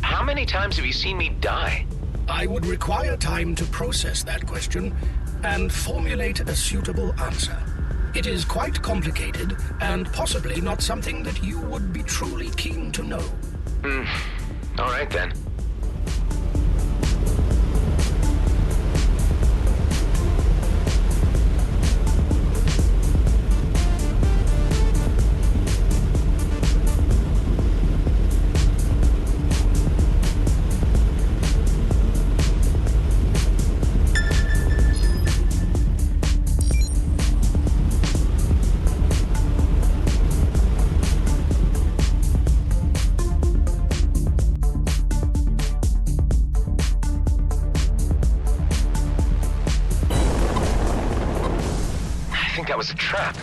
How many times have you seen me die? I would require time to process that question and formulate a suitable answer. It is quite complicated and possibly not something that you would be truly keen to know. All right then. I think that was a trap.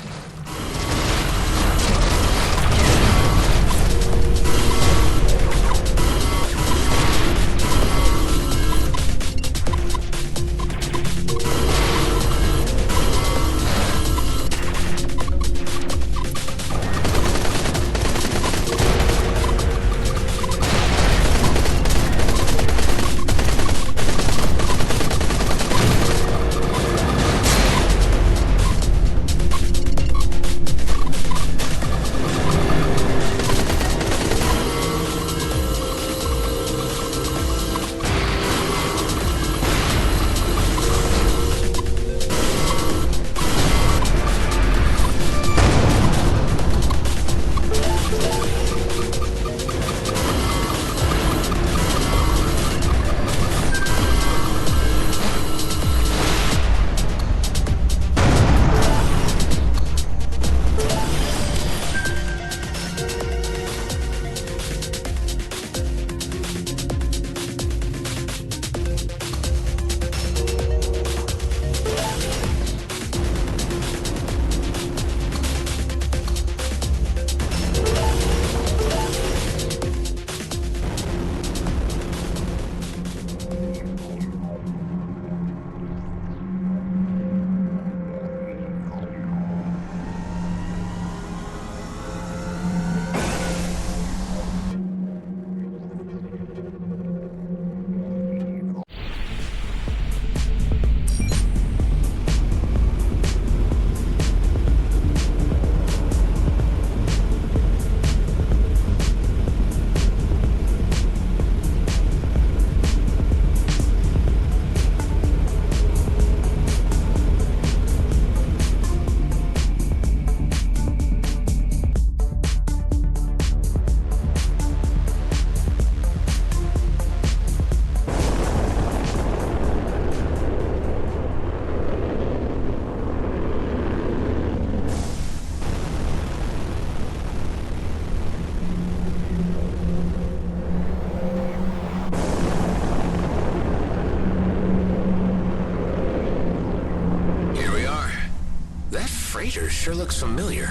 freighter sure looks familiar.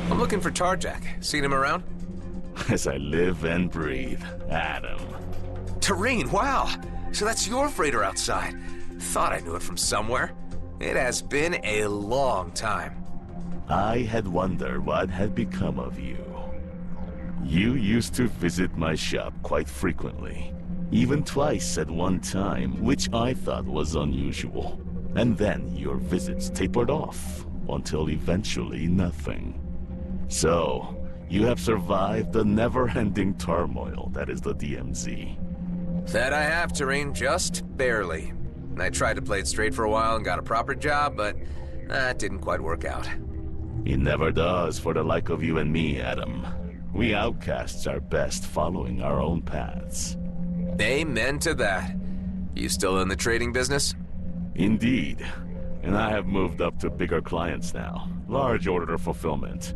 I'm looking for Tarjak. Seen him around? As I live and breathe, Adam. Terrain, wow! So that's your freighter outside. Thought I knew it from somewhere. It has been a long time. I had wondered what had become of you. You used to visit my shop quite frequently. Even twice at one time, which I thought was unusual. And then your visits tapered off, until eventually nothing. So, you have survived the never-ending turmoil that is the DMZ. That I have, Terrain, just barely. I tried to play it straight for a while and got a proper job, but that didn't quite work out. It never does for the like of you and me, Adam. We outcasts are best following our own paths. Amen to that. You still in the trading business? Indeed. And I have moved up to bigger clients now. Large order fulfillment.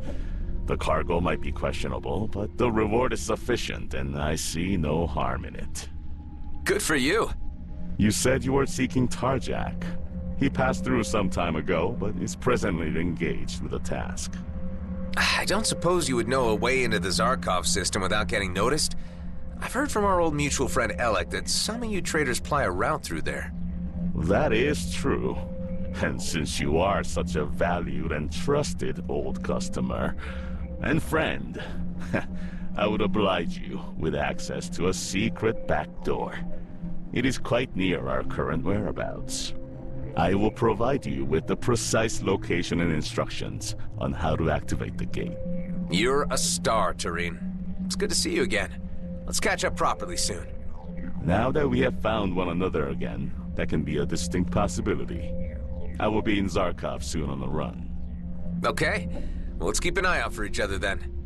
The cargo might be questionable, but the reward is sufficient, and I see no harm in it. Good for you. You said you were seeking Tarjak. He passed through some time ago, but is presently engaged with a task. I don't suppose you would know a way into the Zarkov system without getting noticed? I've heard from our old mutual friend Alec that some of you traders ply a route through there. That is true. And since you are such a valued and trusted old customer and friend, I would oblige you with access to a secret back door. It is quite near our current whereabouts. I will provide you with the precise location and instructions on how to activate the gate. You're a star, Tareen. It's good to see you again. Let's catch up properly soon. Now that we have found one another again, that can be a distinct possibility. I will be in Zarkov soon on the run. Okay. Well, let's keep an eye out for each other then.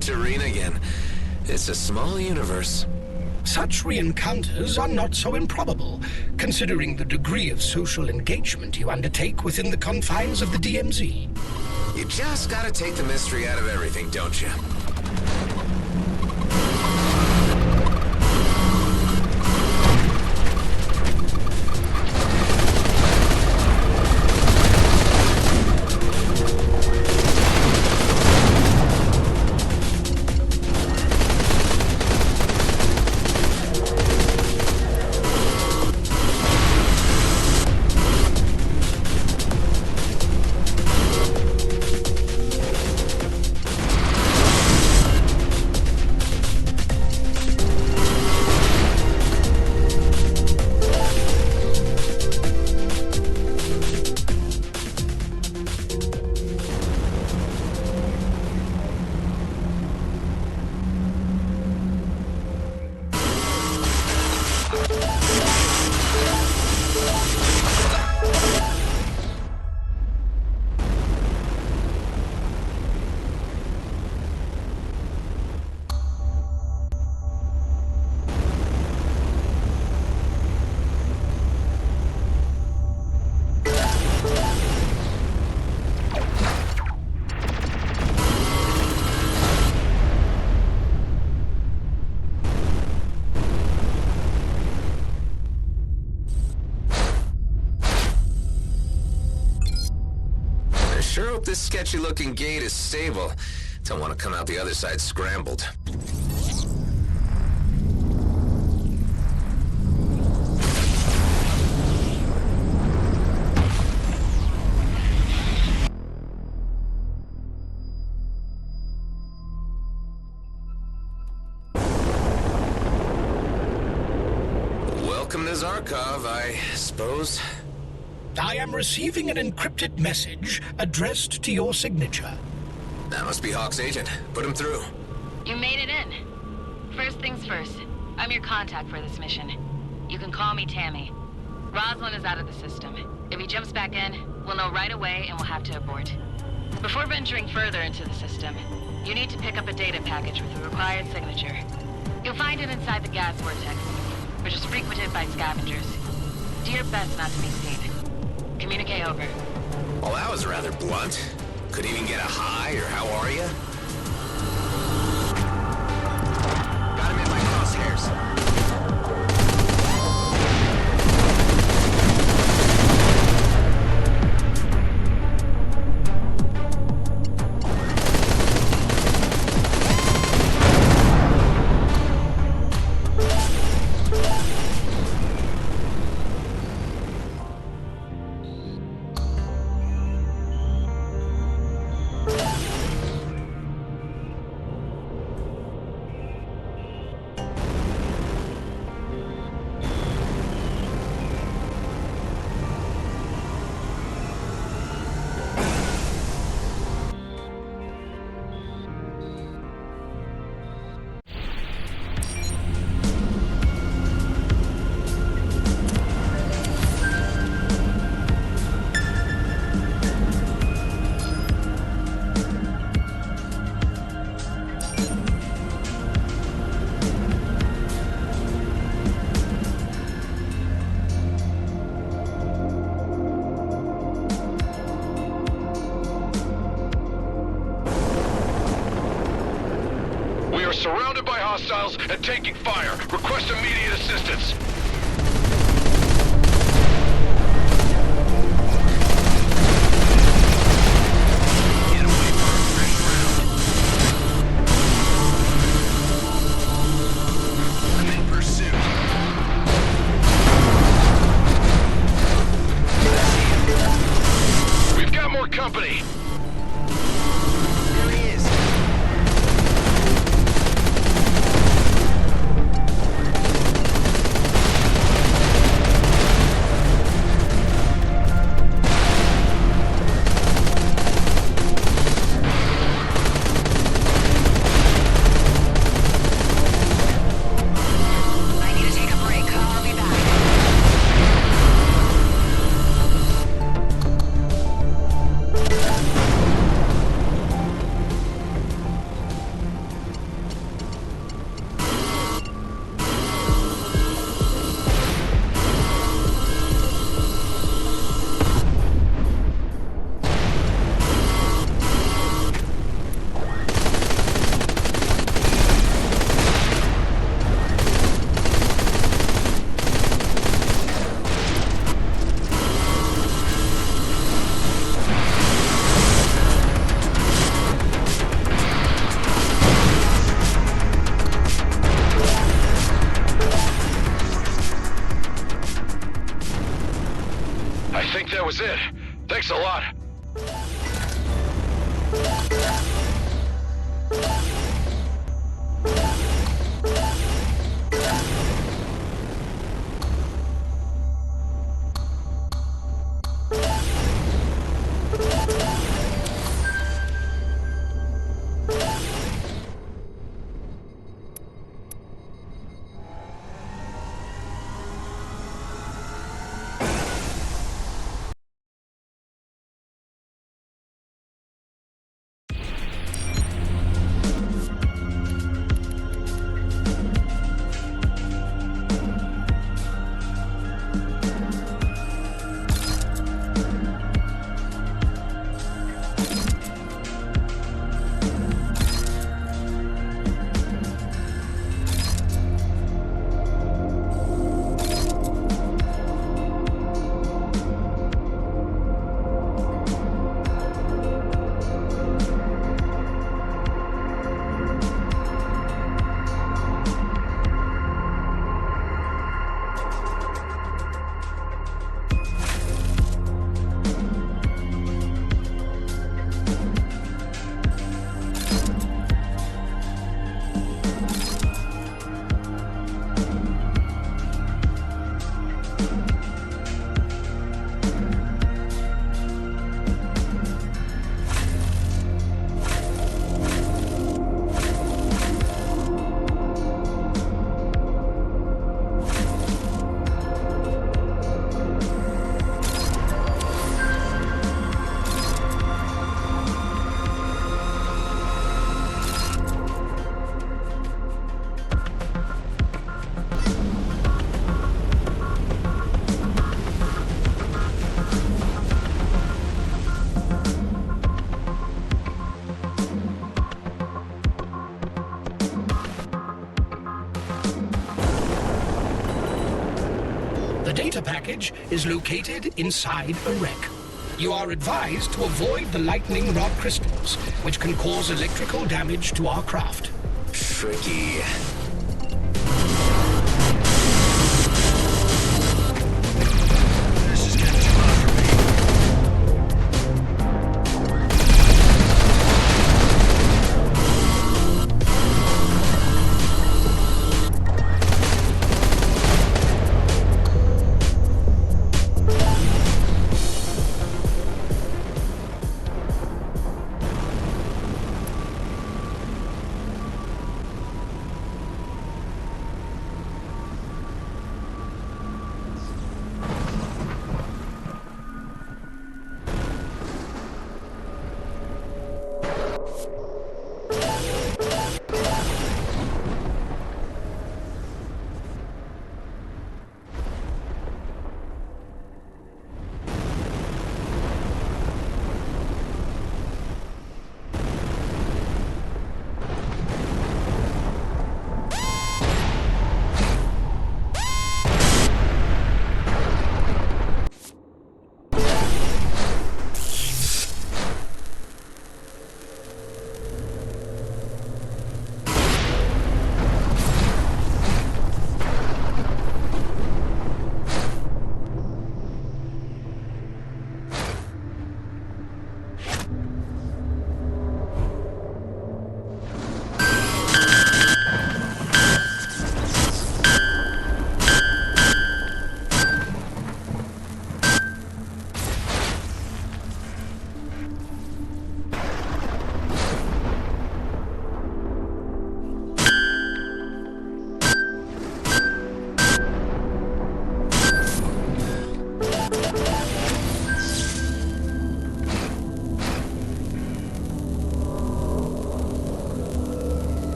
Tareen again. It's a small universe. Such re-encounters are not so improbable, considering the degree of social engagement you undertake within the confines of the DMZ. You just gotta take the mystery out of everything, don't you? Sure hope this sketchy-looking gate is stable. Don't want to come out the other side scrambled. Welcome to Zarkov, I suppose. I am receiving an encrypted message addressed to your signature. That must be Hawk's agent. Put him through. You made it in. First things first, I'm your contact for this mission. You can call me Tammy. Roslyn is out of the system. If he jumps back in, we'll know right away and we'll have to abort. Before venturing further into the system, you need to pick up a data package with the required signature. You'll find it inside the gas vortex, which is frequented by scavengers. Do your best not to be seen. Communicate over. Well, that was rather blunt. Could even get a hi or how are you? Got him in my crosshairs. surrounded by hostiles and taking fire. Request immediate assistance. Get away for a fresh round. I'm in pursuit. We've got more company. There he is. I need to take a break. I'll be back. I think that was it. Thanks a lot. The data package is located inside a wreck. You are advised to avoid the lightning rod crystals, which can cause electrical damage to our craft. Tricky. This is getting too hot for me.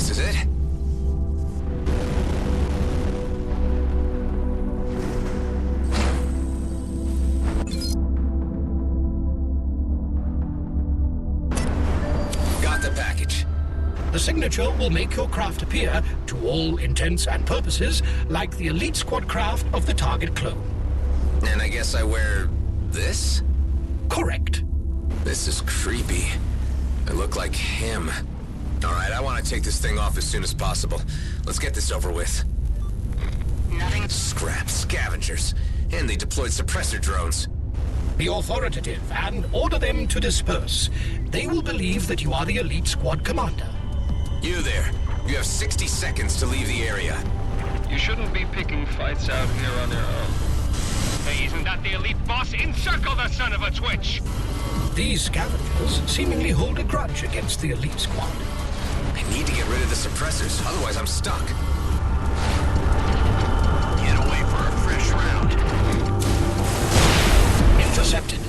this is it. Got the package. The signature will make your craft appear, to all intents and purposes, like the elite squad craft of the target clone. And I guess I wear this? Correct. This is creepy. I look like him. All right, I want to take this thing off as soon as possible. Let's get this over with. Nothing. Scrap scavengers. And they deployed suppressor drones. Be authoritative and order them to disperse. They will believe that you are the elite squad commander. You there. You have 60 seconds to leave the area. You shouldn't be picking fights out here on your own. Hey, isn't that the elite boss? Encircle the son of a twitch! These scavengers seemingly hold a grudge against the elite squad. I need to get rid of the suppressors, otherwise I'm stuck. Get away for a fresh round. Intercepted.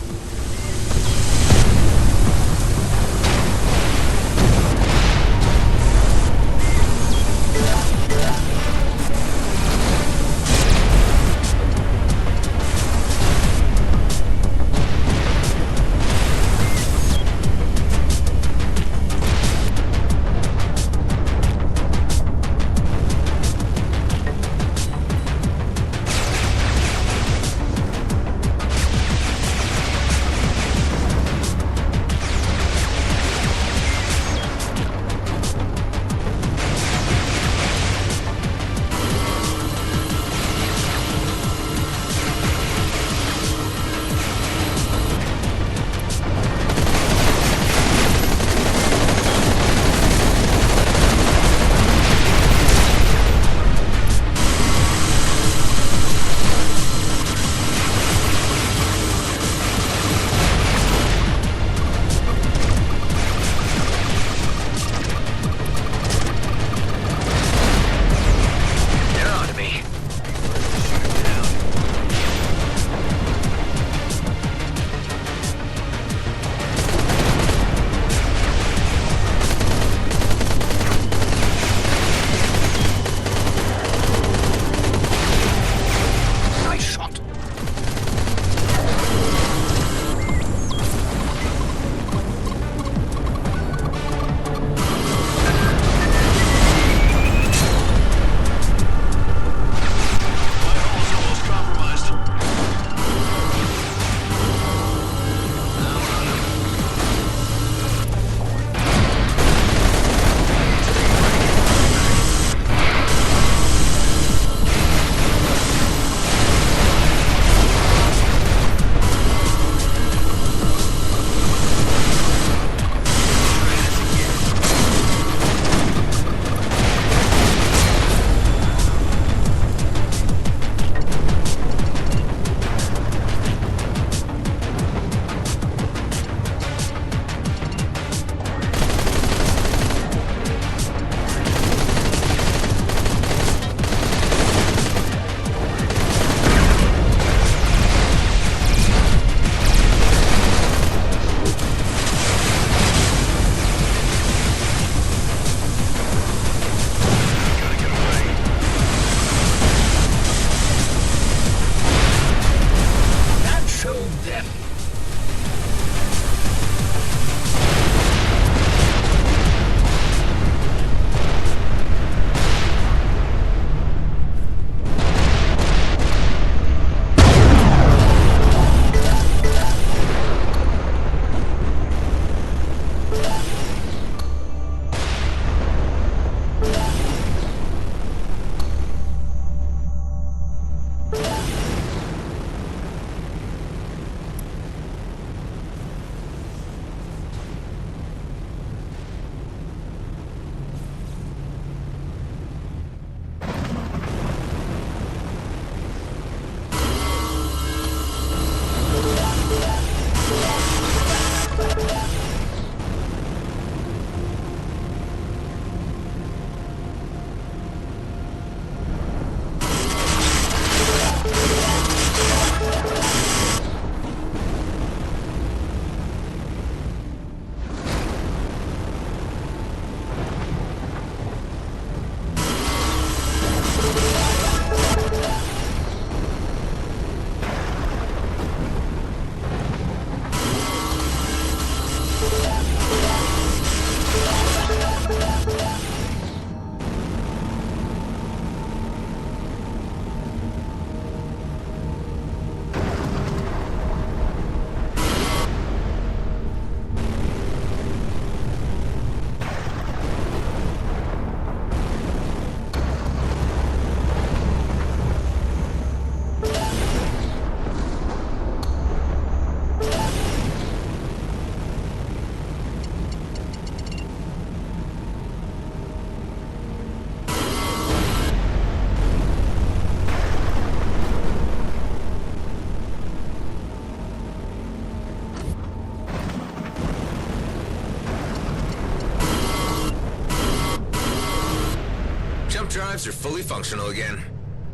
drives are fully functional again.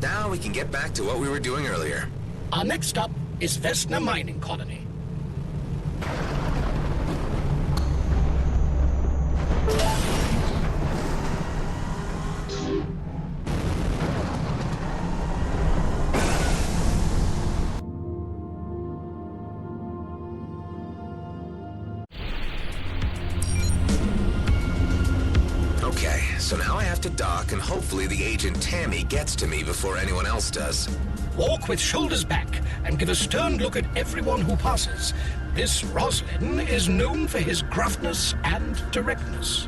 Now we can get back to what we were doing earlier. Our next stop is Vesna Mining Colony. Okay, so now I have to dock, and hopefully the agent Tammy gets to me before anyone else does. Walk with shoulders back and give a stern look at everyone who passes. This Roslin is known for his gruffness and directness.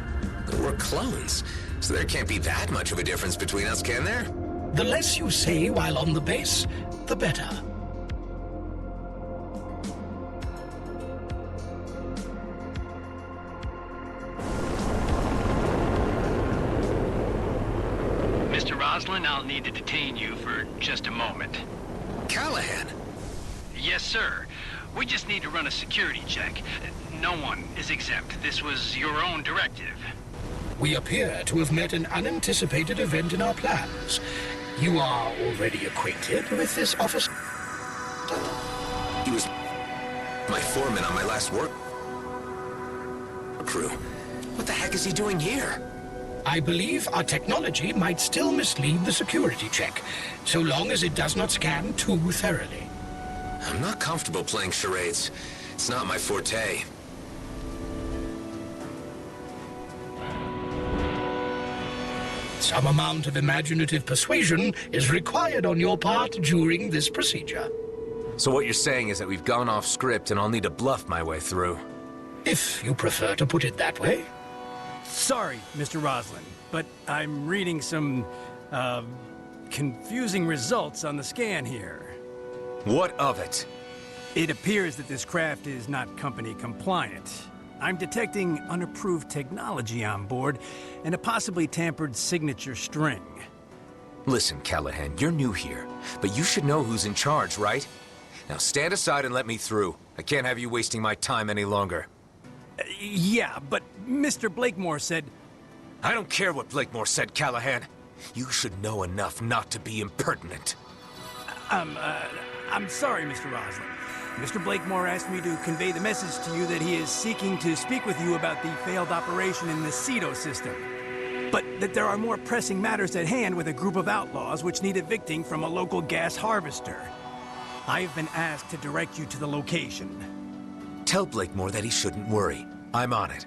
We're clones, so there can't be that much of a difference between us, can there? The less you say while on the base, the better. Mr. Roslin, I'll need to detain you for just a moment. Callahan! Yes, sir. We just need to run a security check. No one is exempt. This was your own directive. We appear to have met an unanticipated event in our plans. You are already acquainted with this officer? He was my foreman on my last work crew. What the heck is he doing here? I believe our technology might still mislead the security check, so long as it does not scan too thoroughly. I'm not comfortable playing charades. It's not my forte. Some amount of imaginative persuasion is required on your part during this procedure. So what you're saying is that we've gone off script and I'll need to bluff my way through. If you prefer to put it that way. Sorry, Mr. Roslin, but I'm reading some, confusing results on the scan here. What of it? It appears that this craft is not company compliant. I'm detecting unapproved technology on board and a possibly tampered signature string. Listen, Callahan, you're new here, but you should know who's in charge, right? Now stand aside and let me through. I can't have you wasting my time any longer. Yeah, but Mr. Blakemore said... I don't care what Blakemore said, Callahan. You should know enough not to be impertinent. I'm sorry, Mr. Roslin. Mr. Blakemore asked me to convey the message to you that he is seeking to speak with you about the failed operation in the Cedo system. But that there are more pressing matters at hand with a group of outlaws which need evicting from a local gas harvester. I've been asked to direct you to the location. Tell Blakemore that he shouldn't worry. I'm on it.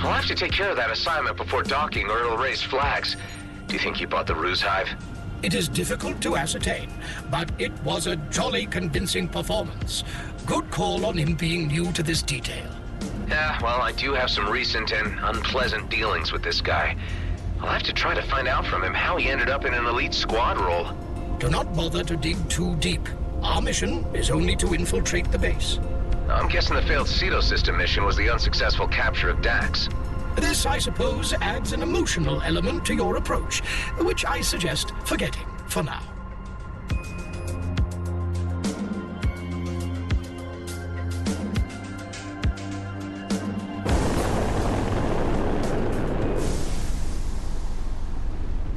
I'll have to take care of that assignment before docking or it'll raise flags. Do you think you bought the ruse hive? It is difficult to ascertain, but it was a jolly convincing performance. Good call on him being new to this detail. Yeah, well, I do have some recent and unpleasant dealings with this guy. I'll have to try to find out from him how he ended up in an elite squad role. Do not bother to dig too deep. Our mission is only to infiltrate the base. I'm guessing the failed Cedo system mission was the unsuccessful capture of Dax. This, I suppose, adds an emotional element to your approach, which I suggest forgetting for now.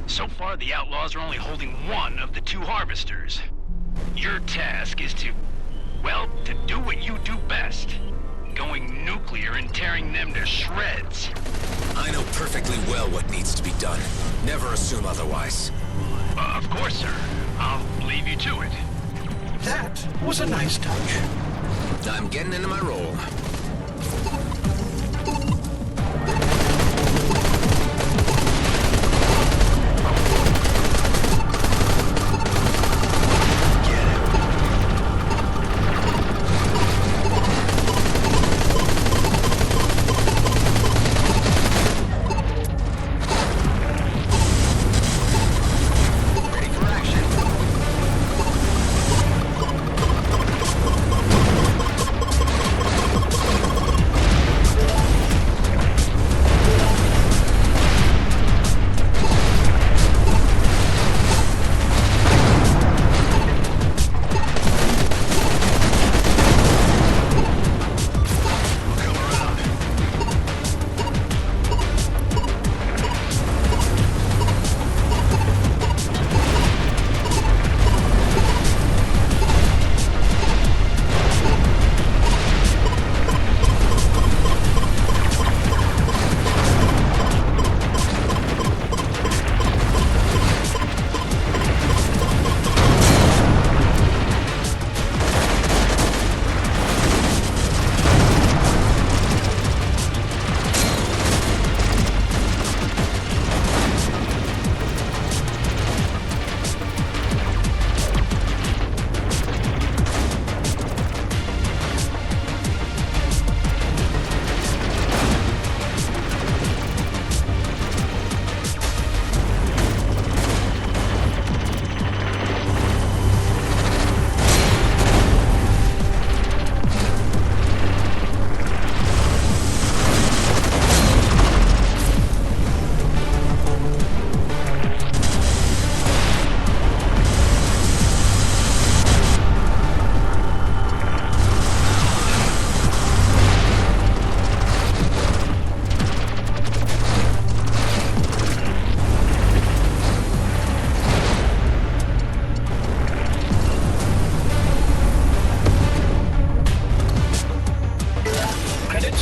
So far, the outlaws are only holding one of the two harvesters. Your task is to, well, to do what you do best. Going nuclear and tearing them to shreds. I know perfectly well what needs to be done. Never assume otherwise. Of course, sir. I'll leave you to it. That was a nice touch. I'm getting into my role.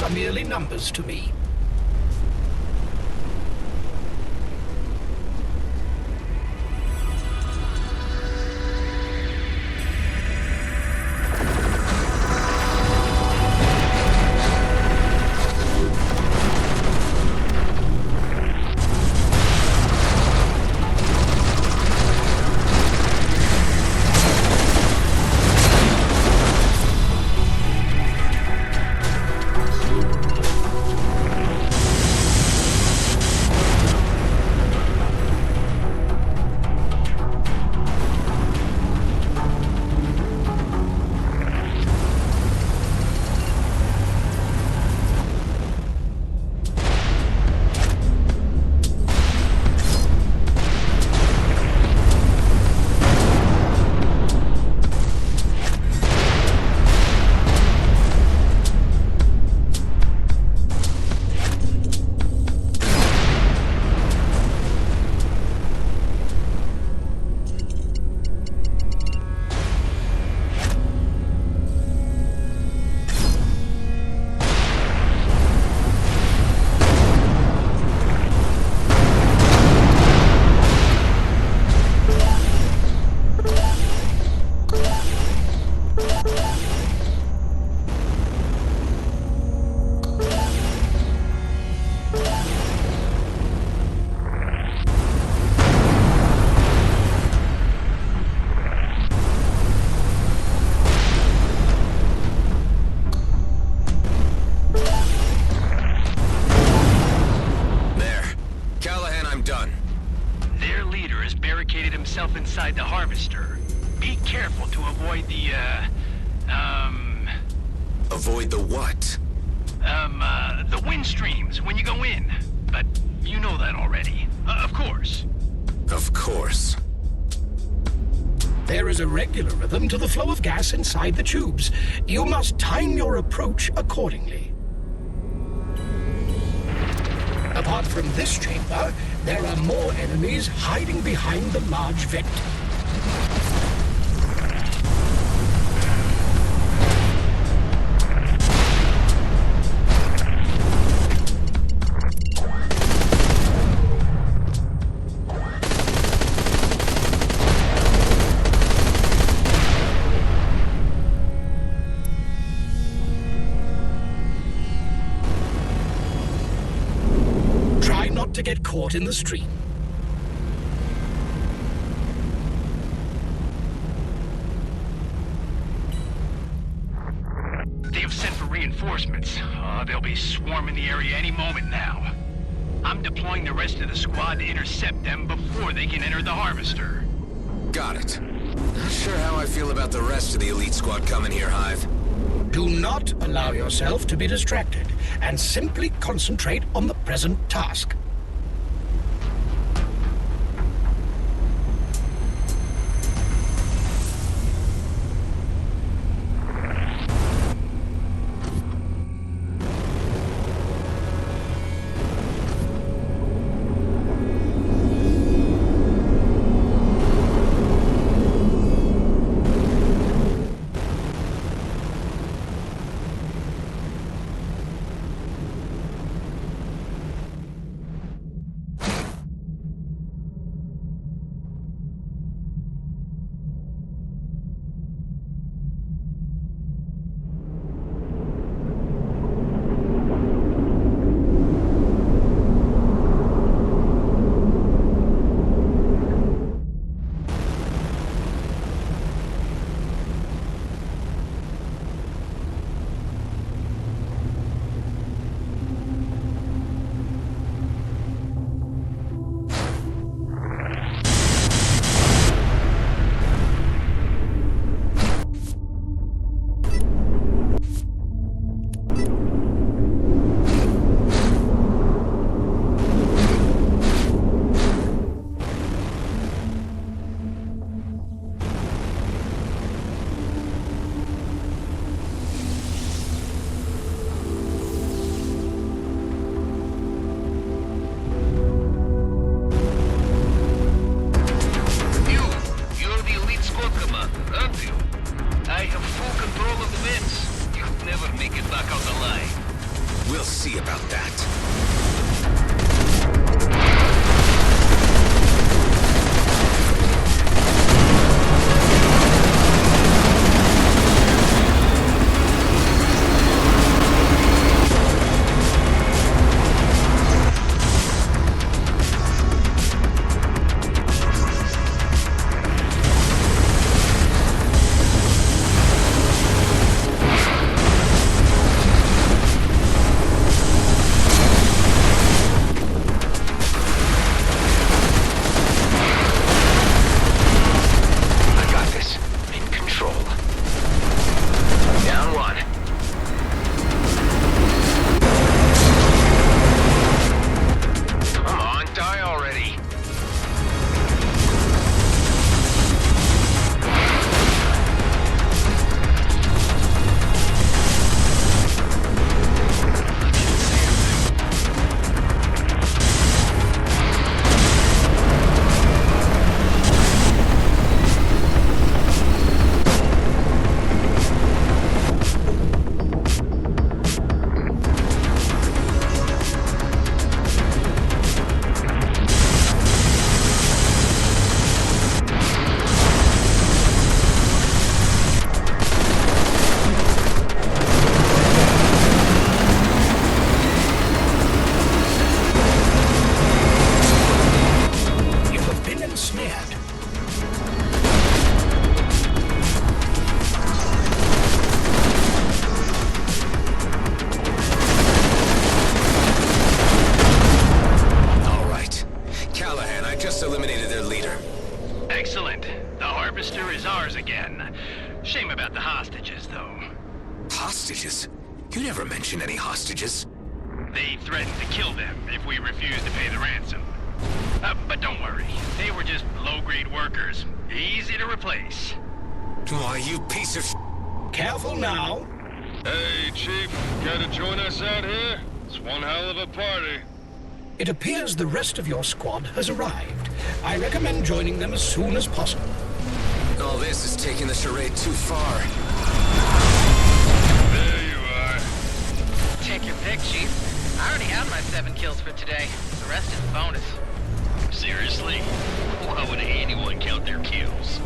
Are merely numbers to me. himself inside the harvester. Be careful to avoid the, Avoid the what? The wind streams when you go in. But you know that already. Of course. Of course. There is a regular rhythm to the flow of gas inside the tubes. You must time your approach accordingly. Apart from this chamber, there are more enemies hiding behind the large vent. To get caught in the stream. They have sent for reinforcements. They'll be swarming the area any moment now. I'm deploying the rest of the squad to intercept them before they can enter the harvester. Got it. Not sure how I feel about the rest of the elite squad coming here, Hive. Do not allow yourself to be distracted, and simply concentrate on the present task. We'll see about that. You never mentioned any hostages. They threatened to kill them if we refused to pay the ransom. But don't worry, they were just low-grade workers. Easy to replace. Why, you piece of Careful now. Hey, Chief, care to join us out here? It's one hell of a party. It appears the rest of your squad has arrived. I recommend joining them as soon as possible. All this is taking the charade too far. There you are. Take your pick, Chief. I already have my 7 kills for today. The rest is bonus. Seriously? Why would anyone count their kills?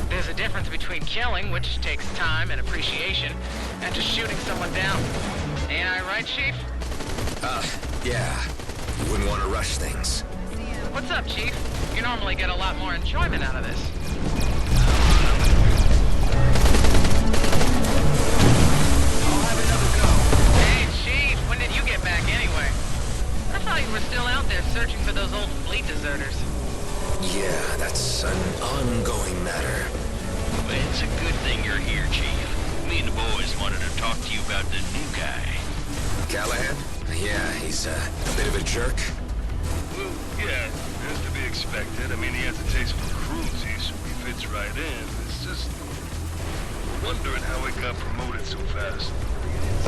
There's a difference between killing, which takes time and appreciation, and just shooting someone down. Ain't I right, Chief? Yeah. You wouldn't want to rush things. What's up, Chief? You normally get a lot more enjoyment out of this. I'll have another go. Hey, Chief, when did you get back anyway? I thought you were still out there searching for those old fleet deserters. Yeah, that's an ongoing matter. It's a good thing you're here, Chief. Me and the boys wanted to talk to you about the new guy. Callahan? Yeah, he's a bit of a jerk. Well, yeah, has to be expected. I mean, he has a taste for cruelty, so he fits right in. It's just wondering how he got promoted so fast.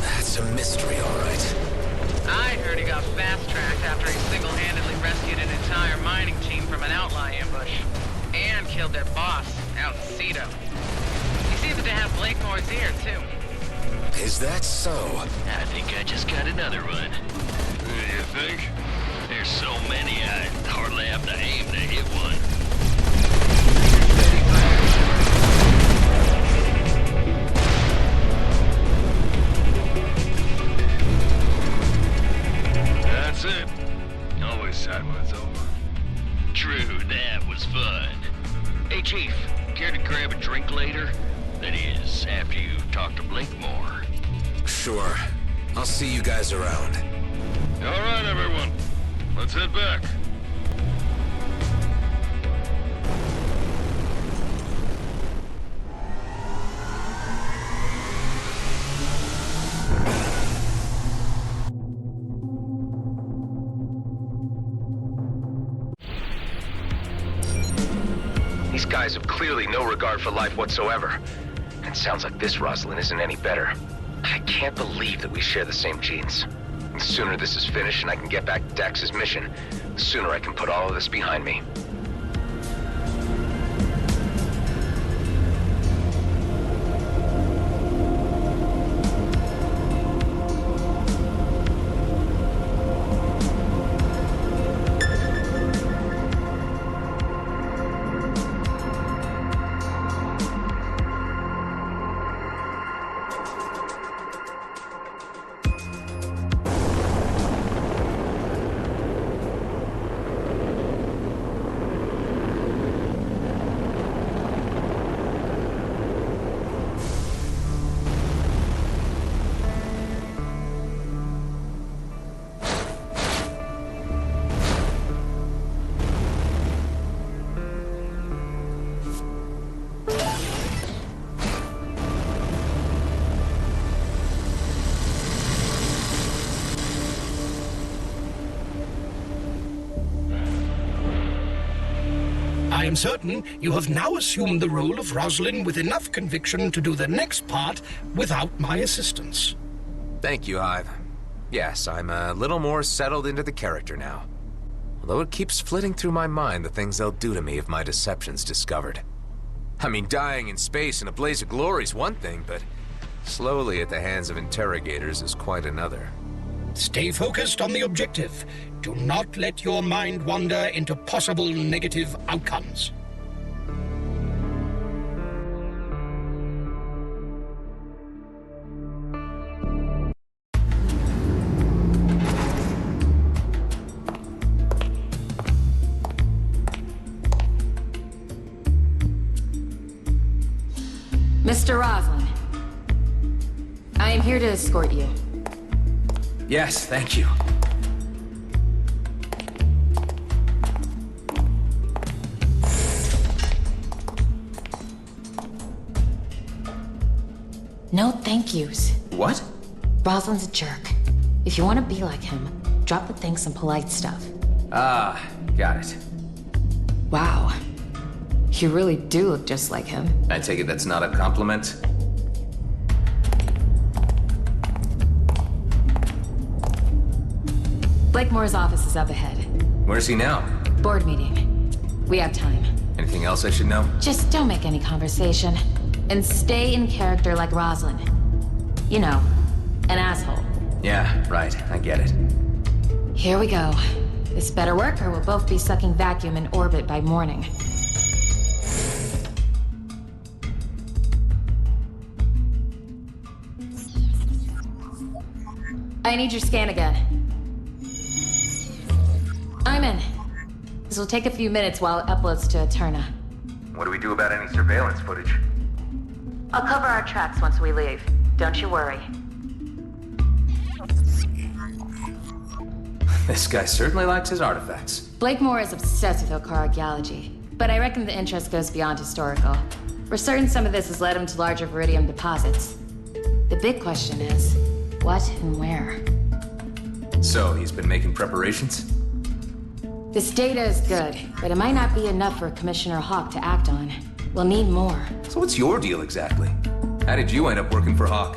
That's a mystery, all right. I heard he got fast-tracked after he single-handedly rescued an entire mining team from an outlaw ambush. And killed their boss, out in Cedo. He seems to have Blakemore's ear, too. Is that so? I think I just got another one. You think? There's so many, I hardly have to aim to hit one. That's it. Always sad when it's over. True, that was fun. Hey, Chief, care to grab a drink later? That is, after you talk to Blakemore. Sure. I'll see you guys around. All right, everyone. Let's head back. These guys have clearly no regard for life whatsoever. And sounds like this Rosalind isn't any better. I can't believe that we share the same genes. The sooner this is finished and I can get back to Dax's mission, the sooner I can put all of this behind me. I am certain you have now assumed the role of Rosalind with enough conviction to do the next part without my assistance. Thank you, Hive. Yes, I'm a little more settled into the character now. Although it keeps flitting through my mind the things they'll do to me if my deception's discovered. I mean, dying in space in a blaze of glory is one thing, but slowly at the hands of interrogators is quite another. Stay focused on the objective. Do not let your mind wander into possible negative outcomes. Mr. Roslin, I am here to escort you. Yes, thank you. No thank yous. What? Rosalind's a jerk. If you want to be like him, drop the thanks and polite stuff. Ah, got it. Wow. You really do look just like him. I take it that's not a compliment? Blakemore's office is up ahead. Where's he now? Board meeting. We have time. Anything else I should know? Just don't make any conversation. And stay in character like Rosalind. You know, an asshole. Yeah, right. I get it. Here we go. This better work or we'll both be sucking vacuum in orbit by morning. I need your scan again. I'm in. This will take a few minutes while it uploads to Eterna. What do we do about any surveillance footage? I'll cover our tracks once we leave. Don't you worry. This guy certainly likes his artifacts. Blakemore is obsessed with archaeology, but I reckon the interest goes beyond historical. We're certain some of this has led him to larger Viridium deposits. The big question is, what and where? So, he's been making preparations? This data is good, but it might not be enough for Commissioner Hawk to act on. We'll need more. So what's your deal exactly? How did you end up working for Hawk?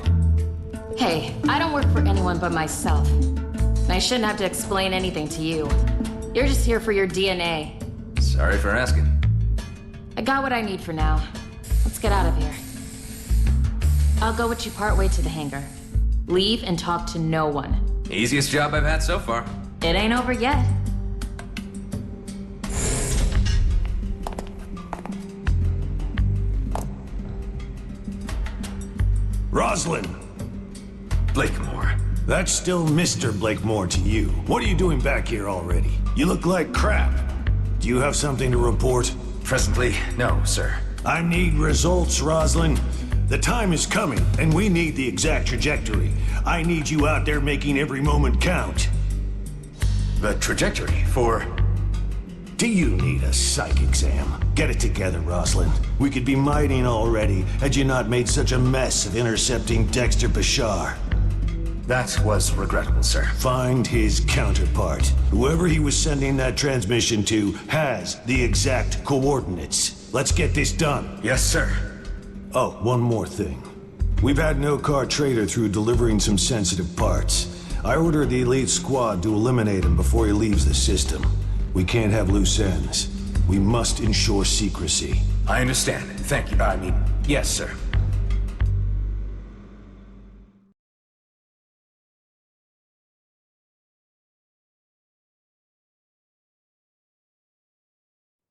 Hey, I don't work for anyone but myself. And I shouldn't have to explain anything to you. You're just here for your DNA. Sorry for asking. I got what I need for now. Let's get out of here. I'll go with you partway to the hangar. Leave and talk to no one. Easiest job I've had so far. It ain't over yet. Rosalind! Blakemore. That's still Mr. Blakemore to you. What are you doing back here already? You look like crap. Do you have something to report? Presently, no, sir. I need results, Rosalind. The time is coming, and we need the exact trajectory. I need you out there making every moment count. The trajectory for... Do you need a psych exam? Get it together, Rosalind. We could be mining already, had you not made such a mess of intercepting Dexter Bashar. That was regrettable, sir. Find his counterpart. Whoever he was sending that transmission to has the exact coordinates. Let's get this done. Yes, sir. Oh, one more thing. We've had no car trader through delivering some sensitive parts. I ordered the elite squad to eliminate him before he leaves the system. We can't have loose ends. We must ensure secrecy. I understand. Thank you. I mean, yes, sir.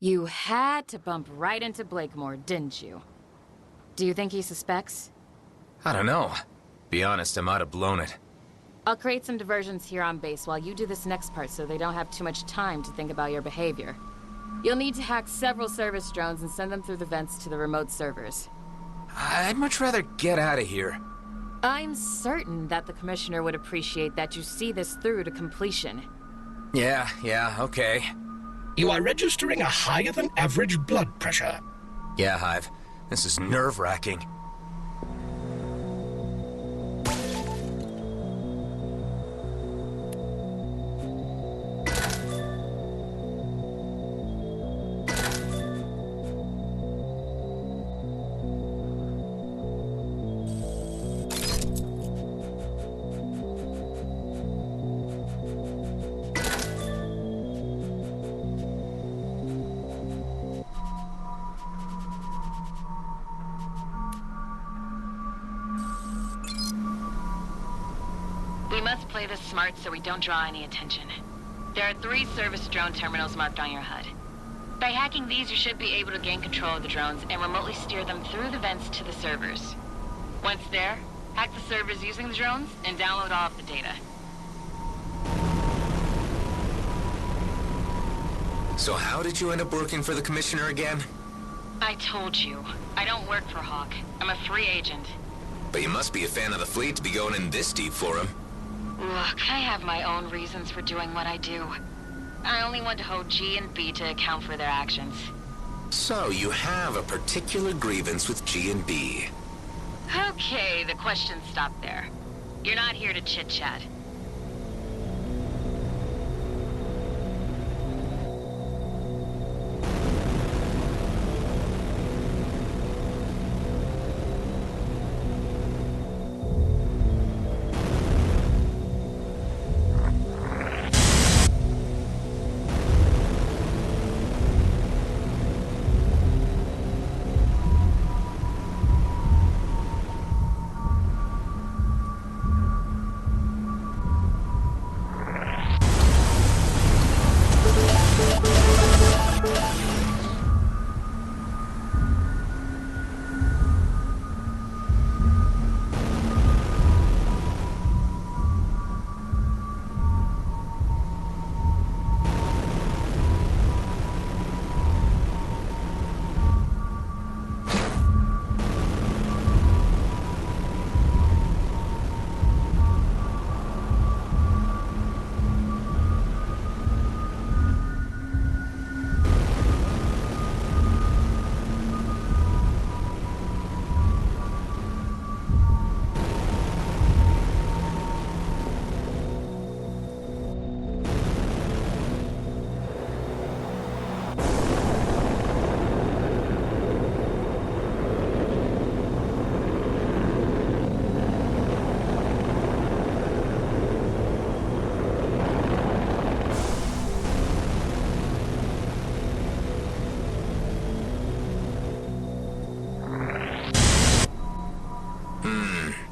You had to bump right into Blakemore, didn't you? Do you think he suspects? I don't know. Be honest, I might have blown it. I'll create some diversions here on base while you do this next part so they don't have too much time to think about your behavior. You'll need to hack several service drones and send them through the vents to the remote servers. I'd much rather get out of here. I'm certain that the Commissioner would appreciate that you see this through to completion. Yeah, okay. You are registering a higher than average blood pressure. Yeah, Hive. This is nerve-wracking. We must play this smart so we don't draw any attention. There are 3 service drone terminals marked on your HUD. By hacking these, you should be able to gain control of the drones and remotely steer them through the vents to the servers. Once there, hack the servers using the drones and download all of the data. So how did you end up working for the Commissioner again? I told you, I don't work for Hawk. I'm a free agent. But you must be a fan of the fleet to be going in this deep for him. Look, I have my own reasons for doing what I do. I only want to hold G and B to account for their actions. So you have a particular grievance with G and B. Okay, the questions stop there. You're not here to chit-chat.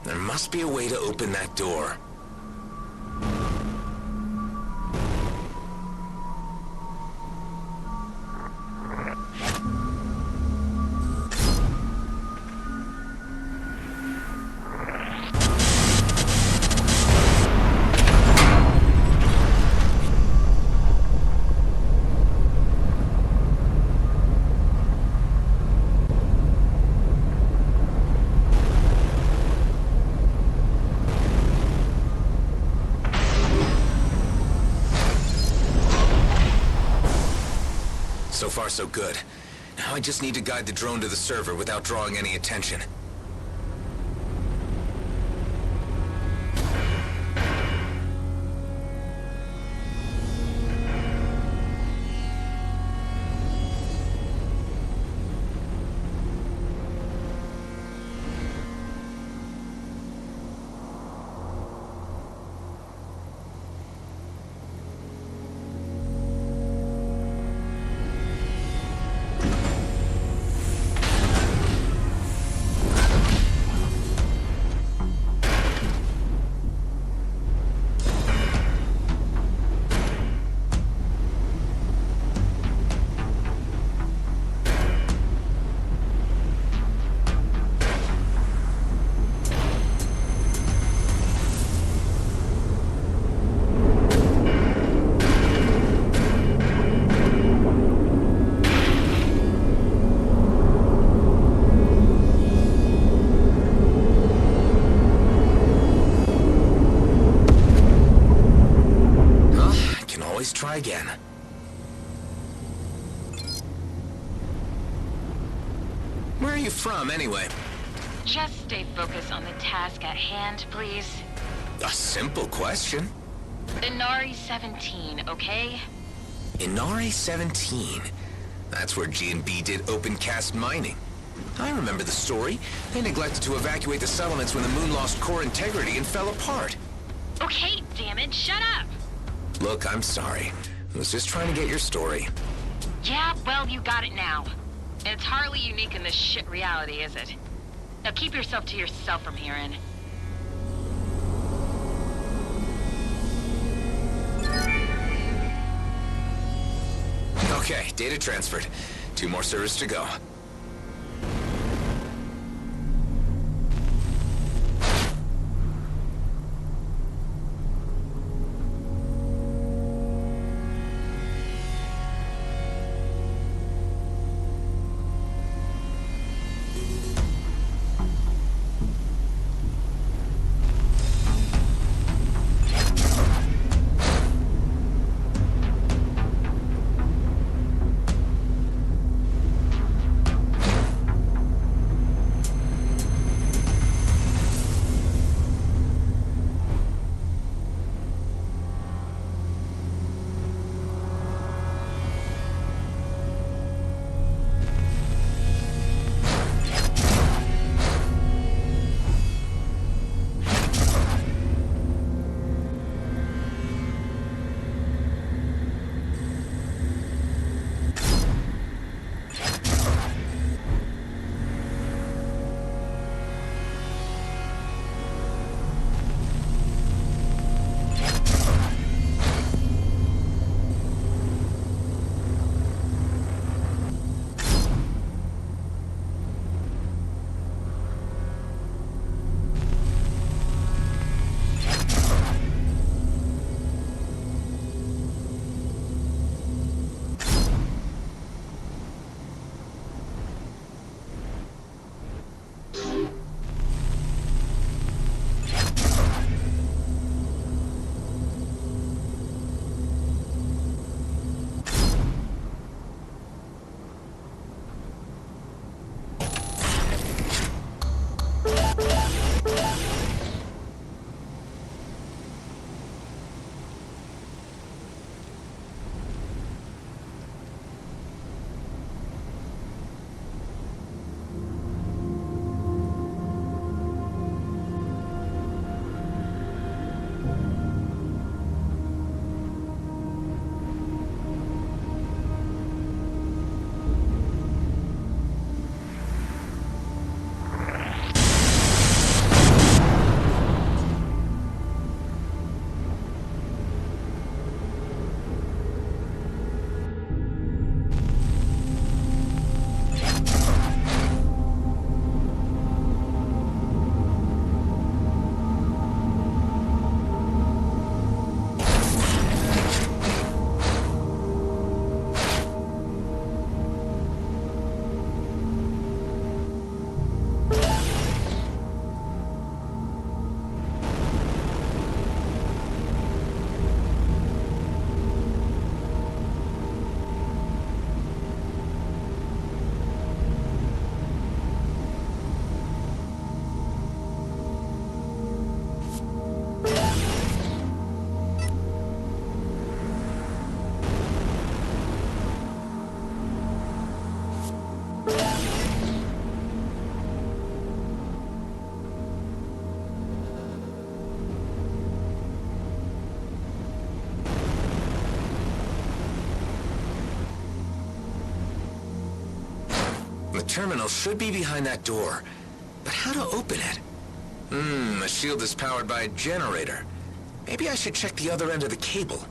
There must be a way to open that door. So far, so good. Now I just need to guide the drone to the server without drawing any attention. Try again. Where are you from, anyway? Just stay focused on the task at hand, please. A simple question. Inari 17, okay? Inari 17. That's where G&B did open-cast mining. I remember the story. They neglected to evacuate the settlements when the moon lost core integrity and fell apart. Okay, damn it, shut up! Look, I'm sorry. I was just trying to get your story. Yeah, well, you got it now. And it's hardly unique in this shit reality, is it? Now keep yourself to yourself from here in. Okay, data transferred. 2 more servers to go. The terminal should be behind that door. But how to open it? The shield is powered by a generator. Maybe I should check the other end of the cable.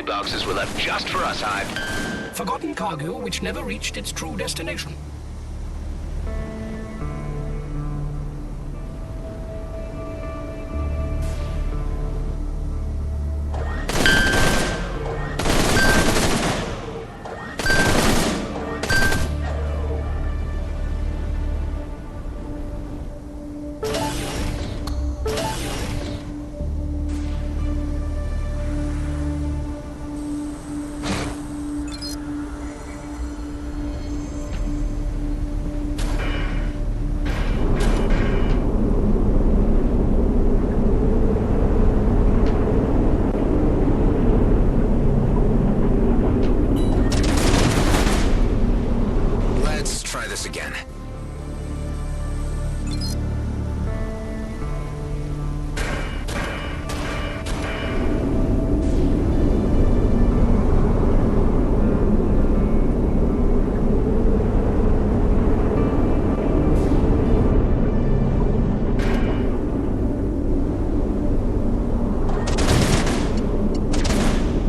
boxes were left just for us, Hive. Forgotten cargo which never reached its true destination. Again.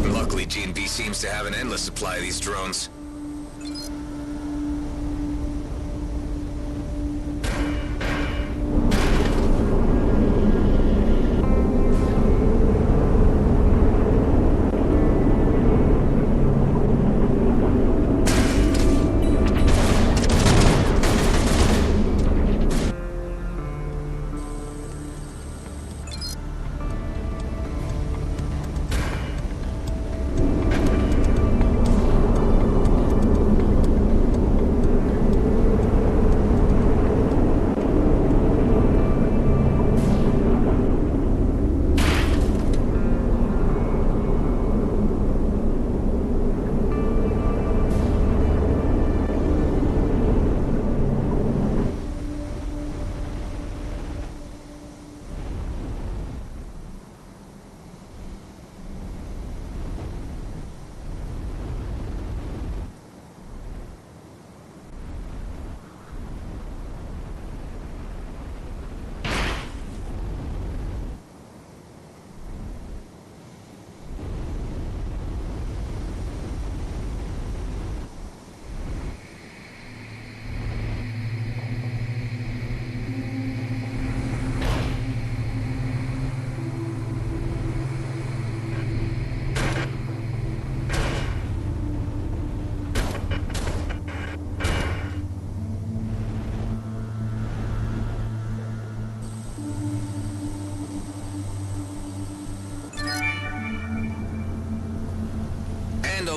Luckily, G&B seems to have an endless supply of these drones.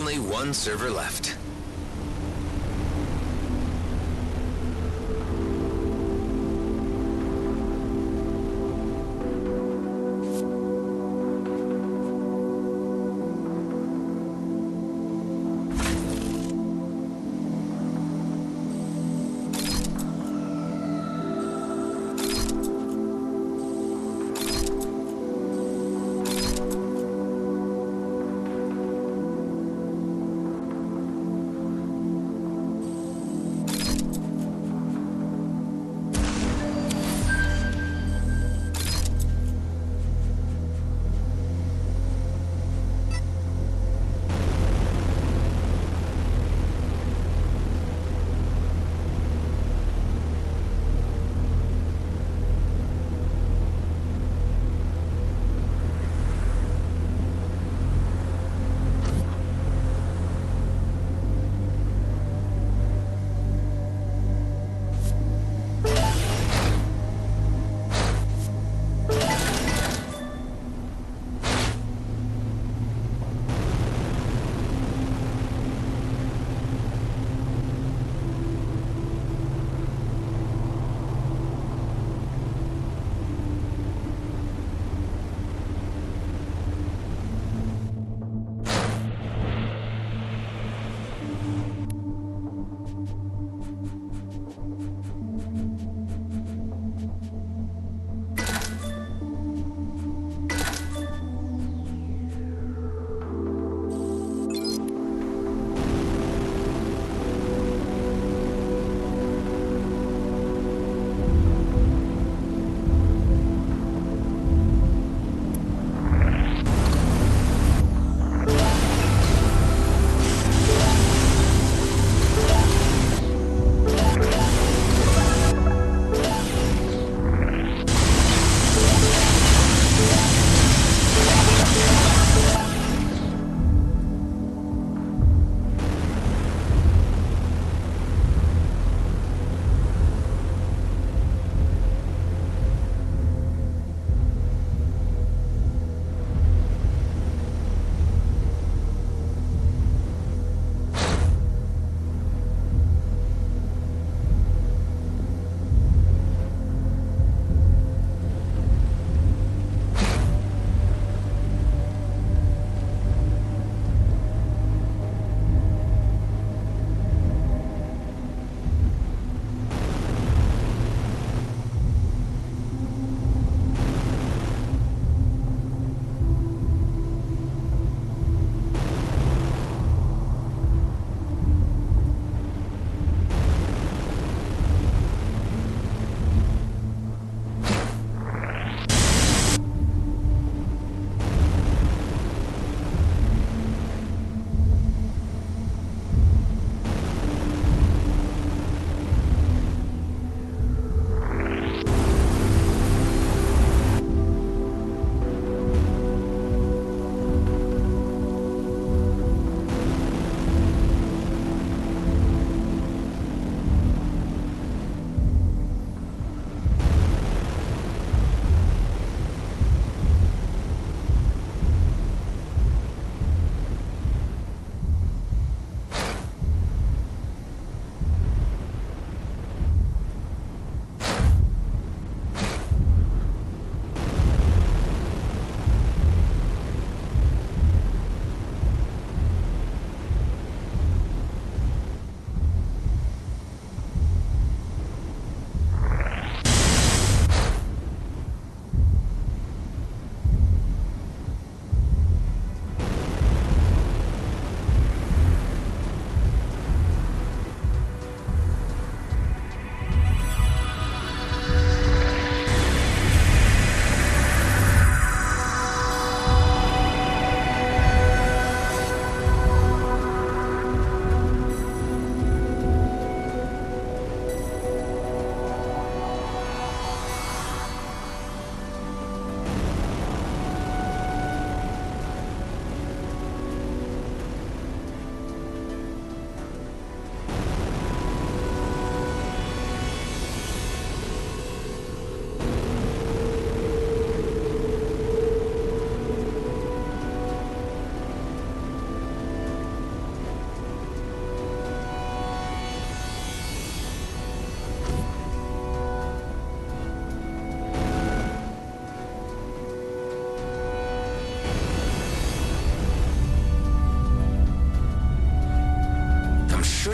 only one server left.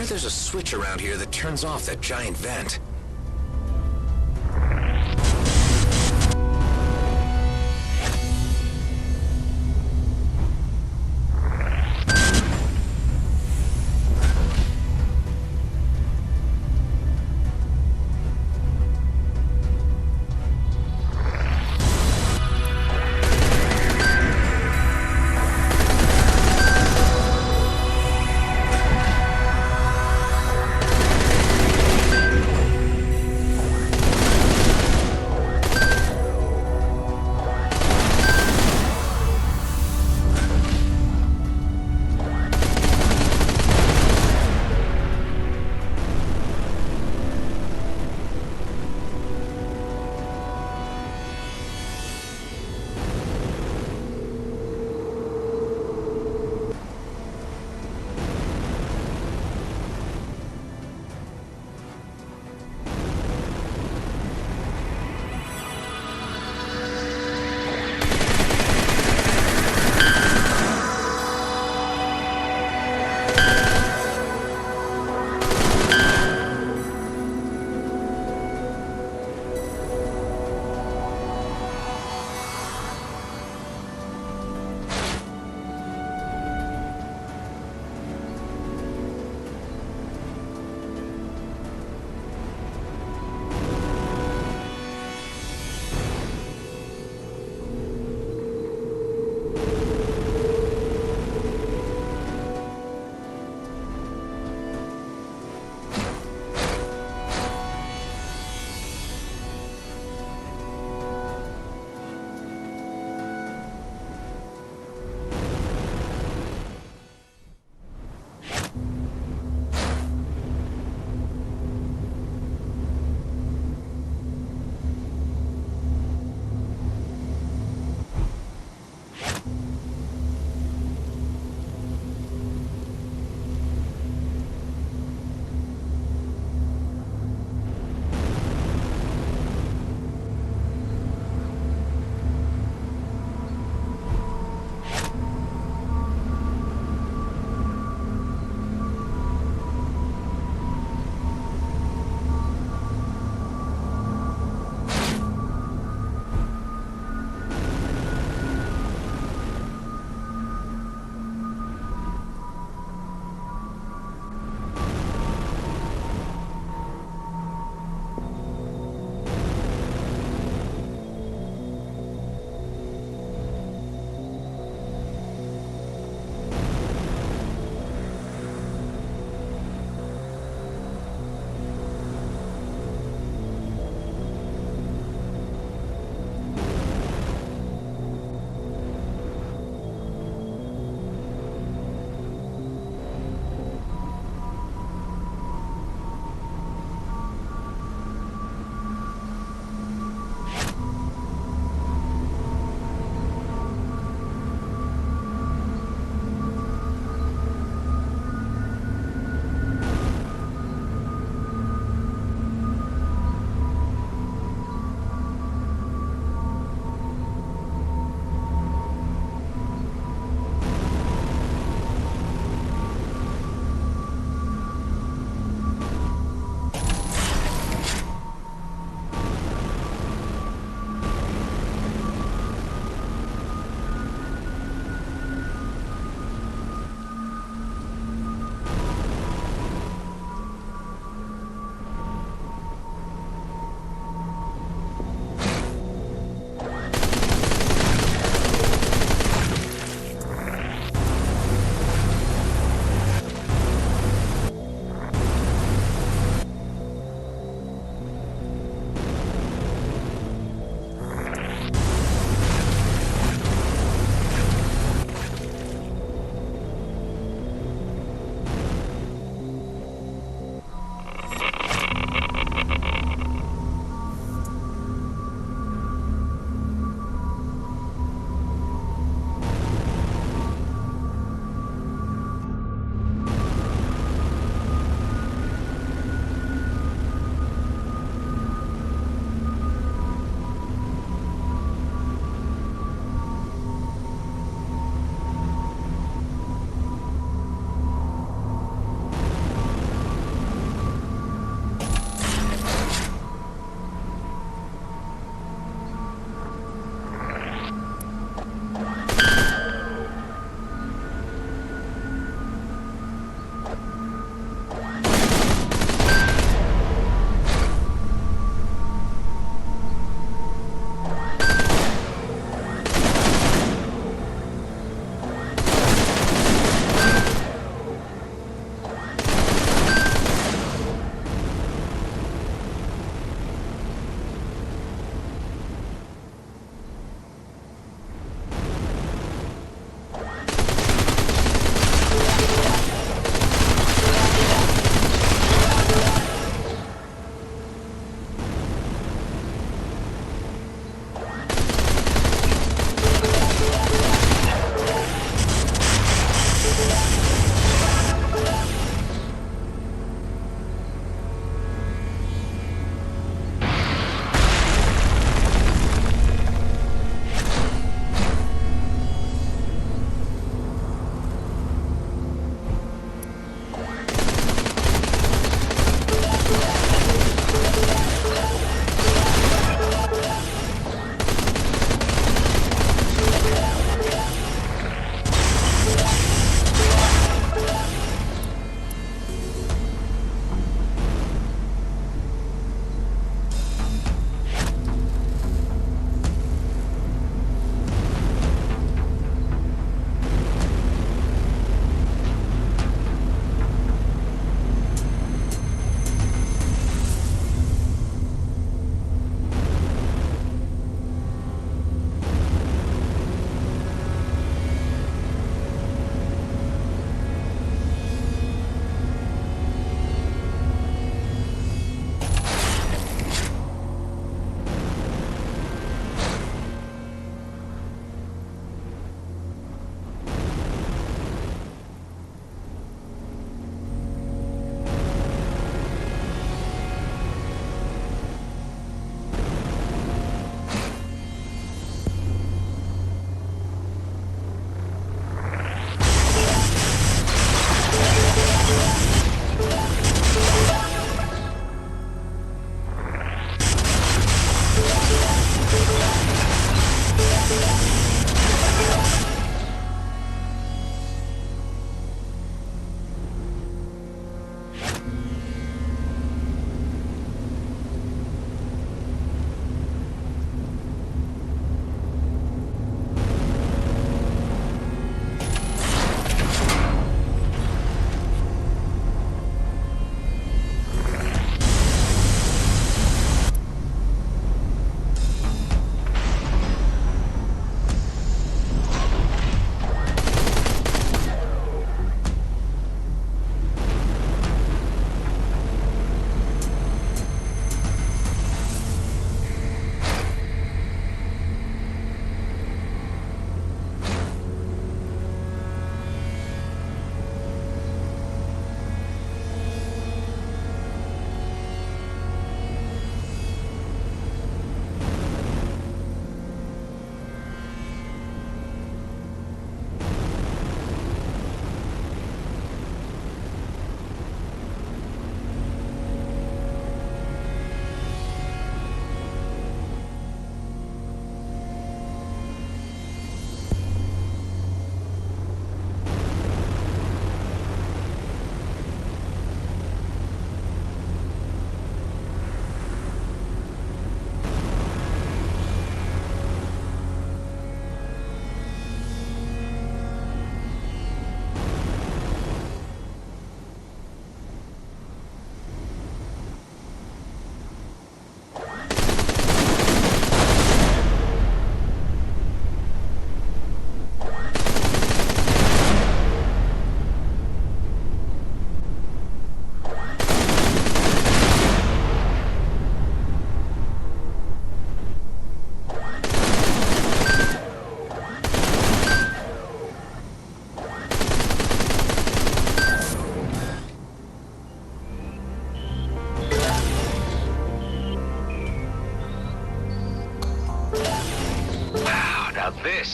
swear there's a switch around here that turns off that giant vent.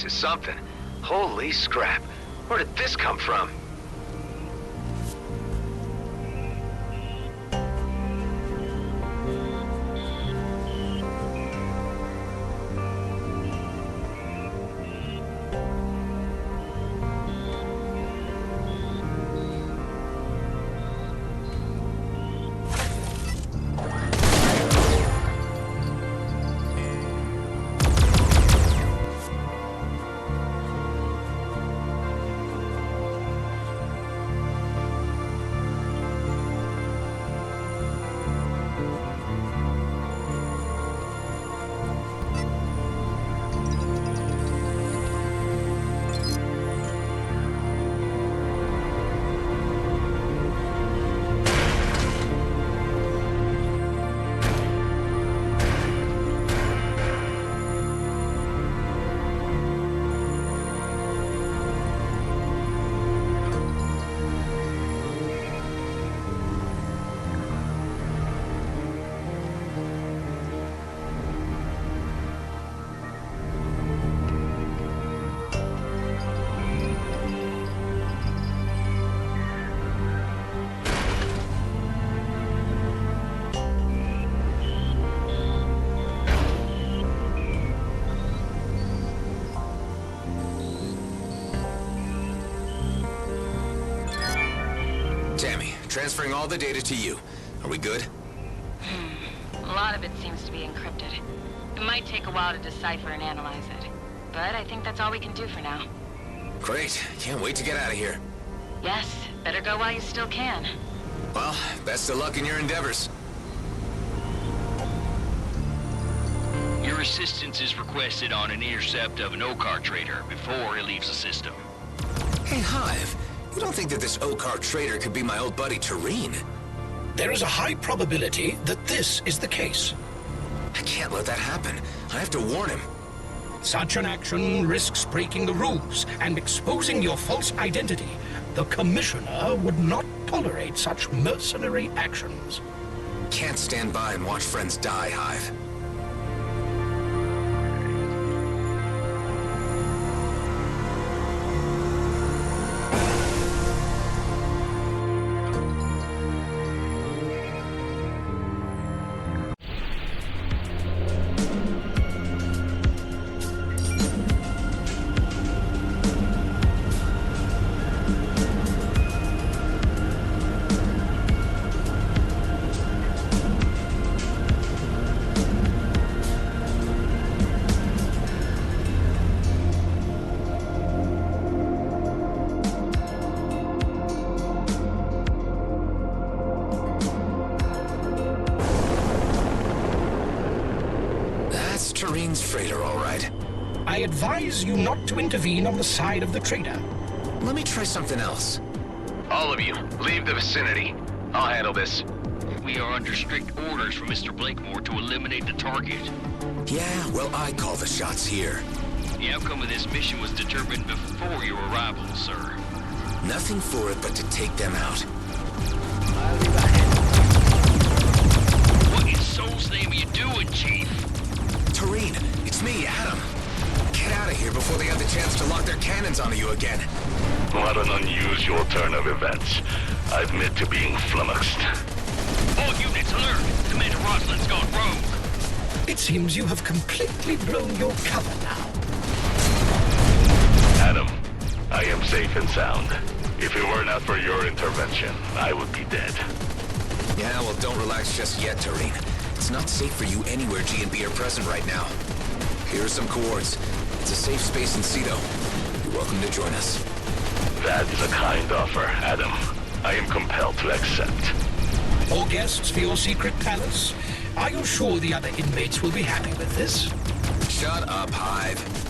Everspace is something. Holy scrap. Where did this come from? Transferring all the data to you. Are we good? A lot of it seems to be encrypted. It might take a while to decipher and analyze it. But I think that's all we can do for now. Great. Can't wait to get out of here. Yes, better go while you still can. Well, best of luck in your endeavors. Your assistance is requested on an intercept of an OCAR trader before he leaves the system. Hey, Hive. You don't think that this OCAR trader could be my old buddy Tareen? There is a high probability that this is the case. I can't let that happen. I have to warn him. Such an action risks breaking the rules and exposing your false identity. The Commissioner would not tolerate such mercenary actions. Can't stand by and watch friends die, Hive. Tareen's freighter, all right. I advise you not to intervene on the side of the trader. Let me try something else. All of you, leave the vicinity. I'll handle this. We are under strict orders from Mr. Blakemore to eliminate the target. Yeah, well, I call the shots here. The outcome of this mission was determined before your arrival, sir. Nothing for it but to take them out. What in soul's name are you doing, Chief? Tareen, it's me, Adam. Get out of here before they have the chance to lock their cannons onto you again. What an unusual turn of events. I admit to being flummoxed. All units alert! Commander Roslyn's gone rogue. It seems you have completely blown your cover now. Adam, I am safe and sound. If it were not for your intervention, I would be dead. Yeah, well, don't relax just yet, Tareen. It's not safe for you anywhere G&B are present right now. Here are some coords. It's a safe space in Cedo. You're welcome to join us. That is a kind offer, Adam. I am compelled to accept. More guests for your secret palace? Are you sure the other inmates will be happy with this? Shut up, Hive.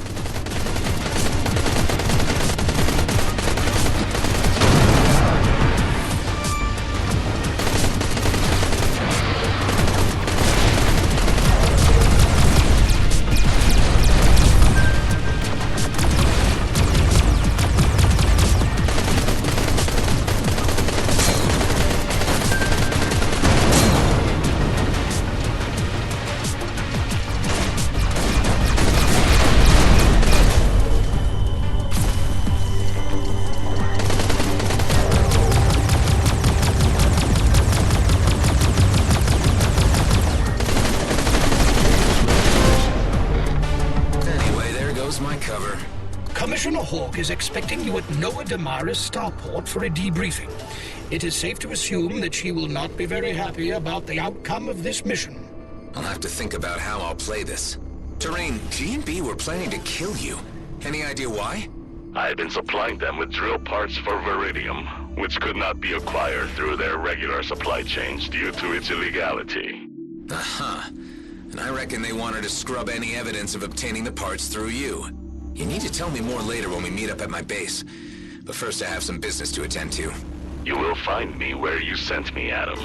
Hawk is expecting you at Noah Damara's starport for a debriefing. It is safe to assume that she will not be very happy about the outcome of this mission. I'll have to think about how I'll play this. Terrain, G&B were planning to kill you. Any idea why? I've been supplying them with drill parts for Veridium, which could not be acquired through their regular supply chains due to its illegality. Uh-huh. And I reckon they wanted to scrub any evidence of obtaining the parts through you. You need to tell me more later when we meet up at my base. But first I have some business to attend to. You will find me where you sent me, Adam.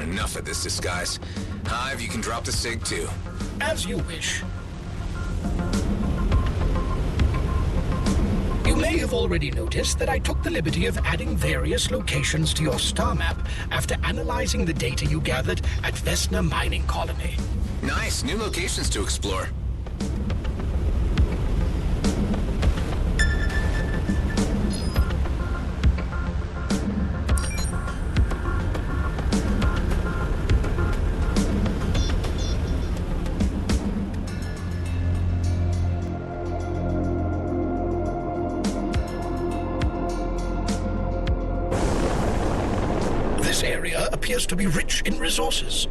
Enough of this disguise. Hive, you can drop the SIG too. As you wish. You may have already noticed that I took the liberty of adding various locations to your star map after analyzing the data you gathered at Vesna Mining Colony. Nice, new locations to explore. This area appears to be rich in resources.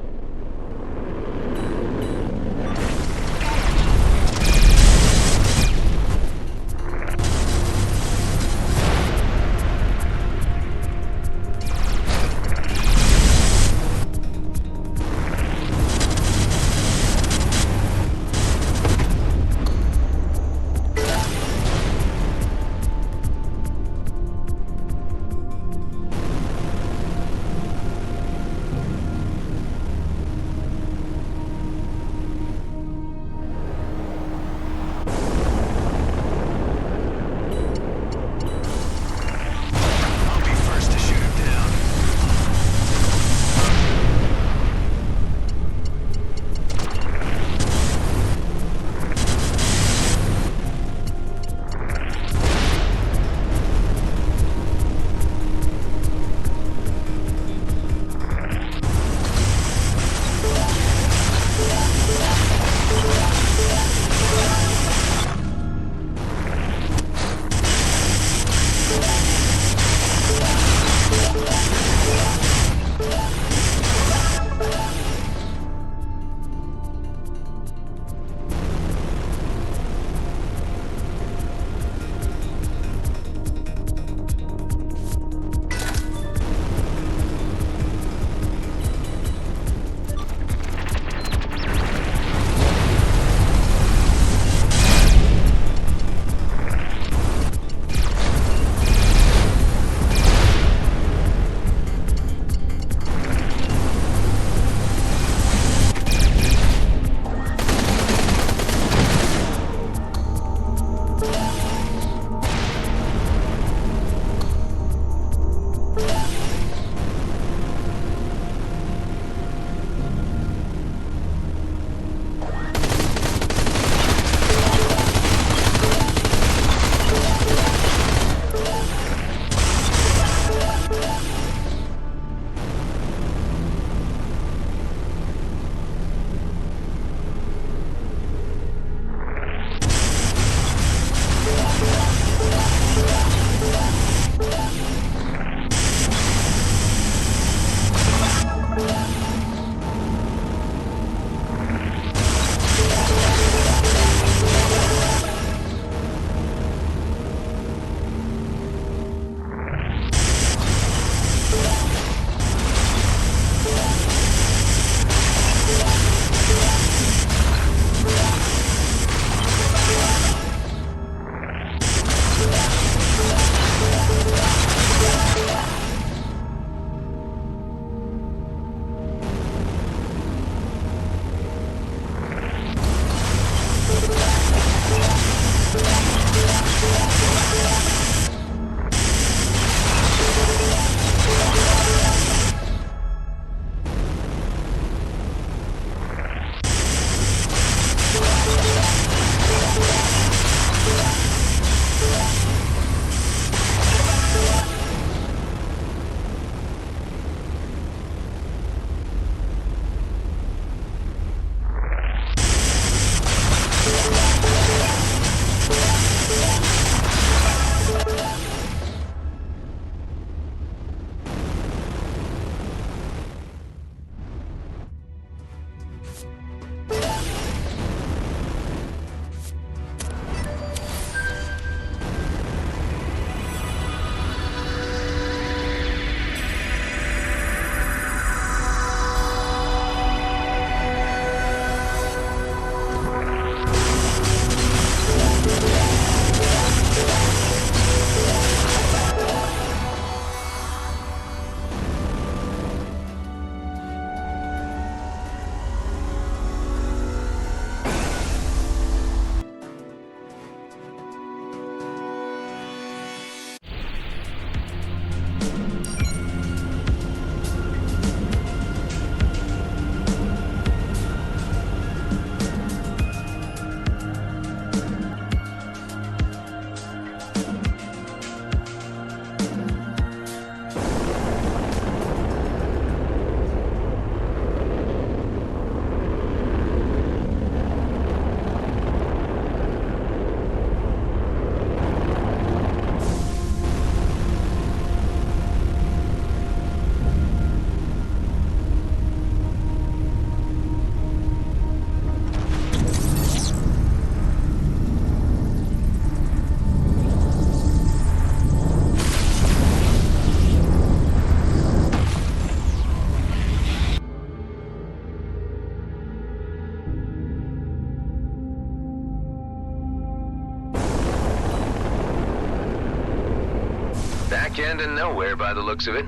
nowhere by the looks of it.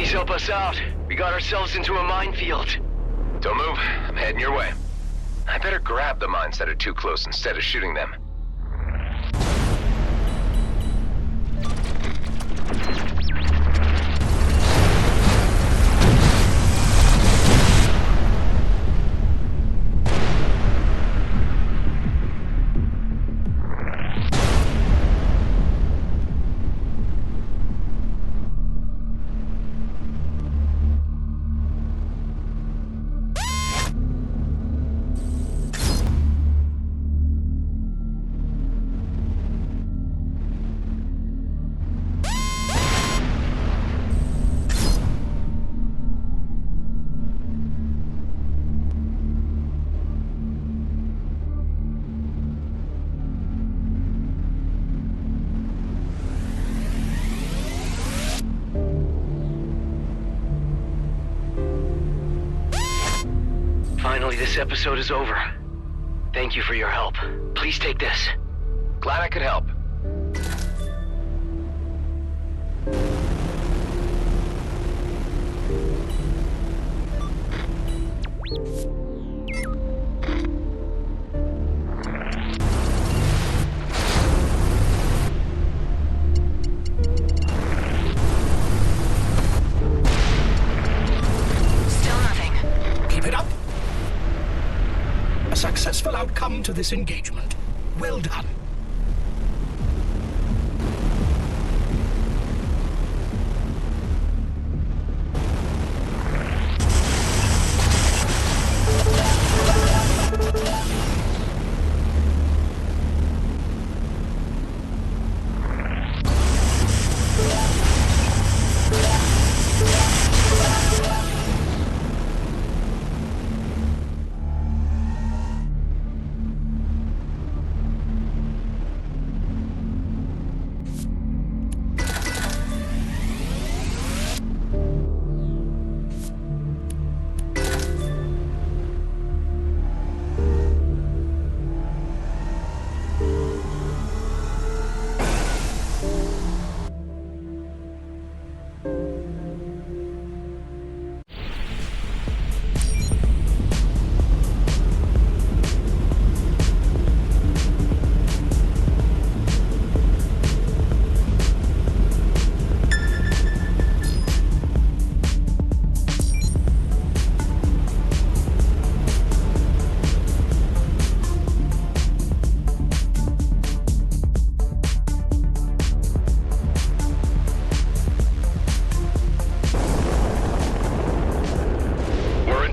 Help us out. We got ourselves into a minefield. Don't move. I'm heading your way. I better grab the mines that are too close instead of shooting them. Finally, this episode is over. Thank you for your help. Please take this. Glad I could help. Successful outcome to this engagement. Well done.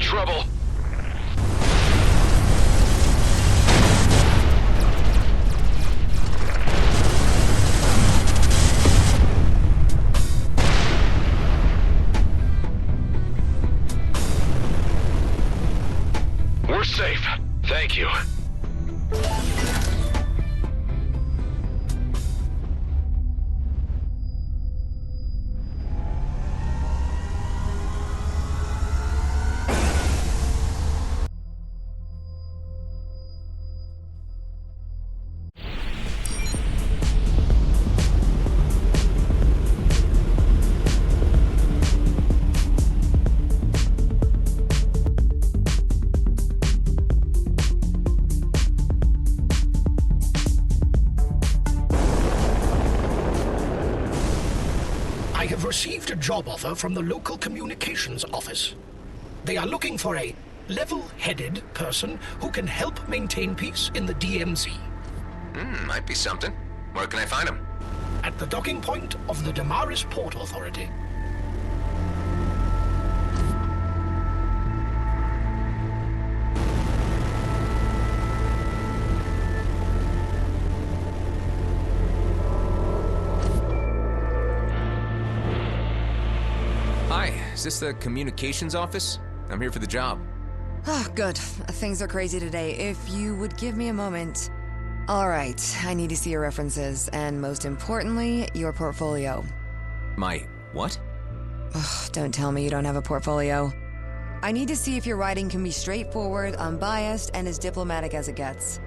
Trouble. We're safe. Thank you. a job offer from the local communications office. They are looking for a level-headed person who can help maintain peace in the DMZ. Might be something. Where can I find him? At the docking point of the Damaris Port Authority. Hi, is this the communications office? I'm here for the job. Oh, good. Things are crazy today. If you would give me a moment. All right, I need to see your references, and most importantly, your portfolio. My what? Ugh, don't tell me you don't have a portfolio. I need to see if your writing can be straightforward, unbiased, and as diplomatic as it gets.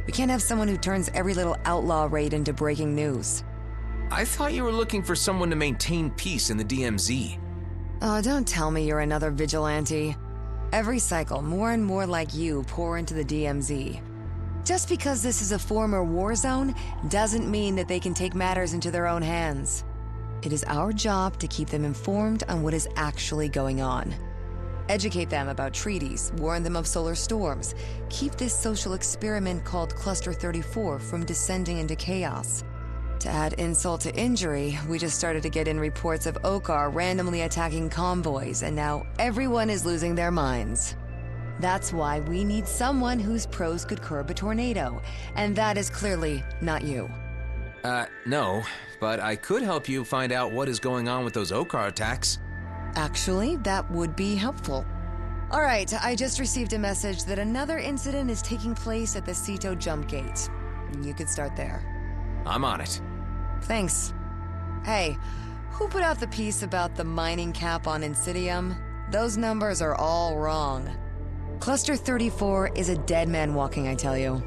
We can't have someone who turns every little outlaw raid into breaking news. I thought you were looking for someone to maintain peace in the DMZ. Oh, don't tell me you're another vigilante. Every cycle, more and more like you pour into the DMZ. Just because this is a former war zone doesn't mean that they can take matters into their own hands. It is our job to keep them informed on what is actually going on. Educate them about treaties, warn them of solar storms, keep this social experiment called Cluster 34 from descending into chaos. To add insult to injury, we just started to get in reports of Okar randomly attacking convoys, and now everyone is losing their minds. That's why we need someone whose prose could curb a tornado, and that is clearly not you. No, but I could help you find out what is going on with those Okar attacks. Actually, that would be helpful. All right, I just received a message that another incident is taking place at the Ceto jump gate. You could start there. I'm on it. Thanks. Hey, who put out the piece about the mining cap on Insidium? Those numbers are all wrong. Cluster 34 is a dead man walking, I tell you.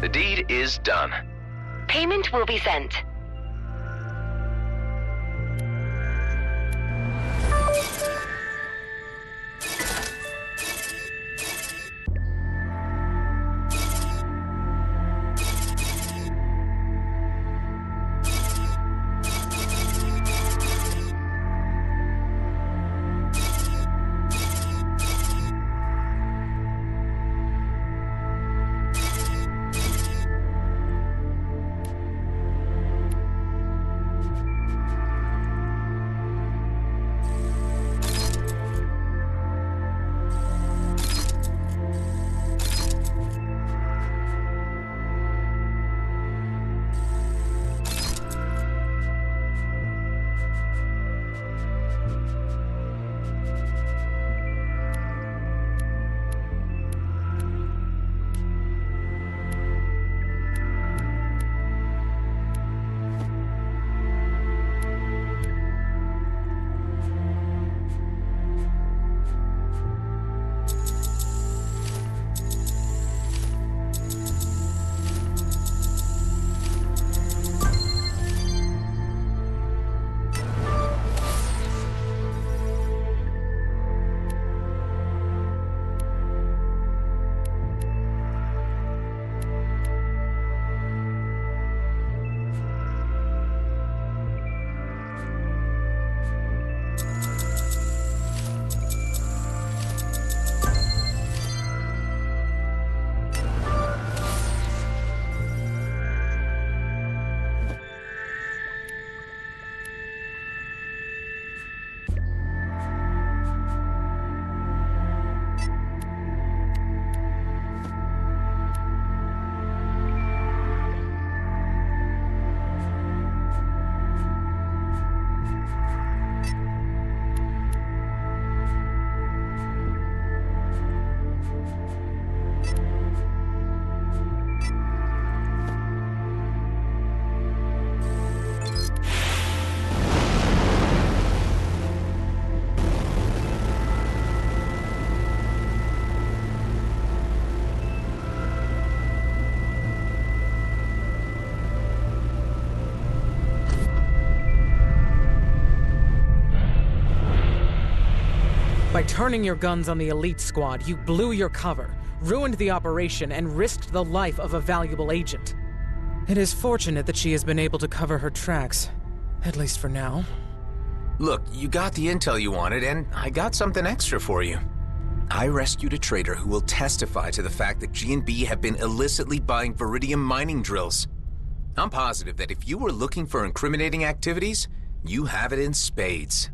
The deed is done. Payment will be sent. By turning your guns on the elite squad, you blew your cover, ruined the operation, and risked the life of a valuable agent. It is fortunate that she has been able to cover her tracks, at least for now. Look, you got the intel you wanted, and I got something extra for you. I rescued a trader who will testify to the fact that G&B have been illicitly buying Viridium mining drills. I'm positive that if you were looking for incriminating activities, you have it in spades.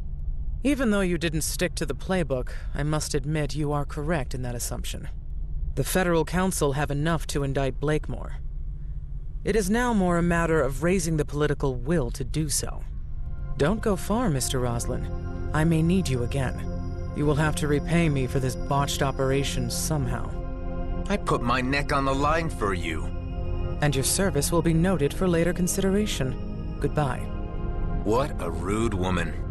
Even though you didn't stick to the playbook, I must admit you are correct in that assumption. The Federal Council have enough to indict Blakemore. It is now more a matter of raising the political will to do so. Don't go far, Mr. Roslin. I may need you again. You will have to repay me for this botched operation somehow. I put my neck on the line for you. And your service will be noted for later consideration. Goodbye. What a rude woman.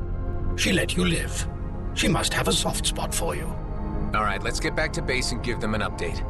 She let you live. She must have a soft spot for you. All right, let's get back to base and give them an update.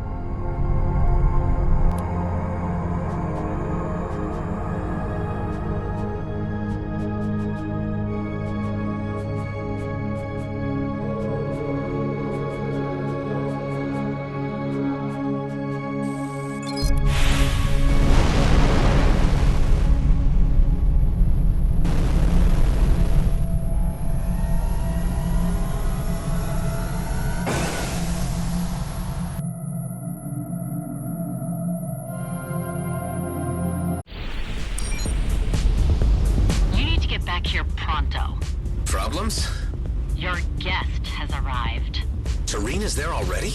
Here pronto. Problems? Your guest has arrived. Tareen is there already?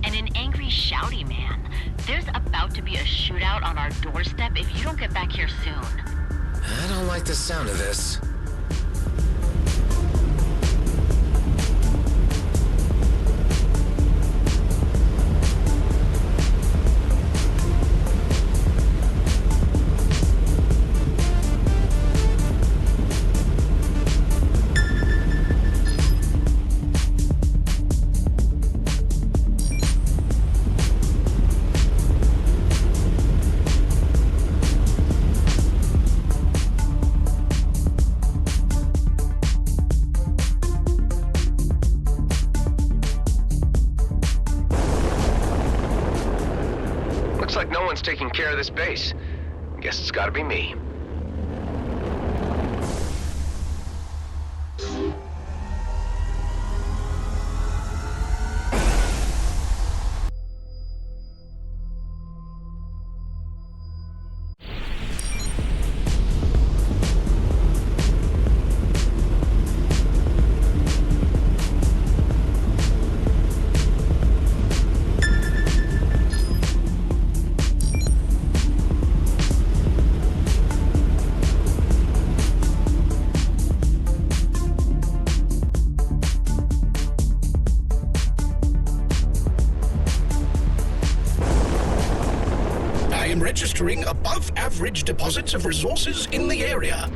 And an angry, shouty man. There's about to be a shootout on our doorstep if you don't get back here soon. I don't like the sound of this. Looks like no one's taking care of this base. Guess it's gotta be me. Registering above-average deposits of resources in the area.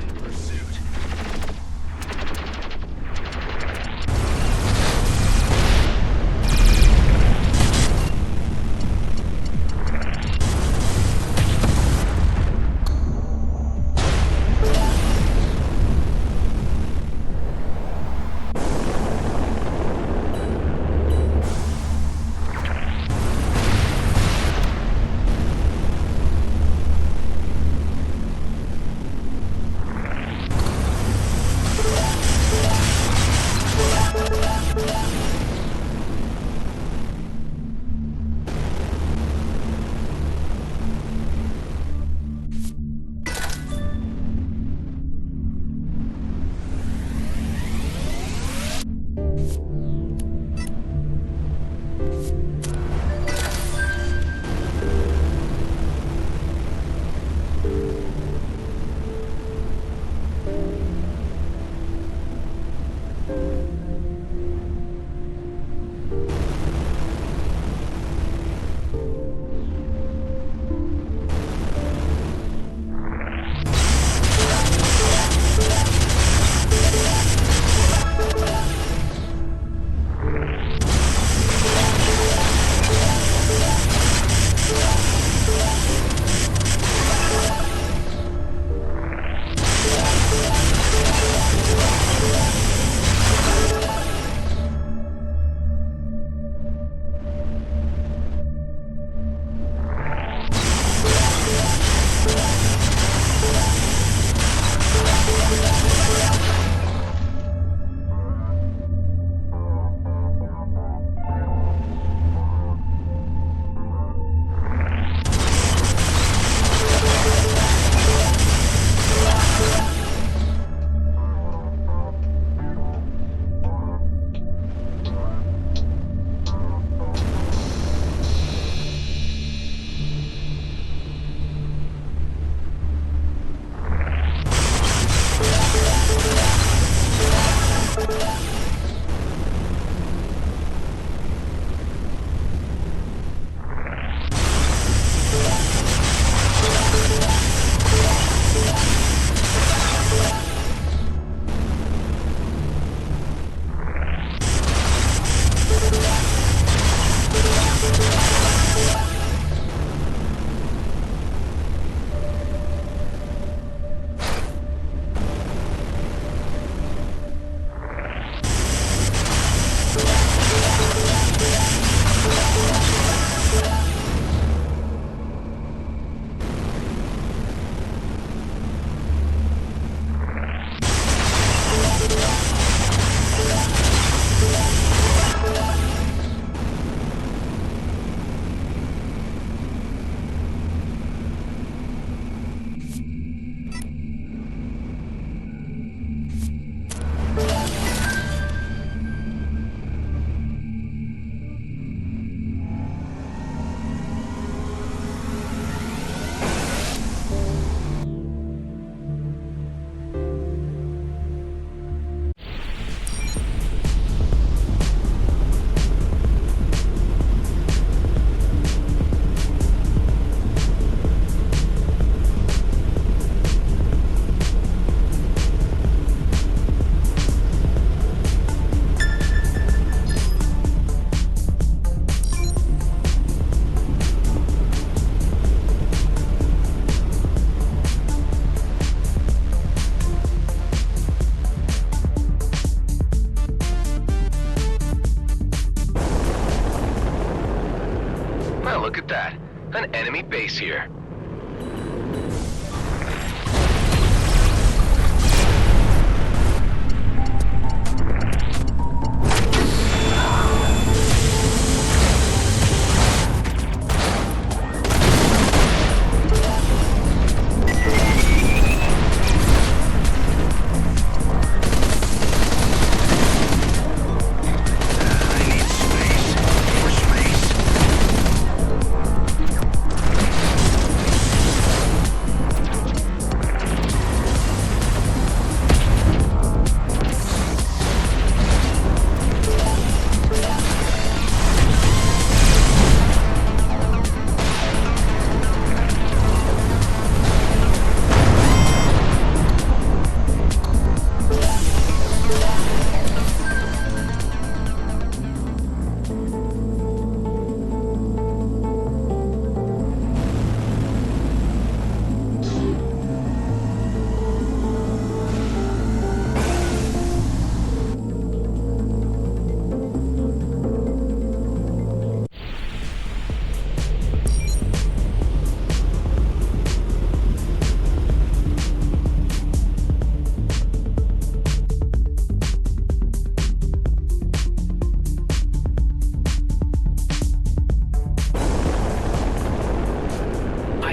an enemy base here.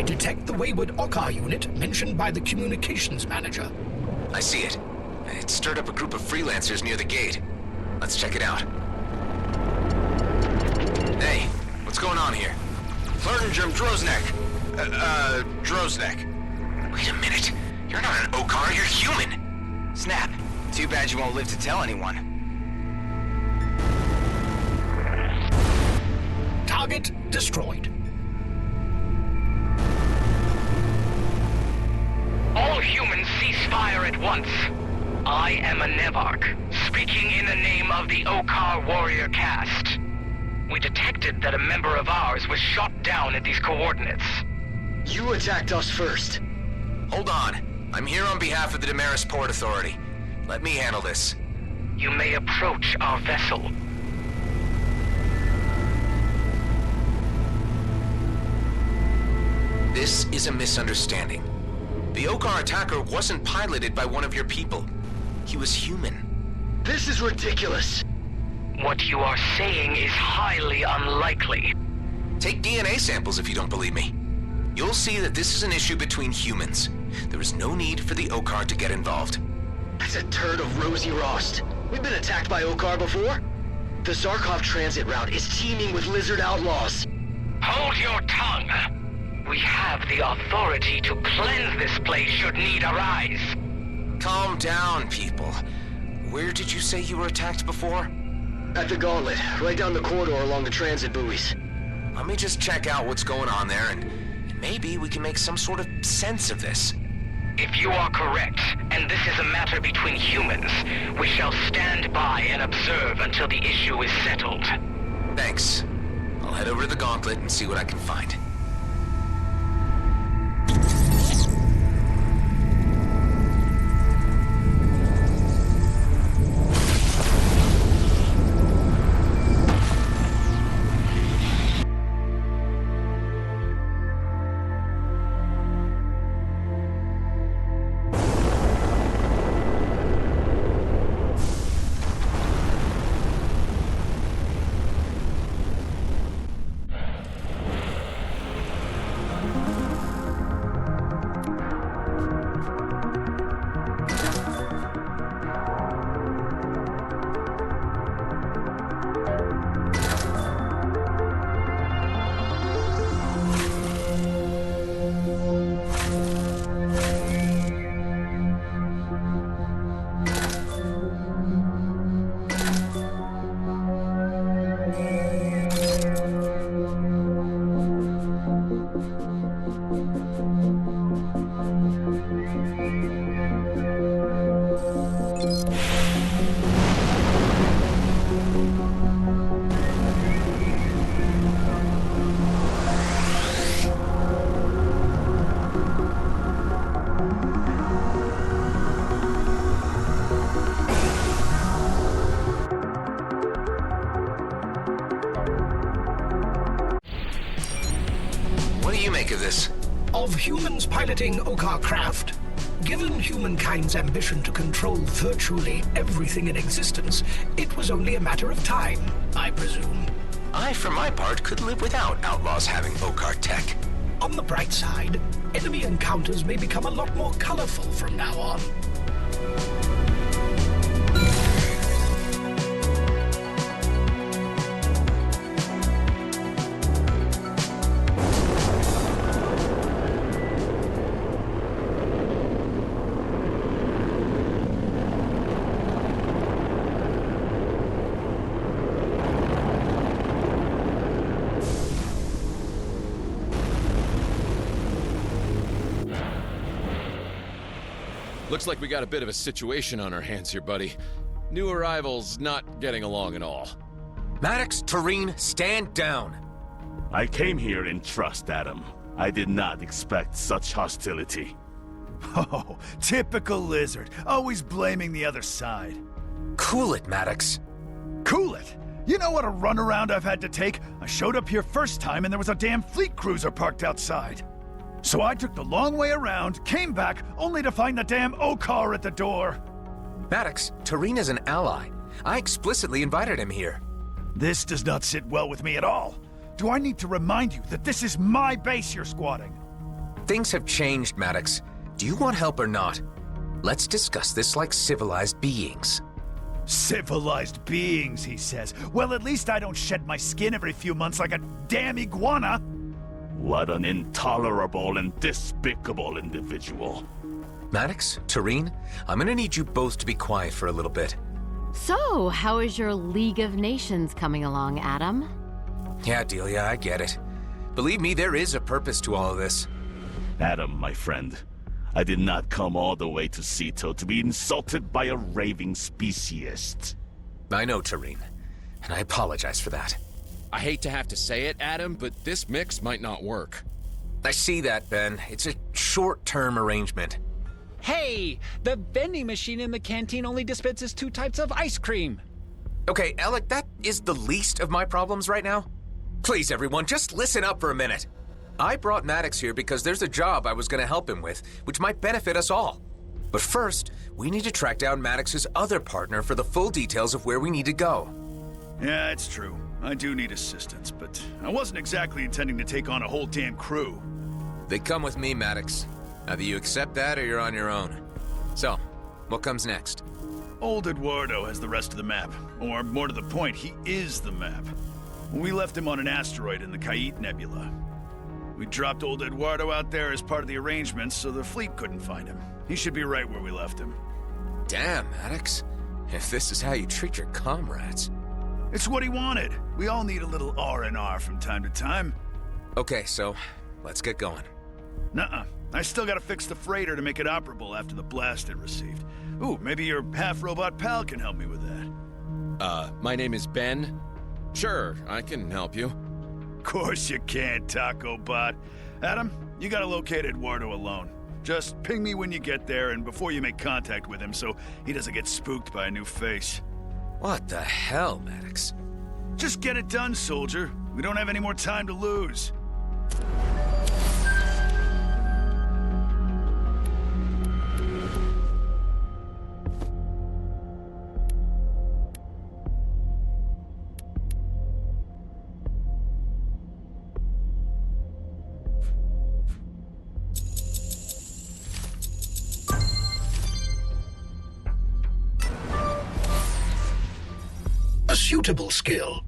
Detect the wayward Okkar unit mentioned by the communications manager. I see it. It stirred up a group of freelancers near the gate. Let's check it out. Hey, what's going on here? Flirtingerm Droznek. Droznek. Wait a minute. You're not an Okkar, you're human. Snap. Too bad you won't live to tell anyone. Target destroyed. All humans cease fire at once. I am a Nevarch, speaking in the name of the Okkar warrior caste. We detected that a member of ours was shot down at these coordinates. You attacked us first. Hold on. I'm here on behalf of the Damaris Port Authority. Let me handle this. You may approach our vessel. This is a misunderstanding. The Okkar attacker wasn't piloted by one of your people. He was human. This is ridiculous. What you are saying is highly unlikely. Take DNA samples if you don't believe me. You'll see that this is an issue between humans. There is no need for the Okkar to get involved. That's a turd of Rosie Rost. We've been attacked by Okkar before. The Zarkov transit route is teeming with lizard outlaws. Hold your tongue. We have the authority to cleanse this place should need arise. Calm down, people. Where did you say you were attacked before? At the Gauntlet, right down the corridor along the transit buoys. Let me just check out what's going on there, and maybe we can make some sort of sense of this. If you are correct, and this is a matter between humans, we shall stand by and observe until the issue is settled. Thanks. I'll head over to the Gauntlet and see what I can find. this? Of humans piloting Okar craft. Given humankind's ambition to control virtually everything in existence, it was only a matter of time, I presume. I, for my part, could live without outlaws having Okar tech. On the bright side, enemy encounters may become a lot more colorful from now on. Looks like we got a bit of a situation on our hands here, buddy. New arrivals not getting along at all. Maddox, Tareen, stand down. I came here in trust, Adam. I did not expect such hostility. Oh, typical Lizard. Always blaming the other side. Cool it, Maddox. Cool it? You know what a runaround I've had to take? I showed up here first time and there was a damn fleet cruiser parked outside. So I took the long way around, came back, only to find the damn Okar at the door. Maddox, Tareen is an ally. I explicitly invited him here. This does not sit well with me at all. Do I need to remind you that this is my base you're squatting? Things have changed, Maddox. Do you want help or not? Let's discuss this like civilized beings. Civilized beings, he says. Well, at least I don't shed my skin every few months like a damn iguana. What an intolerable and despicable individual. Maddox, Tareen, I'm gonna need you both to be quiet for a little bit. So, how is your League of Nations coming along, Adam? Yeah, Delia, I get it. Believe me, there is a purpose to all of this. Adam, my friend, I did not come all the way to Ceto to be insulted by a raving speciest. I know, Tareen, and I apologize for that. I hate to have to say it, Adam, but this mix might not work. I see that, Ben. It's a short-term arrangement. Hey! The vending machine in the canteen only dispenses 2 types of ice cream. Okay, Alec, that is the least of my problems right now. Please, everyone, just listen up for a minute. I brought Maddox here because there's a job I was going to help him with, which might benefit us all. But first, we need to track down Maddox's other partner for the full details of where we need to go. Yeah, it's true. I do need assistance, but I wasn't exactly intending to take on a whole damn crew. They come with me, Maddox. Either you accept that or you're on your own. So, what comes next? Old Eduardo has the rest of the map. Or, more to the point, he is the map. We left him on an asteroid in the Kait Nebula. We dropped old Eduardo out there as part of the arrangements so the fleet couldn't find him. He should be right where we left him. Damn, Maddox. If this is how you treat your comrades. It's what he wanted. We all need a little R&R from time to time. Okay, so let's get going. Nuh-uh. I still gotta fix the freighter to make it operable after the blast it received. Ooh, maybe your half-robot pal can help me with that. My name is Ben. Sure, I can help you. Course you can, Taco Bot. Adam, you gotta locate Eduardo alone. Just ping me when you get there and before you make contact with him so he doesn't get spooked by a new face. What the hell, Maddox? Just get it done, soldier. We don't have any more time to lose. A suitable skill.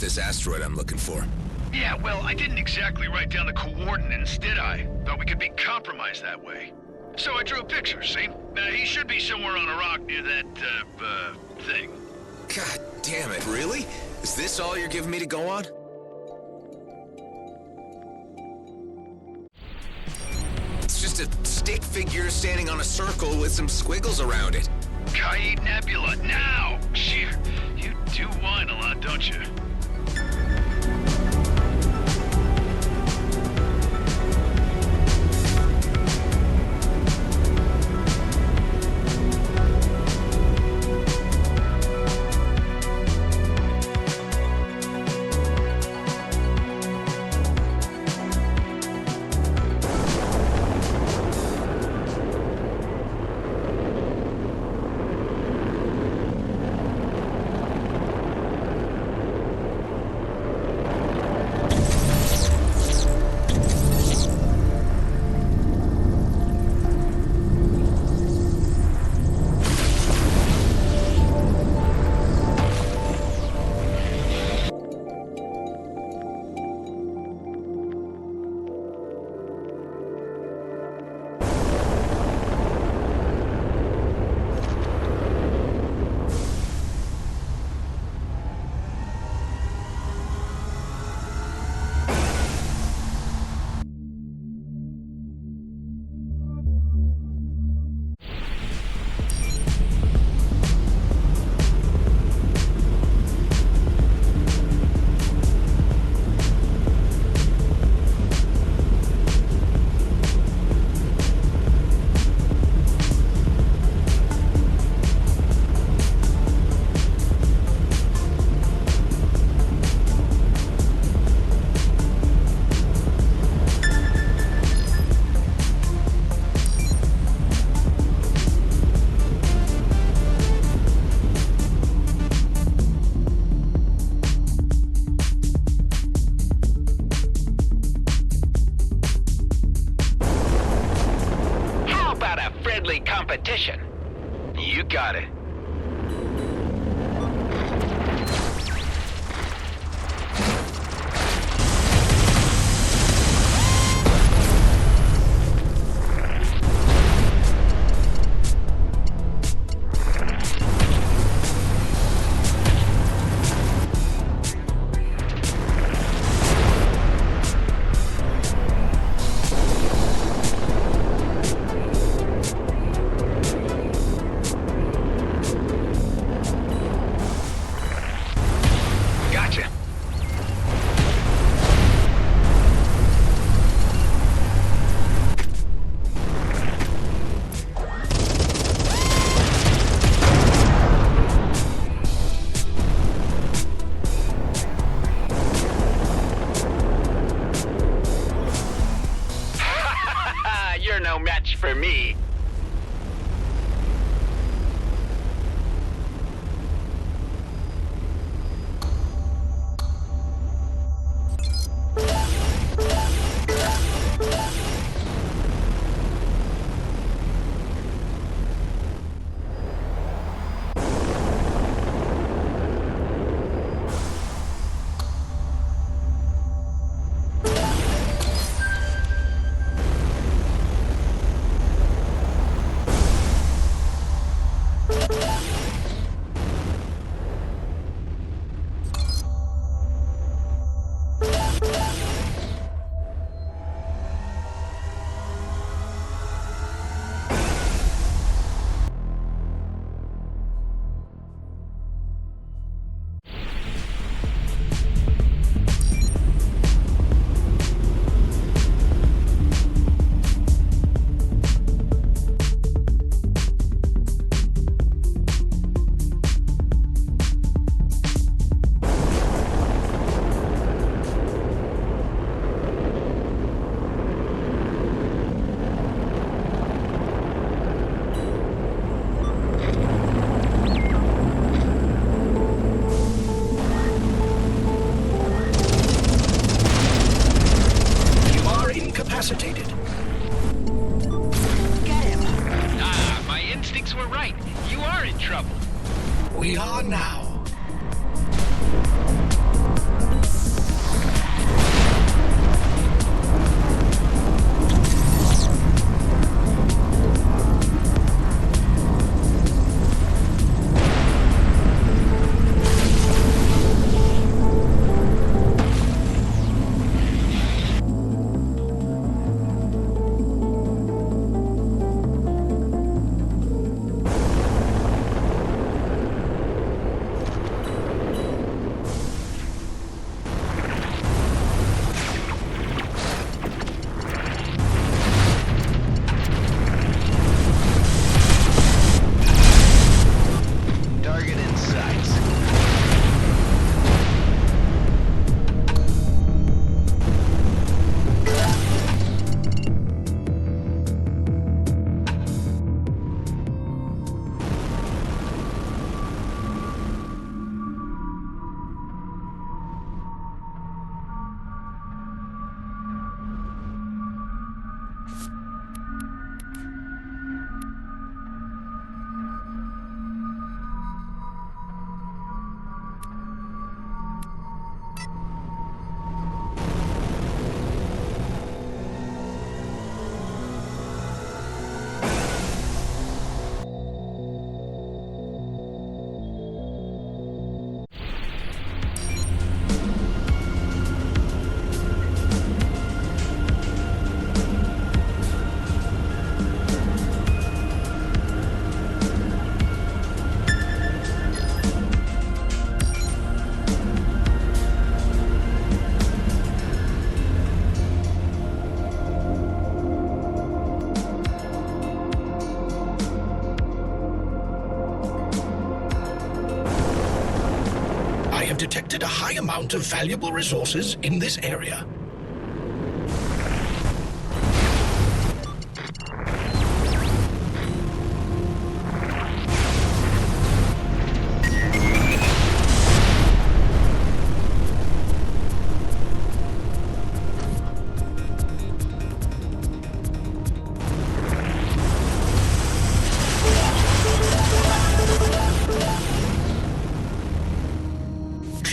this asteroid I'm looking for? Yeah, well, I didn't exactly write down the coordinates, did I? Thought we could be compromised that way. So I drew a picture, see? He should be somewhere on a rock near that, thing. God damn it, really? Is this all you're giving me to go on? It's just a stick figure standing on a circle with some squiggles around it. Kaid Nebula, now! You do whine a lot, don't you? Competition. You got it. You're no match for me. incapacitated. Get him! Ah, my instincts were right. You are in trouble. We are now. detected a high amount of valuable resources in this area.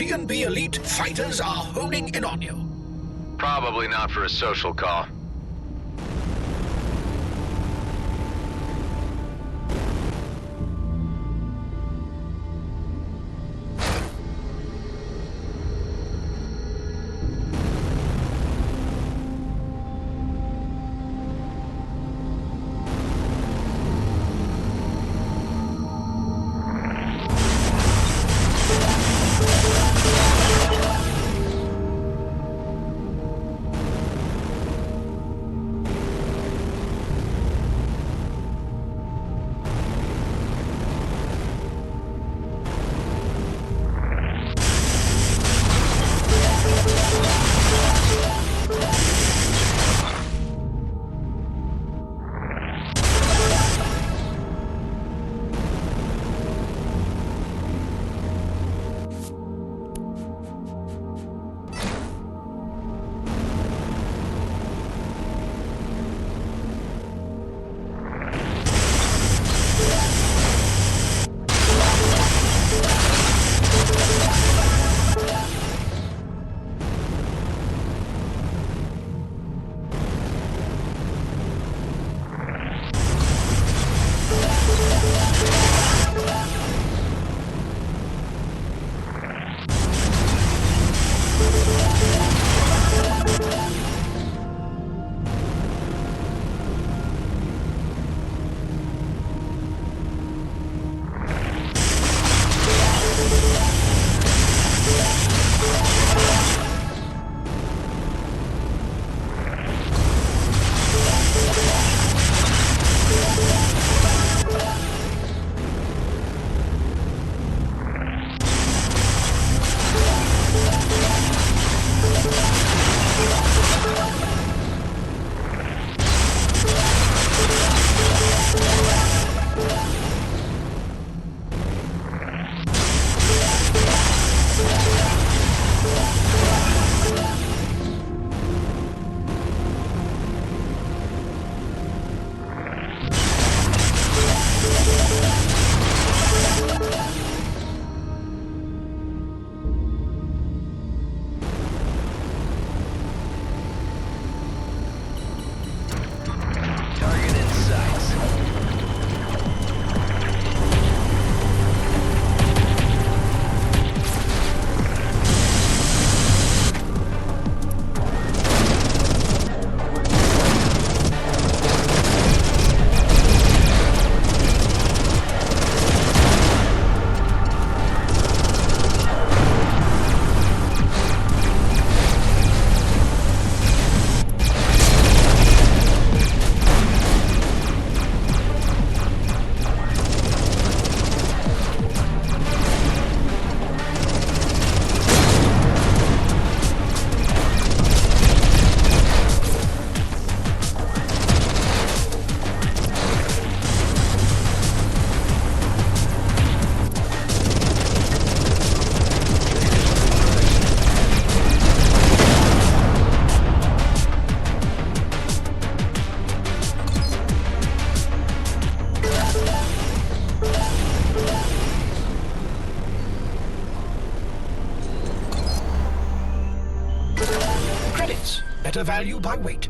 G&B elite fighters are honing in on you. Probably not for a social call. Better value by weight.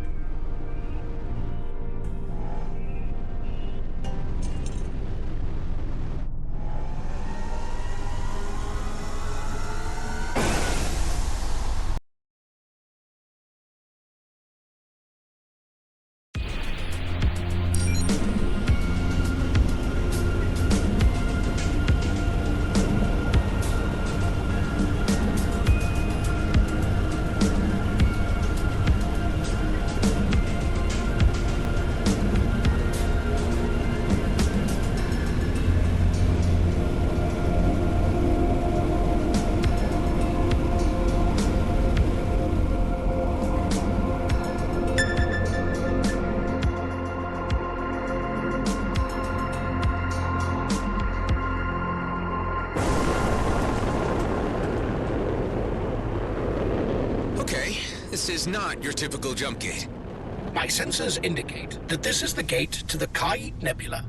This is not your typical jump gate. My sensors indicate that this is the gate to the Kai Nebula.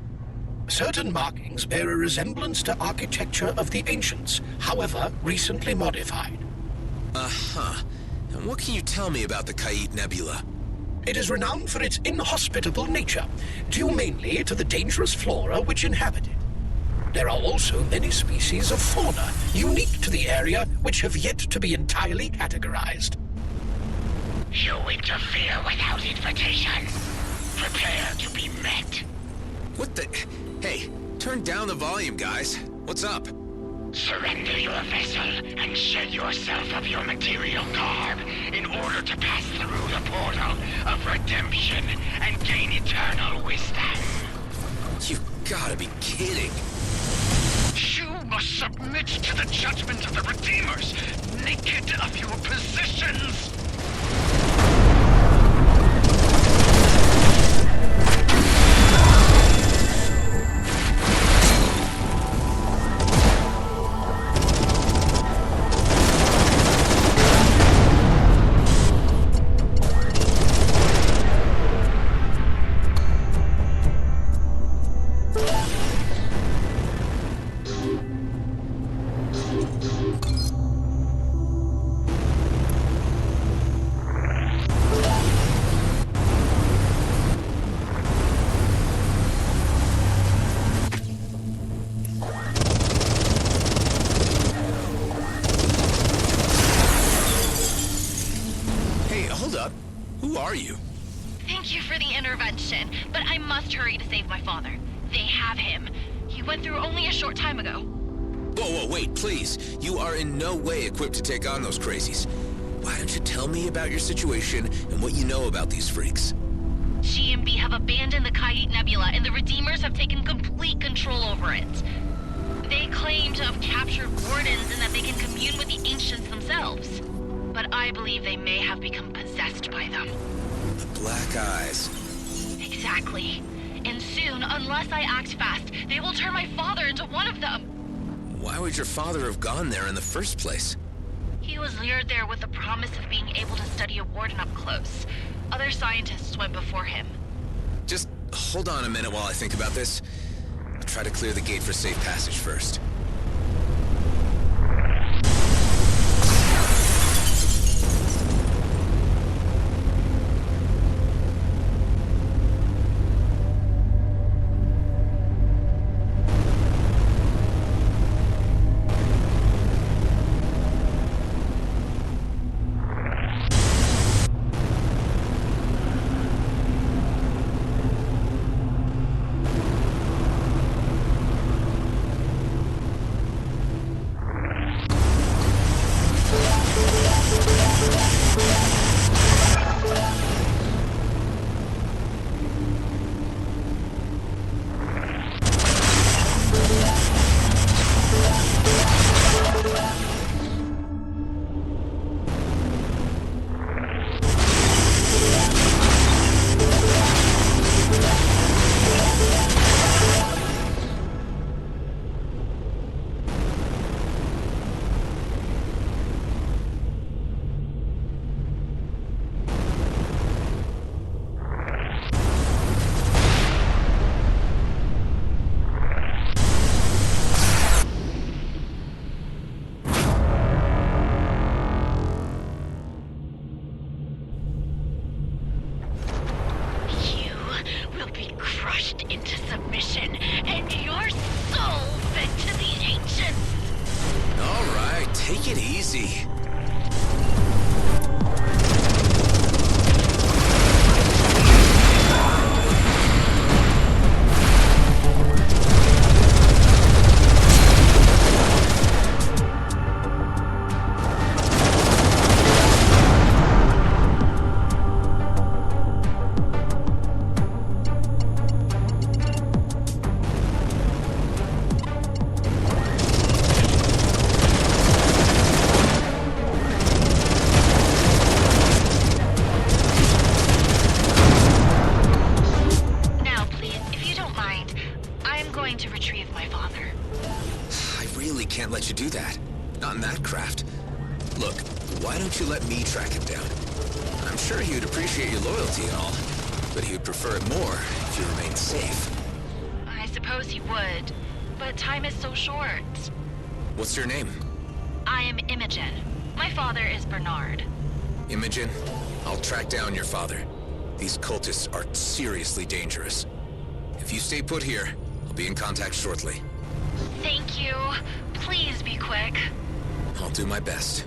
Certain markings bear a resemblance to architecture of the ancients, however recently modified. Uh-huh. And what can you tell me about the Kai Nebula? It is renowned for its inhospitable nature, due mainly to the dangerous flora which inhabit it. There are also many species of fauna unique to the area which have yet to be entirely categorized. You interfere without invitation. Prepare to be met. What the... Hey, turn down the volume, guys. What's up? Surrender your vessel and shed yourself of your material garb in order to pass through the portal of redemption and gain eternal wisdom. You've gotta be kidding. You must submit to the judgment of the Redeemers, naked of your positions. Who are you? Thank you for the intervention, but I must hurry to save my father. They have him. He went through only a short time ago. Whoa, wait, please. You are in no way equipped to take on those crazies. Why don't you tell me about your situation and what you know about these freaks? GMB have abandoned the Kai Nebula, and the Redeemers have taken complete control over it. They claim to have captured wardens and that they can commune with the ancients themselves. But I believe they may have become possessed by them. The Black Eyes. Exactly. And soon, unless I act fast, they will turn my father into one of them. Why would your father have gone there in the first place? He was lured there with the promise of being able to study a warden up close. Other scientists went before him. Just hold on a minute while I think about this. I'll try to clear the gate for safe passage first. Can't let you do that. Not in that craft. Look, why don't you let me track him down? I'm sure he would appreciate your loyalty and all, but he would prefer it more if you remained safe. I suppose he would, but time is so short. What's your name? I am Imogen. My father is Bernard. Imogen, I'll track down your father. These cultists are seriously dangerous. If you stay put here, I'll be in contact shortly. Thank you. Please be quick. I'll do my best.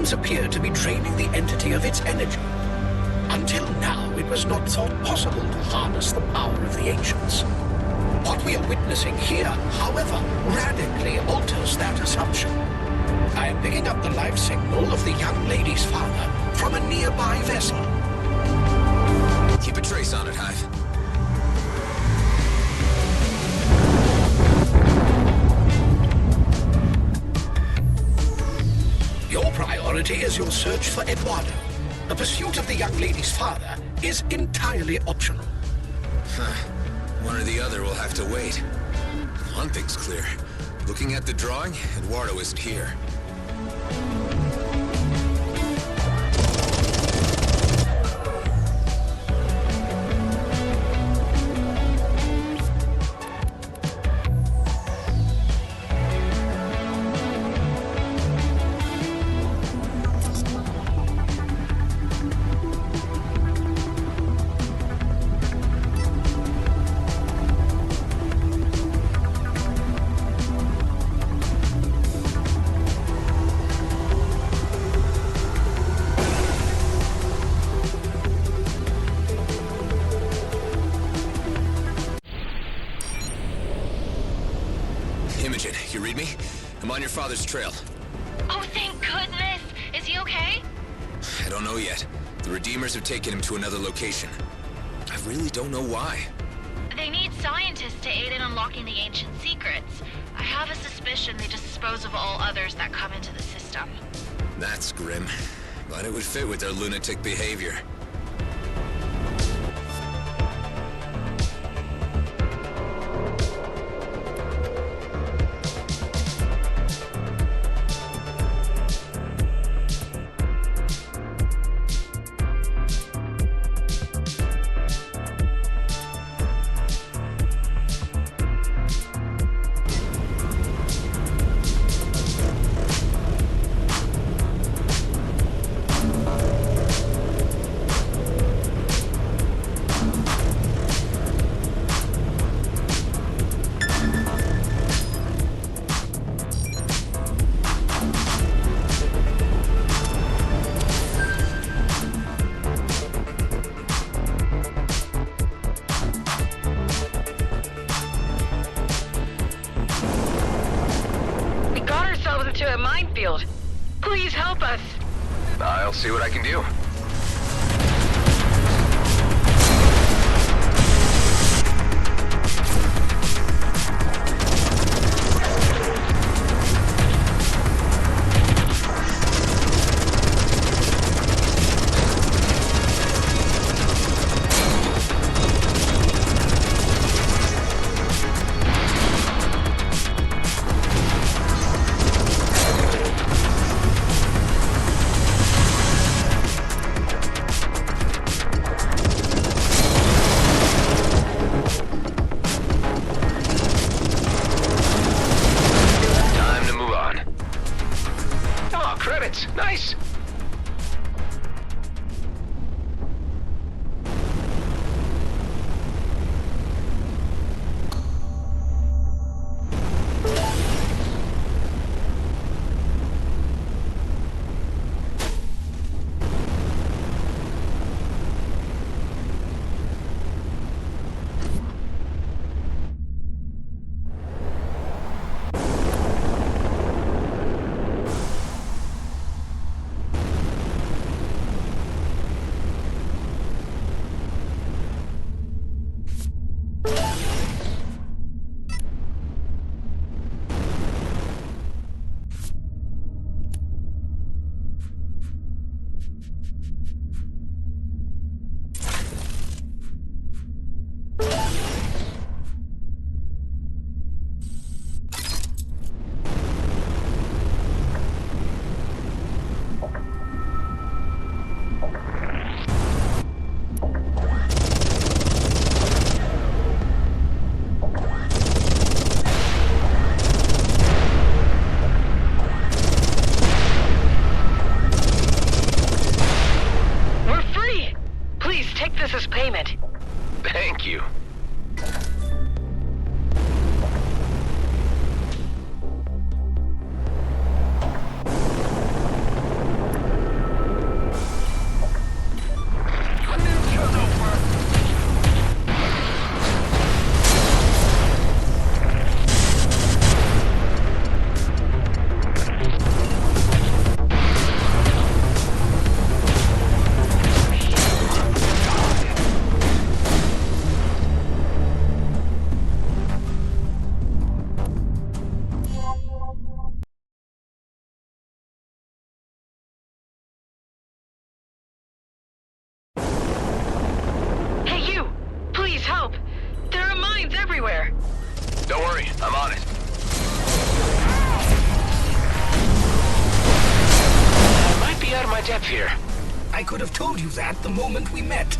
Appear to be draining the entity of its energy. Until now, it was not thought possible to harness the power of the ancients. What we are witnessing here, however, radically alters that assumption. I am picking up the life signal of the young lady's father from a nearby vessel. Keep a trace on it, Hive. Your priority is your search for Eduardo. The pursuit of the young lady's father is entirely optional. One or the other will have to wait. One thing's clear. Looking at the drawing, Eduardo isn't here. Imogen, you read me? I'm on your father's trail. Oh, thank goodness! Is he okay? I don't know yet. The Redeemers have taken him to another location. I really don't know why. They need scientists to aid in unlocking the ancient secrets. I have a suspicion they dispose of all others that come into the system. That's grim, but it would fit with their lunatic behavior. To a minefield. Please help us. I'll see what I can do. Take this as payment. Thank you. Don't worry, I'm on it. I might be out of my depth here. I could have told you that the moment we met.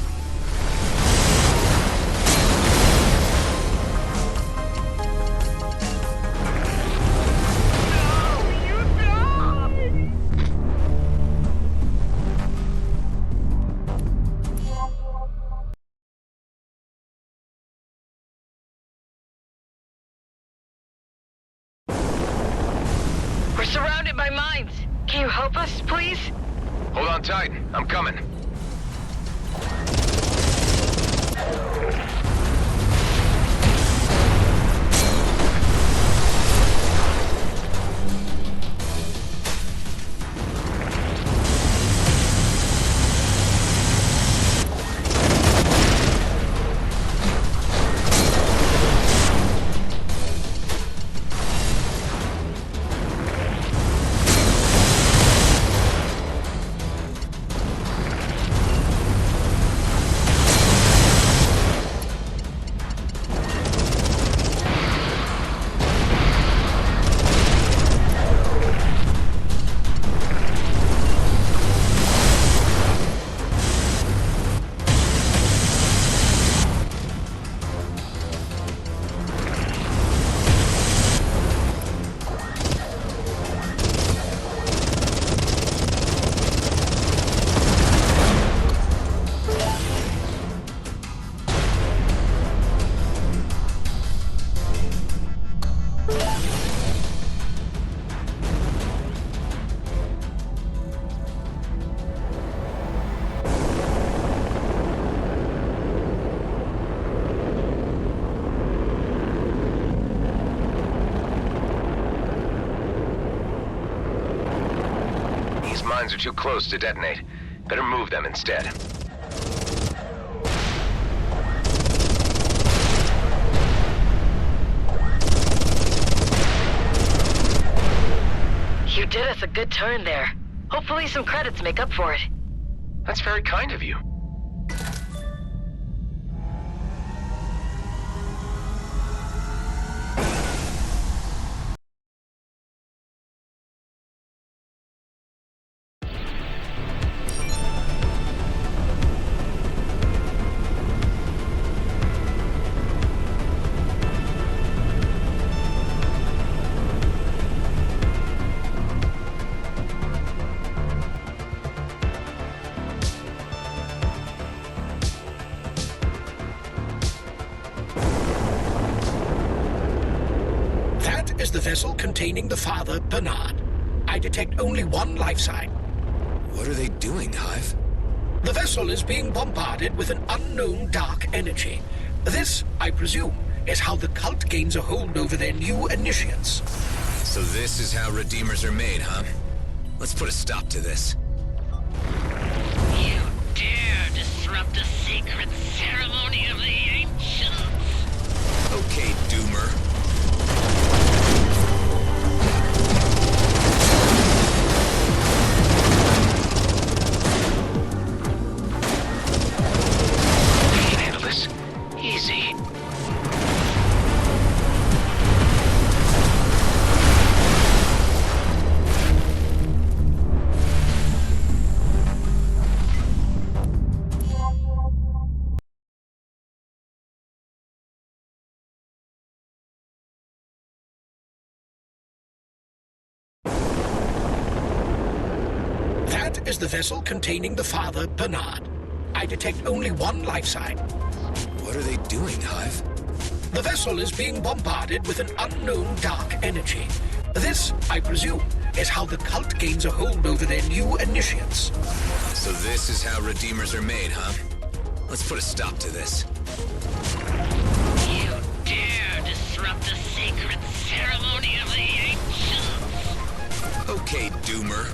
We're surrounded by mines. Can you help us, please? Hold on tight. I'm coming. Mines are too close to detonate. Better move them instead. You did us a good turn there. Hopefully some credits make up for it. That's very kind of you. Is the vessel containing the father, Bernard. I detect only one life sign. What are they doing, Hive? The vessel is being bombarded with an unknown dark energy. This, I presume, is how the cult gains a hold over their new initiates. So this is how Redeemers are made, huh? Let's put a stop to this. You dare disrupt the sacred ceremony of the ancients? Okay, Doomer. Easy. That is the vessel containing the father, Bernard. I detect only one life sign. What are they doing, Hive? The vessel is being bombarded with an unknown dark energy. This, I presume, is how the cult gains a hold over their new initiates. So this is how Redeemers are made, huh? Let's put a stop to this. You dare disrupt the sacred ceremony of the ancients? Okay, Doomer.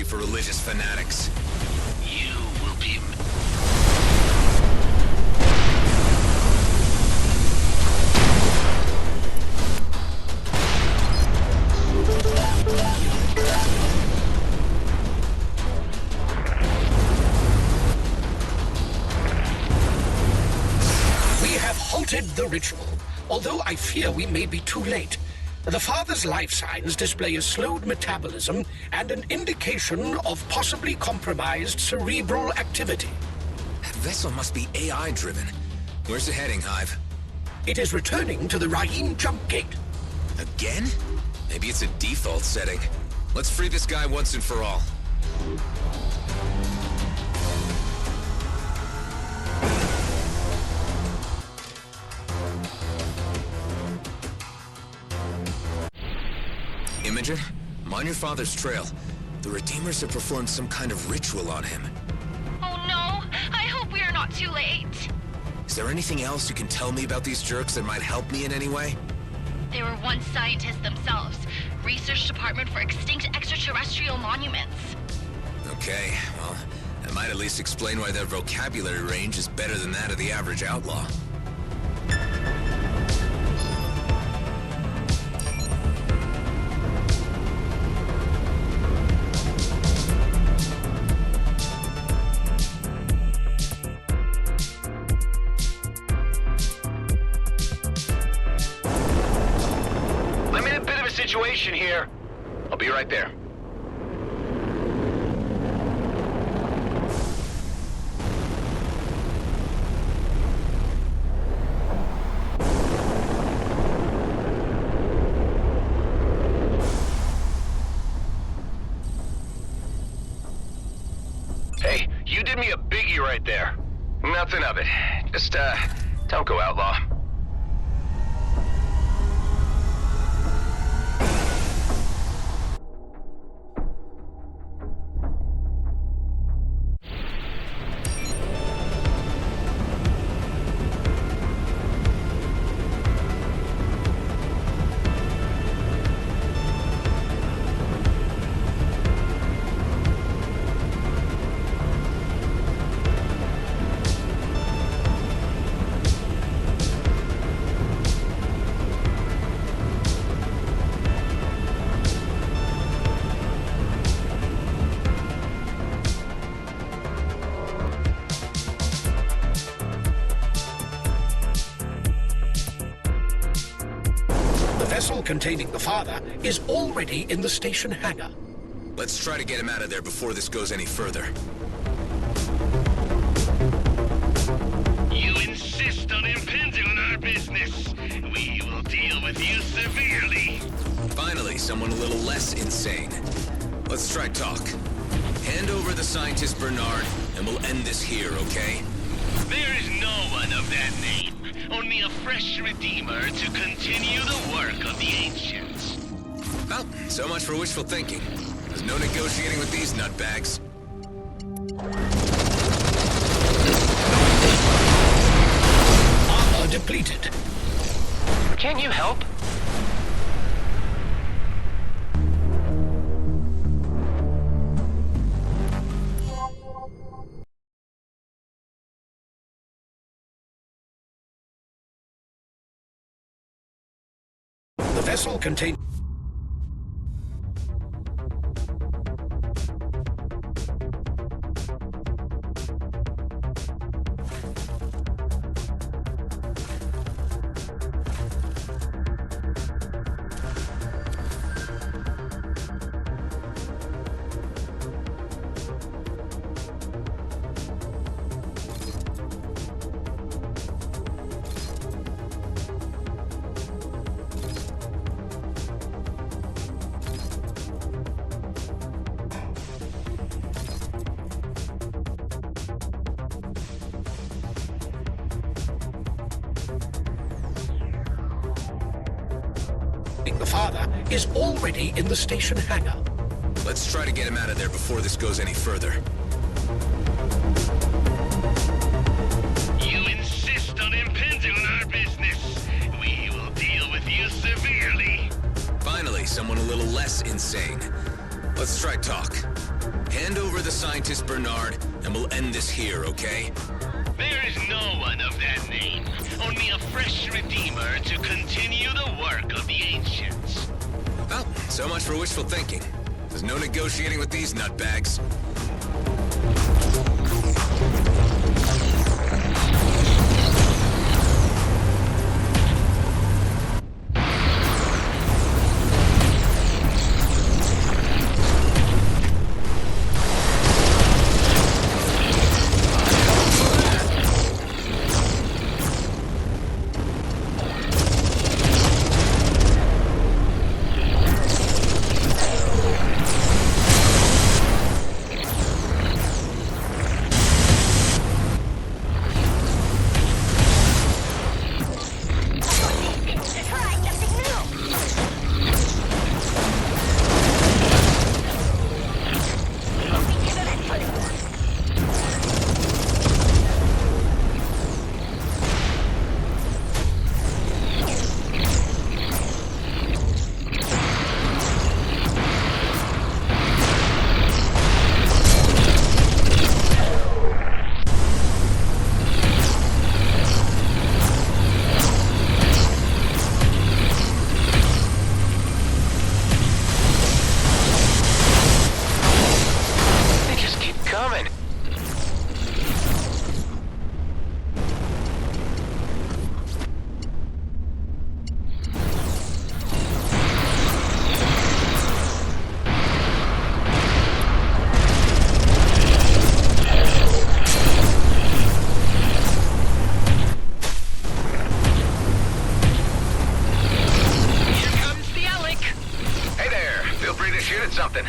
For religious fanatics. You will be... We have halted the ritual, although I fear we may be too late. The father's life signs display a slowed metabolism and an indication of possibly compromised cerebral activity. That vessel must be AI-driven. Where's it heading, Hive? It is returning to the Rahim jump gate. Again? Maybe it's a default setting. Let's free this guy once and for all. Imogen, I'm on your father's trail. The Redeemers have performed some kind of ritual on him. Oh no! I hope we are not too late. Is there anything else you can tell me about these jerks that might help me in any way? They were once scientists themselves. Research Department for Extinct Extraterrestrial Monuments. Okay, well, that might at least explain why their vocabulary range is better than that of the average outlaw. Situation here. I'll be right there. Hey, you did me a biggie right there. Nothing of it. Just, don't go outlaw. vessel containing the father is already in the station hangar. Let's try to get him out of there before this goes any further. You insist on impinging on our business. We will deal with you severely. Finally, someone a little less insane. Let's try talk. Hand over the scientist Bernard, and we'll end this here, okay? There is no one of that name. Only a fresh Redeemer to continue the work of the Ancients. Well, so much for wishful thinking. There's no negotiating with these nutbags. Armor depleted. Can't you help? The vessel contains... The father is already in the station hangar. Let's try to get him out of there before this goes any further. You insist on impinging on our business. We will deal with you severely. Finally, someone a little less insane. Let's try talk. Hand over the scientist Bernard, and we'll end this here, okay? There is no one of that name. Only a fresh Redeemer to continue the work of the ancients. Well, so much for wishful thinking. There's no negotiating with these nutbags. something.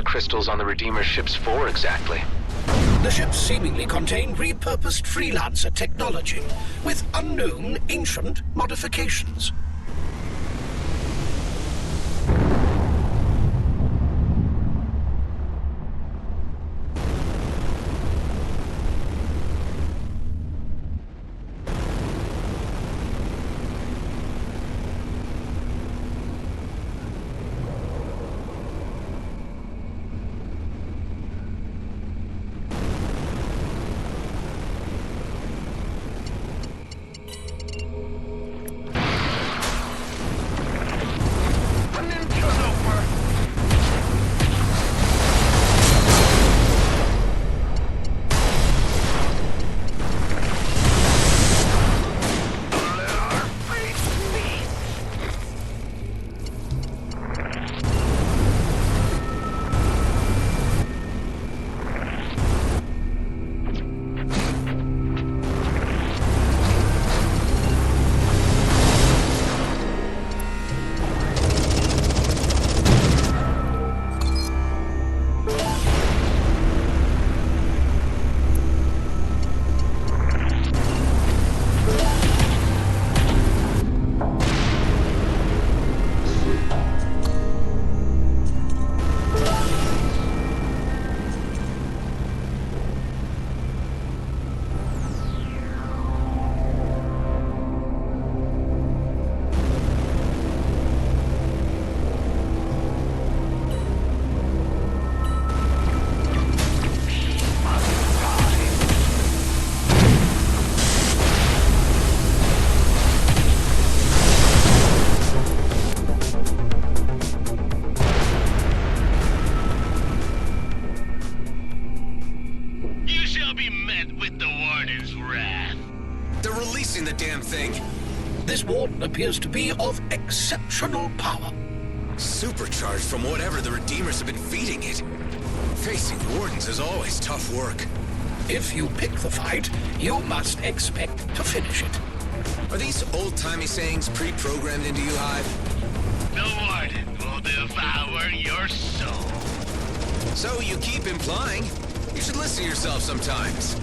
Crystals on the Redeemer ships for exactly? The ships seemingly contain repurposed freelancer technology with unknown ancient modifications. spawn appears to be of exceptional power. Supercharged from whatever the Redeemers have been feeding it. Facing Wardens is always tough work. If you pick the fight, you must expect to finish it. Are these old-timey sayings pre-programmed into you, Hive? The Warden will devour your soul. So you keep implying. You should listen to yourself sometimes.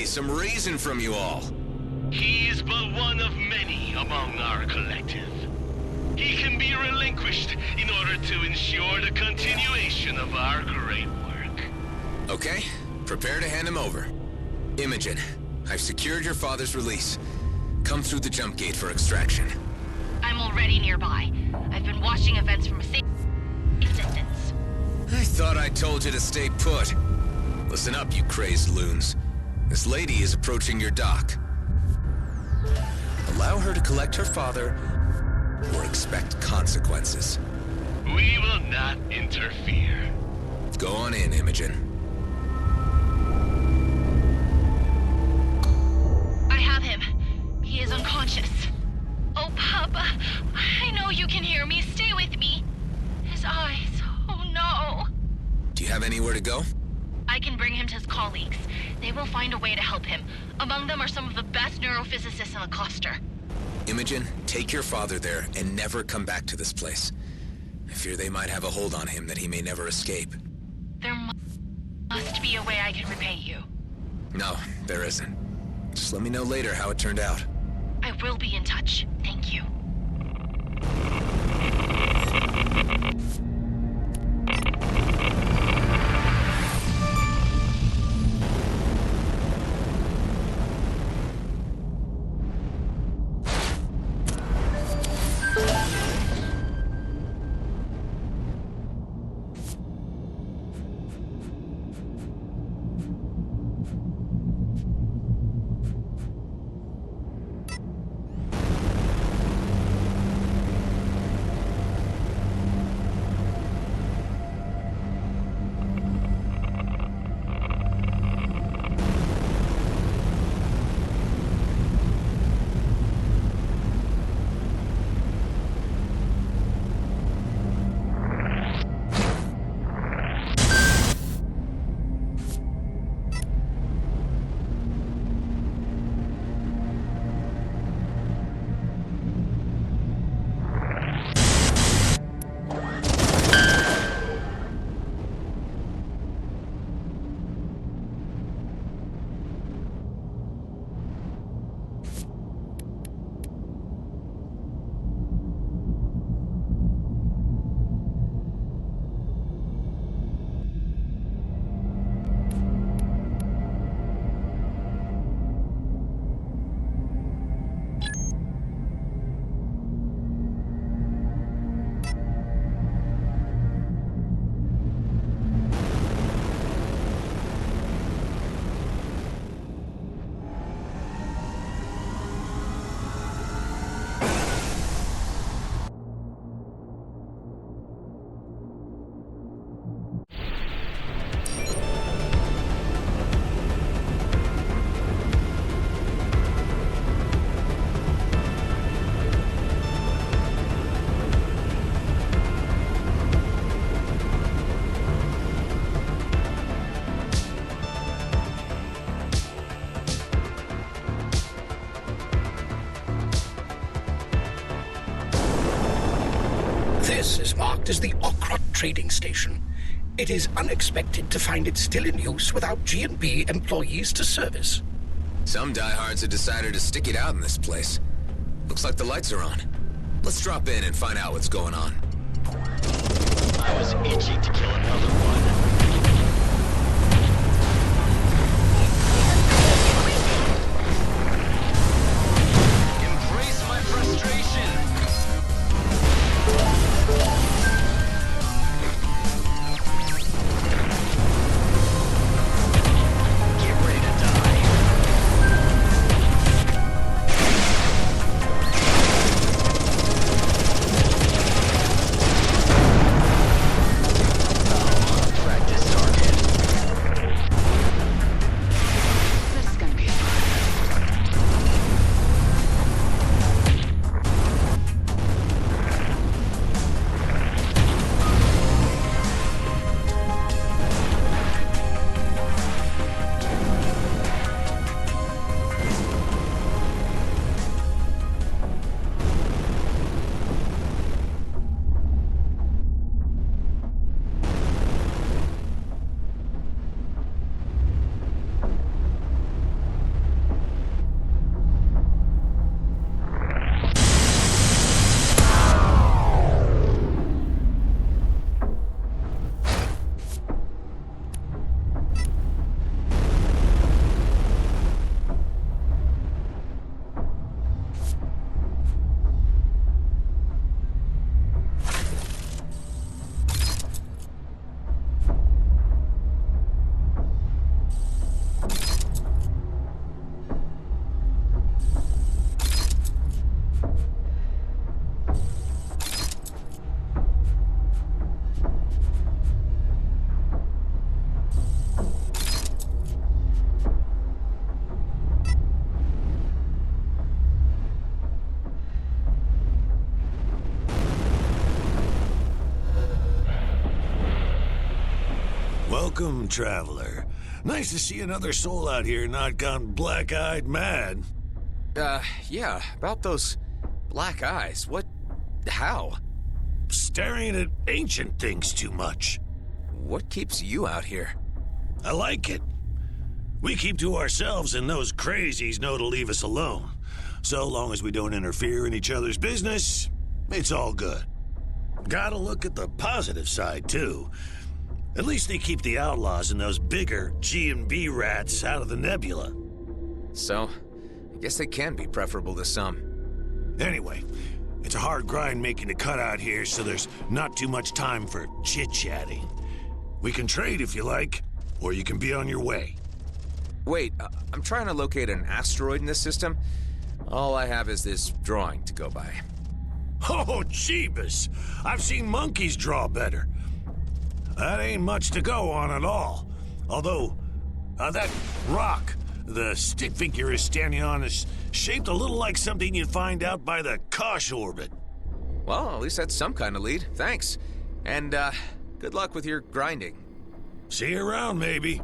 Some reason from you all. He is but one of many among our collective. He can be relinquished in order to ensure the continuation of our great work. Okay, prepare to hand him over. Imogen, I've secured your father's release. Come through the jump gate for extraction. I'm already nearby. I've been watching events from a safe distance. I thought I told you to stay put. Listen up, you crazed loons. This lady is approaching your dock. Allow her to collect her father, or expect consequences. We will not interfere. Go on in, Imogen. I have him. He is unconscious. Oh, Papa, I know you can hear me. Stay with me. His eyes. Oh, no. Do you have anywhere to go? I can bring him to his colleagues. They will find a way to help him. Among them are some of the best neurophysicists in the cluster. Imogen, take your father there and never come back to this place. I fear they might have a hold on him that he may never escape. There must be a way I can repay you. No, there isn't. Just let me know later how it turned out. I will be in touch. Thank you. This is marked as the Okrot trading station. It is unexpected to find it still in use without G&B employees to service. Some diehards have decided to stick it out in this place. Looks like the lights are on. Let's drop in and find out what's going on. I was itching to kill another one. Embrace my frustration. Get ready to die. Practice target. This is gonna be fun. Welcome, traveler. Nice to see another soul out here not gone black-eyed mad. Yeah, about those black eyes. How? Staring at ancient things too much. What keeps you out here? I like it. We keep to ourselves and those crazies know to leave us alone. So long as we don't interfere in each other's business, it's all good. Gotta look at the positive side, too. At least they keep the outlaws and those bigger G&B rats out of the nebula. So, I guess they can be preferable to some. Anyway, it's a hard grind making the cut out here, so there's not too much time for chit-chatting. We can trade if you like, or you can be on your way. Wait, I'm trying to locate an asteroid in this system. All I have is this drawing to go by. Oh, Jeebus! I've seen monkeys draw better. That ain't much to go on at all. Although, that rock the stick figure is standing on is shaped a little like something you'd find out by the Kosh orbit. Well, at least that's some kind of lead. Thanks. And, good luck with your grinding. See you around, maybe.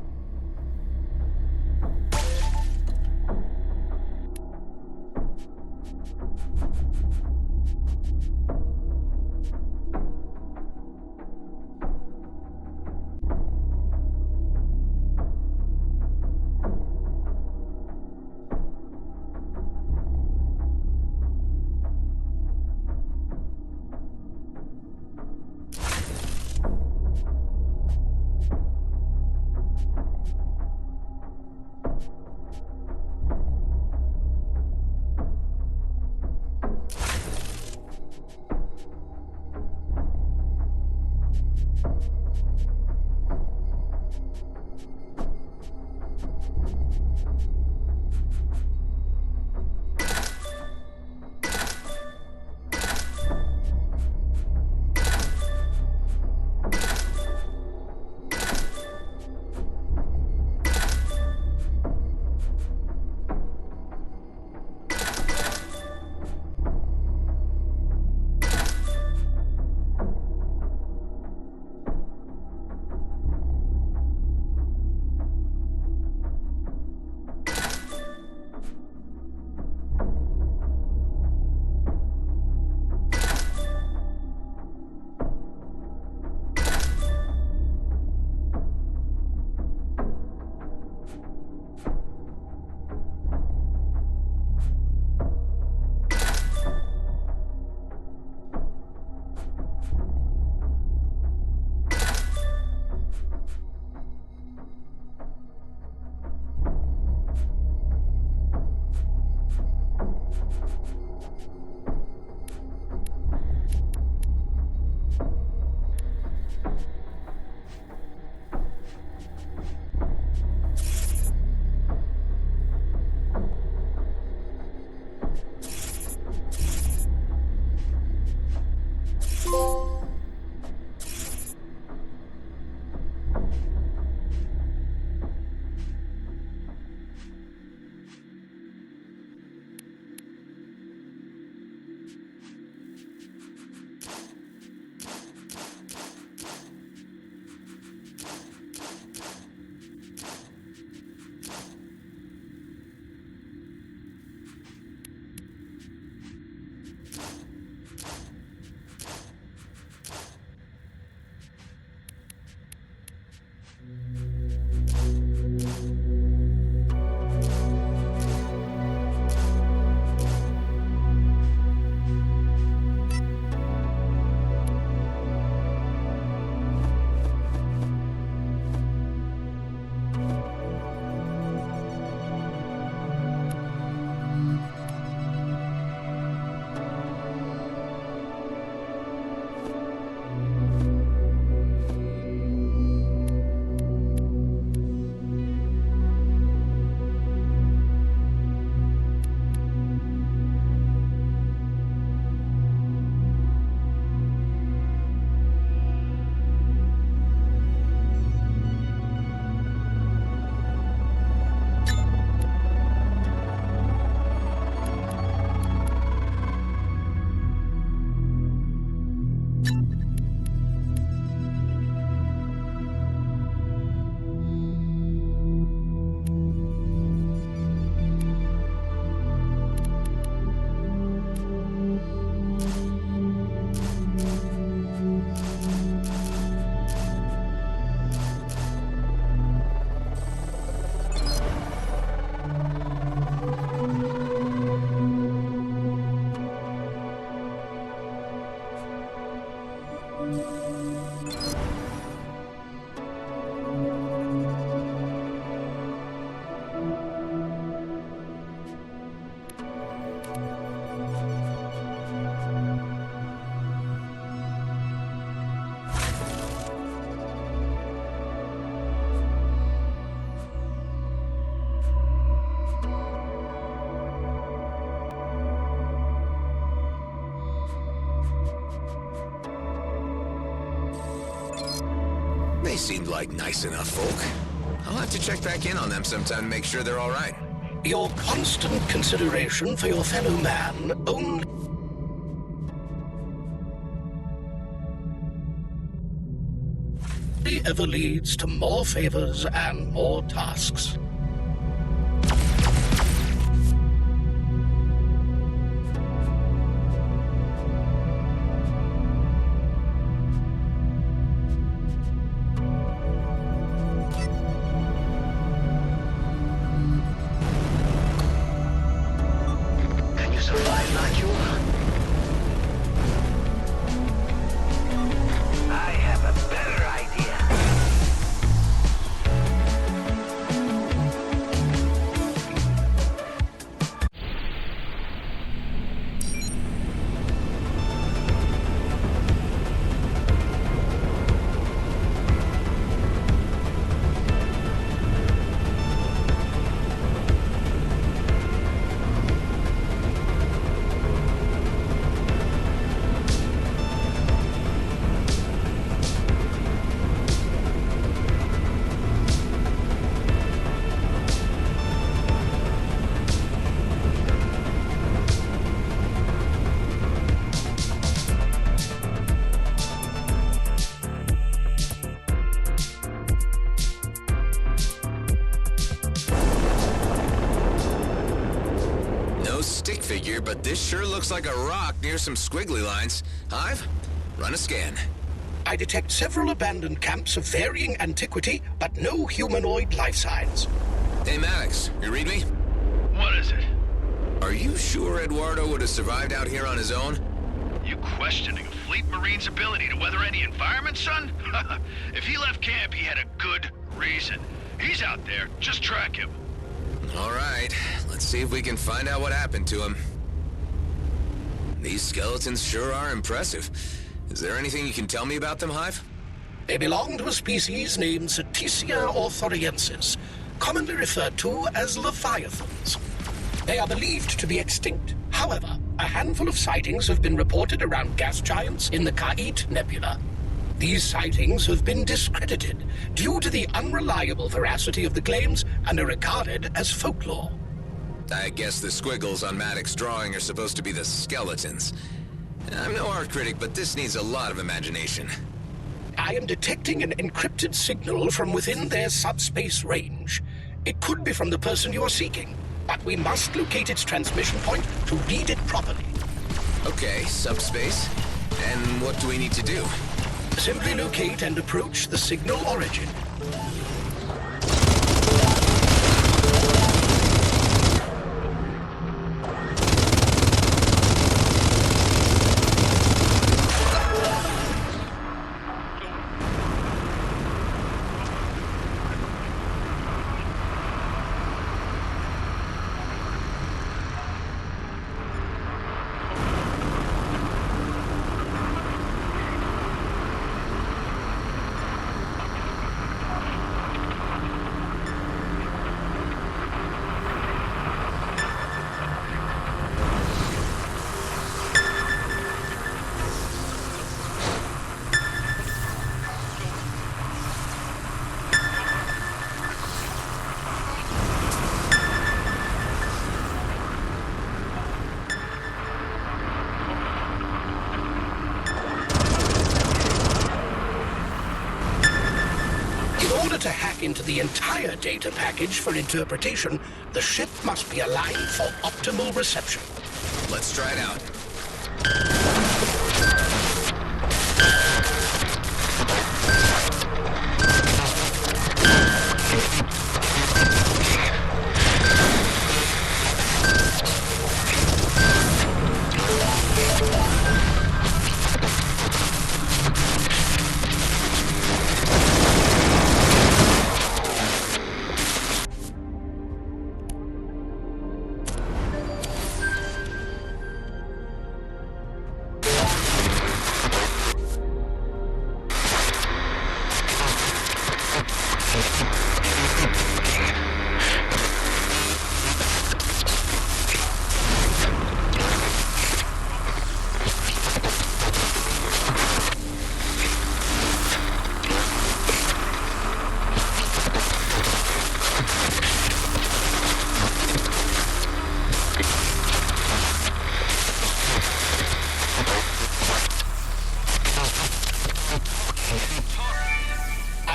They seemed like nice enough folk. I'll have to check back in on them sometime to make sure they're all right. Your constant consideration for your fellow man only ever leads to more favors and more tasks. Figure, but this sure looks like a rock near some squiggly lines. Hive, run a scan. I detect several abandoned camps of varying antiquity, but no humanoid life signs. Hey, Maddox, you read me? What is it? Are you sure Eduardo would have survived out here on his own? You questioning a fleet marine's ability to weather any environment, son? If he left camp, he had a good reason. He's out there. Just track him. All right, let's see if we can find out what happened to him. These skeletons sure are impressive. Is there anything you can tell me about them, Hive? They belong to a species named Cetacea orthoriensis, commonly referred to as leviathans. They are believed to be extinct. However, a handful of sightings have been reported around gas giants in the Kait Nebula. These sightings have been discredited due to the unreliable veracity of the claims and are regarded as folklore. I guess the squiggles on Maddox's drawing are supposed to be the skeletons. I'm no art critic, but this needs a lot of imagination. I am detecting an encrypted signal from within their subspace range. It could be from the person you are seeking, but we must locate its transmission point to read it properly. Okay, subspace. And what do we need to do? Simply locate and approach the signal origin. To hack into the entire data package for interpretation, the ship must be aligned for optimal reception. Let's try it out.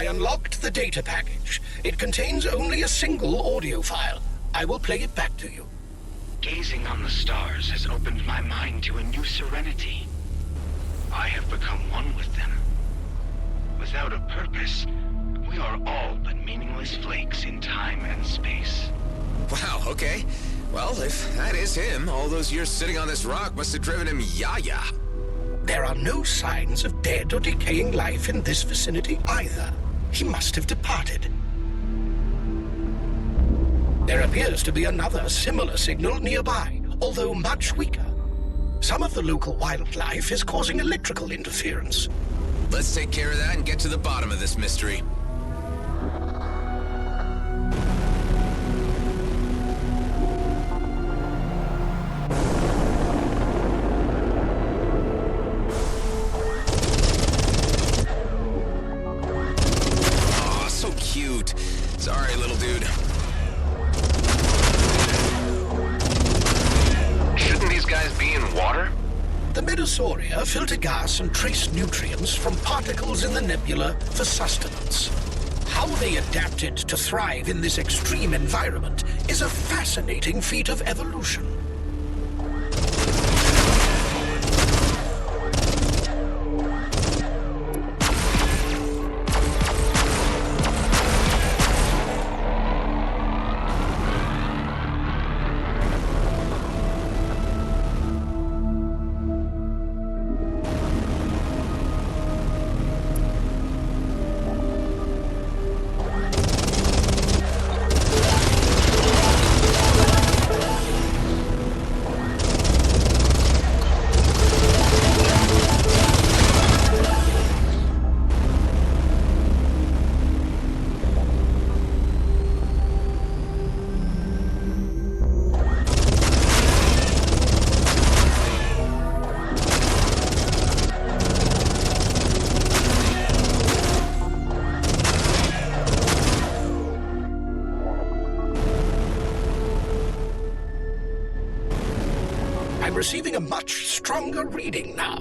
Unlocked the data package. It contains only a single audio file. I will play it back to you. Gazing on the stars has opened my mind to a new serenity. I have become one with them. Without a purpose, we are all but meaningless flakes in time and space. Wow, okay. Well, if that is him, all those years sitting on this rock must have driven him yaya. There are no signs of dead or decaying life in this vicinity either. He must have departed. There appears to be another similar signal nearby, although much weaker. Some of the local wildlife is causing electrical interference. Let's take care of that and get to the bottom of this mystery. Sorry, little dude. Shouldn't these guys be in water? The Medosauria filter gas and trace nutrients from particles in the nebula for sustenance. How they adapted to thrive in this extreme environment is a fascinating feat of evolution. I'm receiving a much stronger reading now.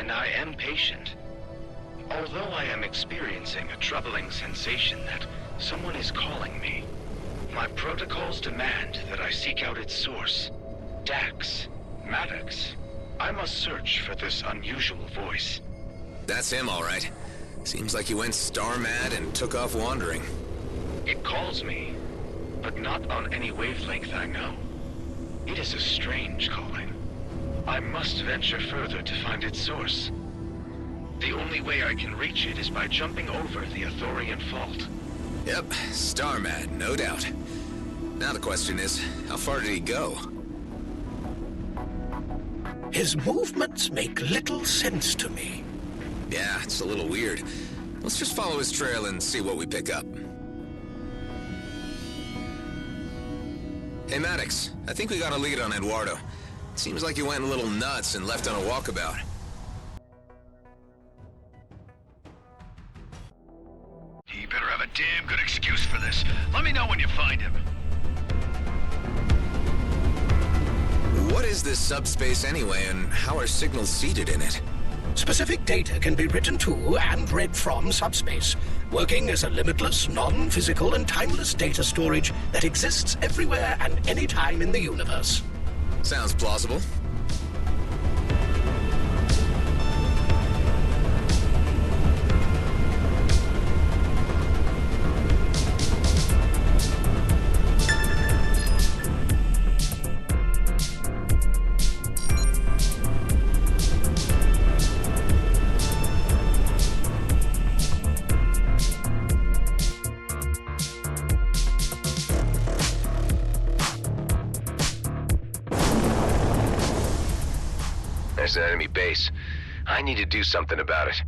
and I am patient. Although I am experiencing a troubling sensation that someone is calling me, my protocols demand that I seek out its source. Dax, Maddox. I must search for this unusual voice. That's him, all right. Seems like he went star-mad and took off wandering. It calls me, but not on any wavelength I know. It is a strange calling. I must venture further to find its source. The only way I can reach it is by jumping over the Athorian fault. Yep, star-mad, no doubt. Now the question is, how far did he go? His movements make little sense to me. Yeah, it's a little weird. Let's just follow his trail and see what we pick up. Hey, Maddox, I think we got a lead on Eduardo. Seems like he went a little nuts and left on a walkabout. You better have a damn good excuse for this. Let me know when you find him. What is this subspace anyway, and how are signals seeded in it? Specific data can be written to and read from subspace, working as a limitless, non-physical and timeless data storage that exists everywhere and anytime in the universe. Sounds plausible. There's an enemy base. I need to do something about it.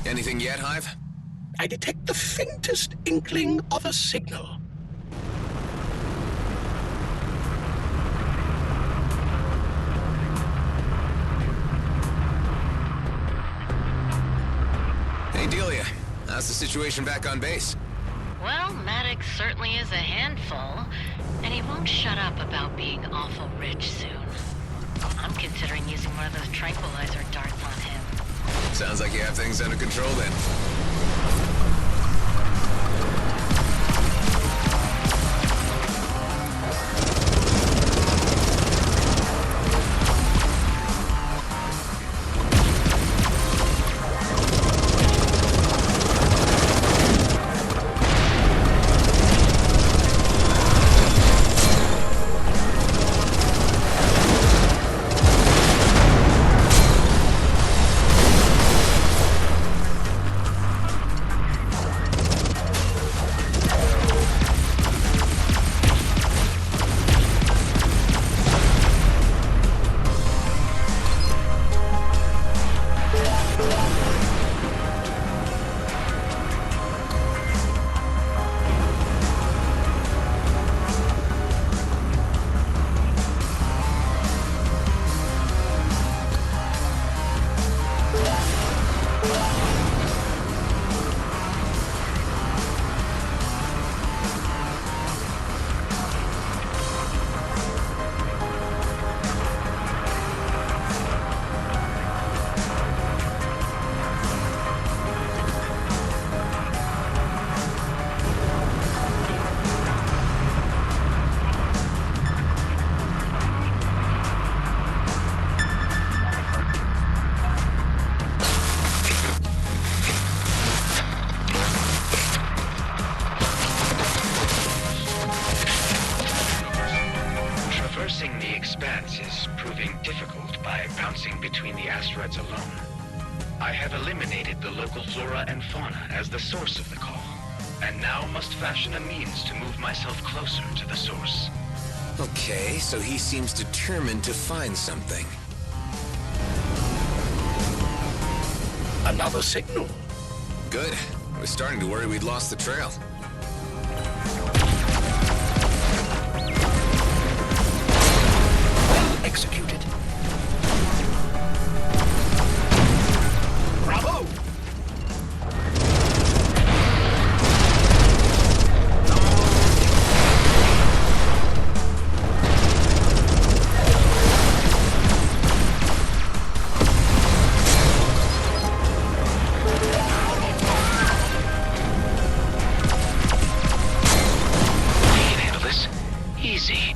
Anything yet, Hive? I detect the faintest inkling of a signal. Hey, Delia. How's the situation back on base? Well, Maddox certainly is a handful, and he won't shut up about being awful rich soon. I'm considering using one of those tranquilizer darts on him. Sounds like you have things under control then. Traversing the expanse is proving difficult by bouncing between the asteroids alone. I have eliminated the local flora and fauna as the source of the call, and now must fashion a means to move myself closer to the source. Okay, so he seems determined to find something. Another signal. Good. I was starting to worry we'd lost the trail. Well executed. Bravo! Easy.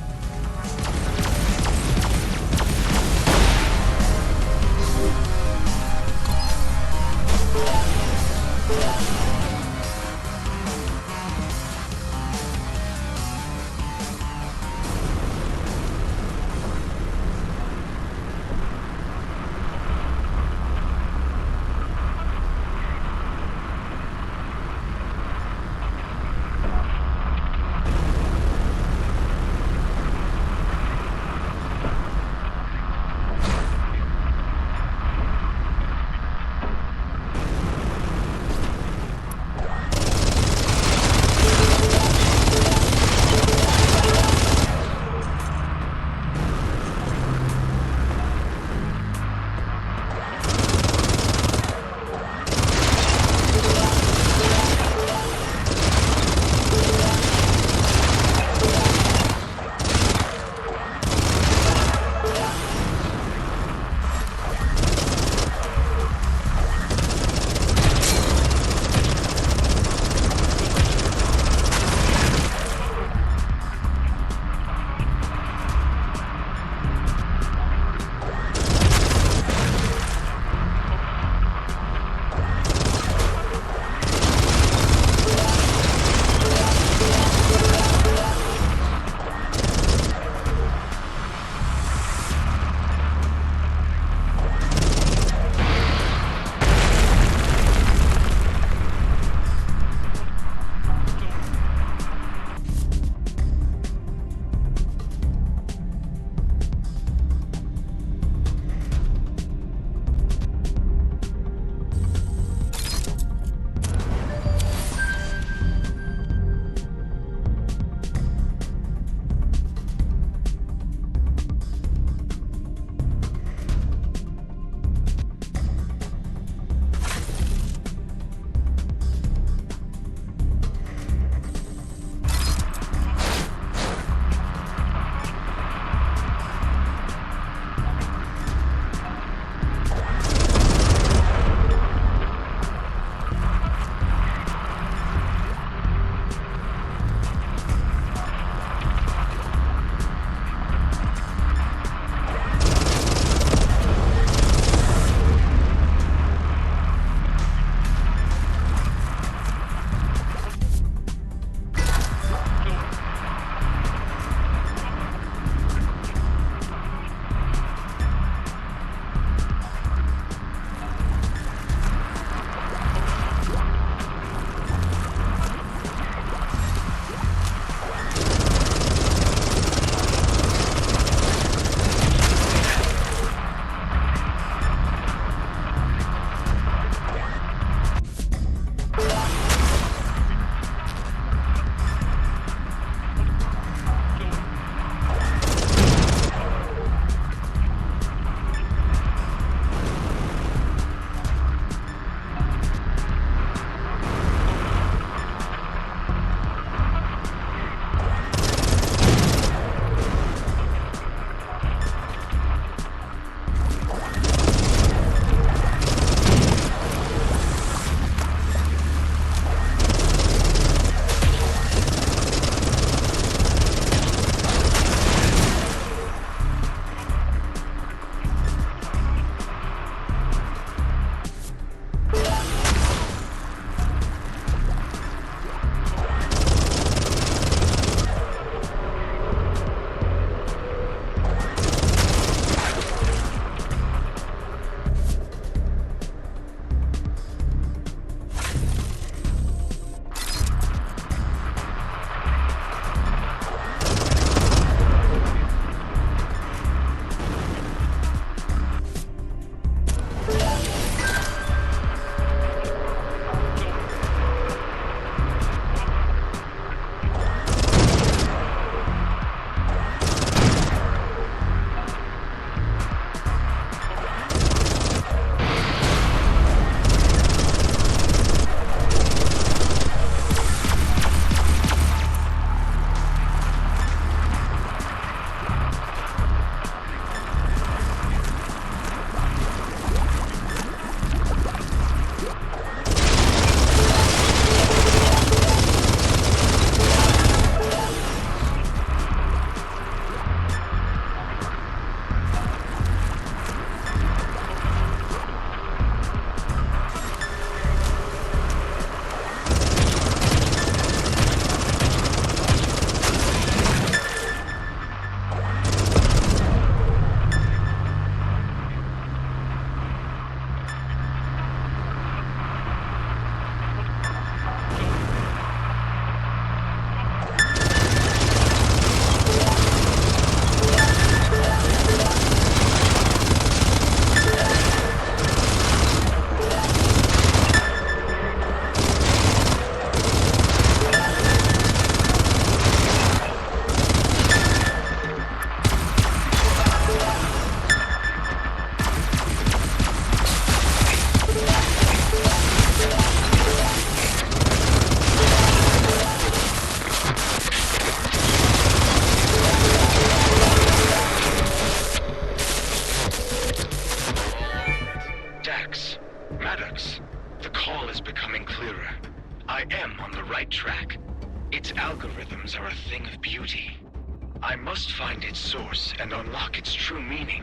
I must find its source and unlock its true meaning.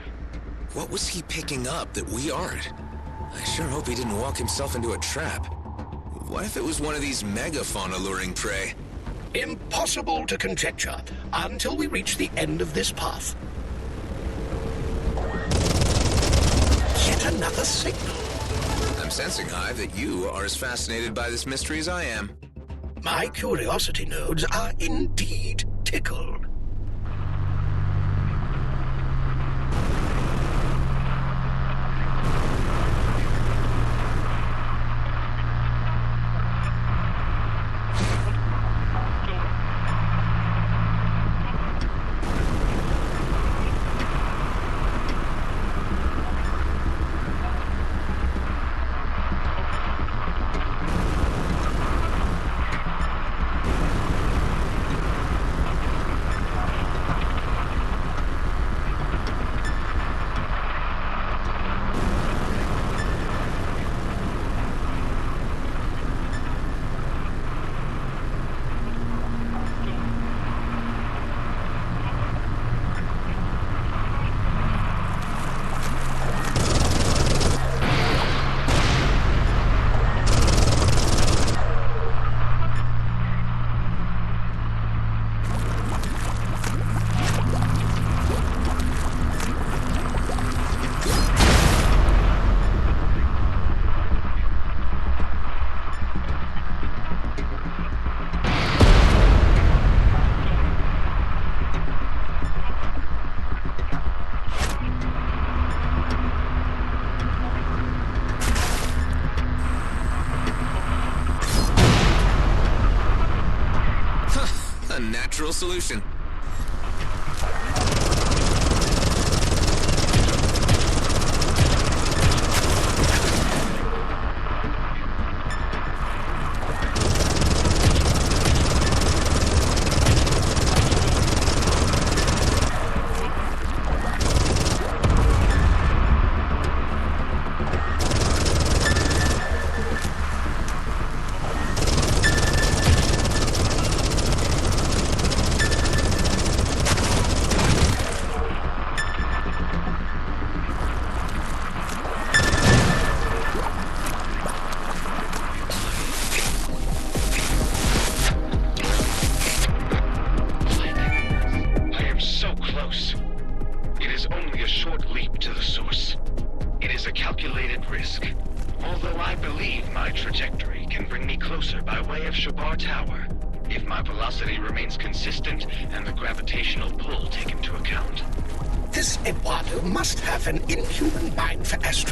What was he picking up that we aren't? I sure hope he didn't walk himself into a trap. What if it was one of these megafauna luring prey? Impossible to conjecture until we reach the end of this path. Yet another signal. I'm sensing, Hive, that you are as fascinated by this mystery as I am. My curiosity nodes are indeed tickled. Natural solution.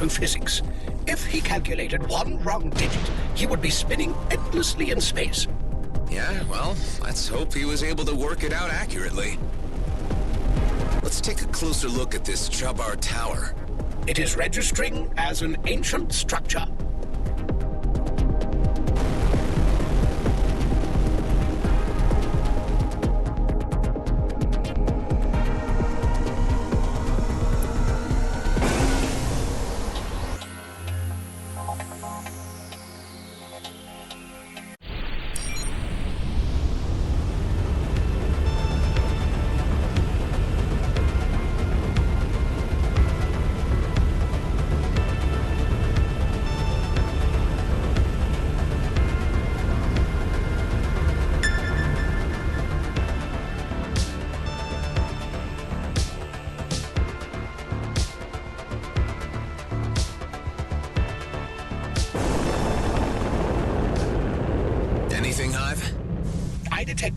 Physics. If he calculated one wrong digit, he would be spinning endlessly in space. Yeah, well, let's hope he was able to work it out accurately. Let's take a closer look at this Jabbar Tower. It is registering as an ancient structure.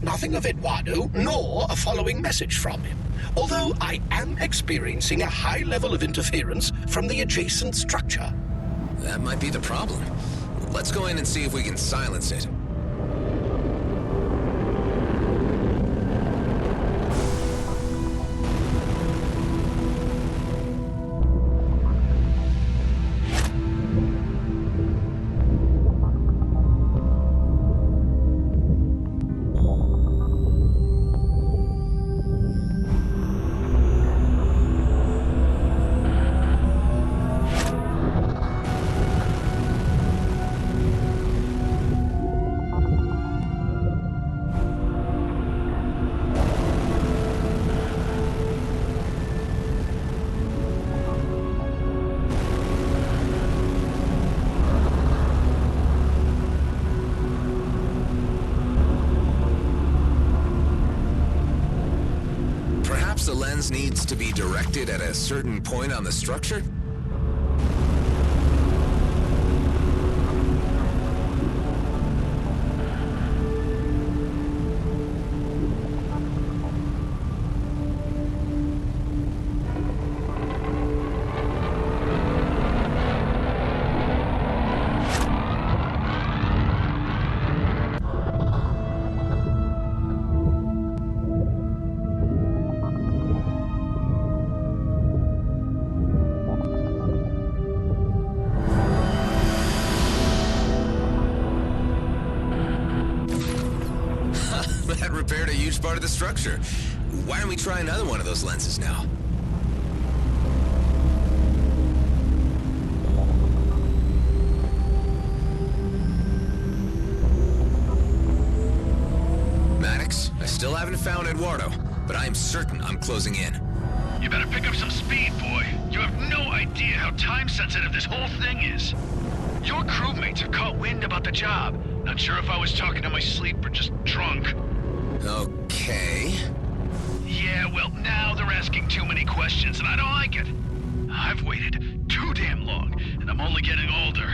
Nothing of Eduardo, nor a following message from him. Although I am experiencing a high level of interference from the adjacent structure. That might be the problem. Let's go in and see if we can silence it. Perhaps the lens needs to be directed at a certain point on the structure? That repaired a huge part of the structure. Why don't we try another one of those lenses now? Maddox, I still haven't found Eduardo, but I am certain I'm closing in. You better pick up some speed, boy. You have no idea how time-sensitive this whole thing is. Your crewmates have caught wind about the job. Not sure if I was talking in my sleep or just drunk. Okay. Yeah, well, now they're asking too many questions, and I don't like it. I've waited too damn long, and I'm only getting older.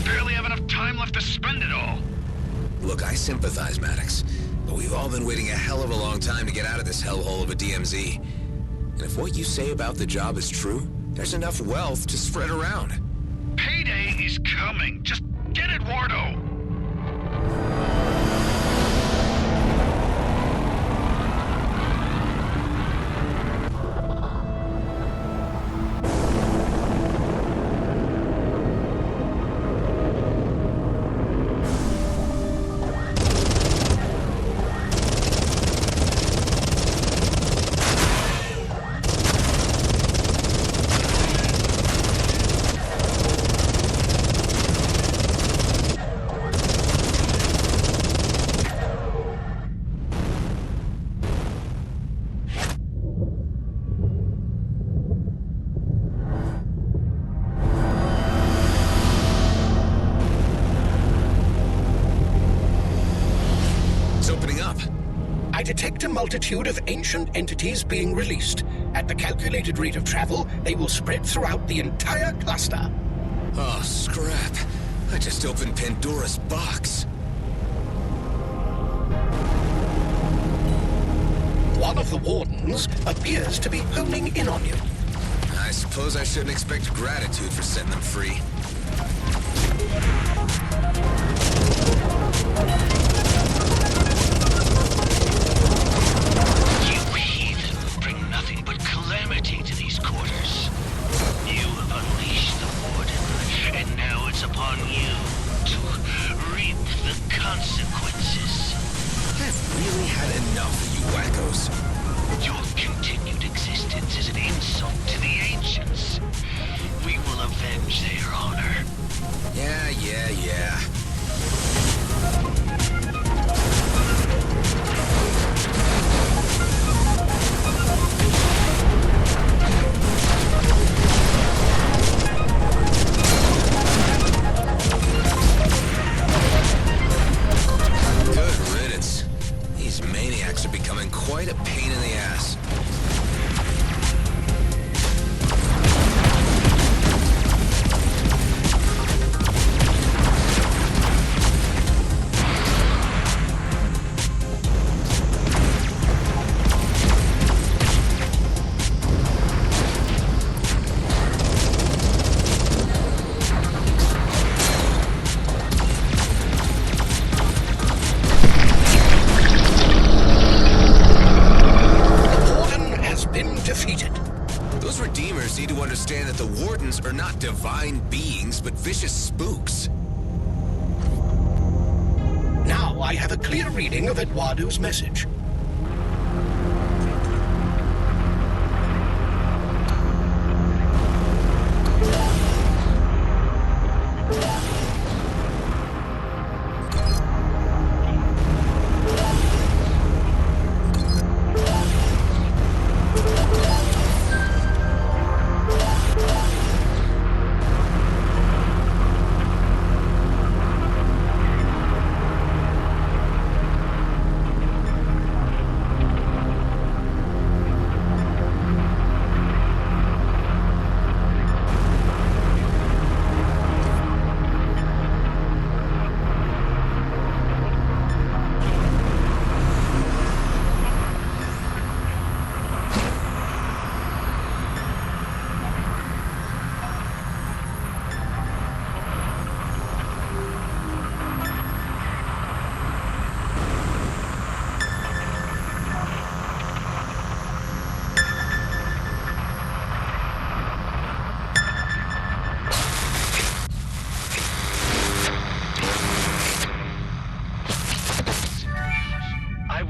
Barely have enough time left to spend it all. Look, I sympathize, Maddox, but we've all been waiting a hell of a long time to get out of this hellhole of a DMZ. And if what you say about the job is true, there's enough wealth to spread around. Payday is coming. Just get Eduardo. I detect a multitude of ancient entities being released. At the calculated rate of travel, they will spread throughout the entire cluster. Oh, scrap. I just opened Pandora's box. One of the wardens appears to be honing in on you. I suppose I shouldn't expect gratitude for setting them free. You heathen bring nothing but calamity to these quarters. You have unleashed the Warden, and now it's upon you to reap the consequences. I've really had enough of you wackos. Your continued existence is an insult to the ancients. We will avenge their honor. Yeah. Good riddance. These maniacs are becoming quite a pain in the ass. Need to understand that the Wardens are not divine beings, but vicious spooks. Now I have a clear reading of Eduardo's message.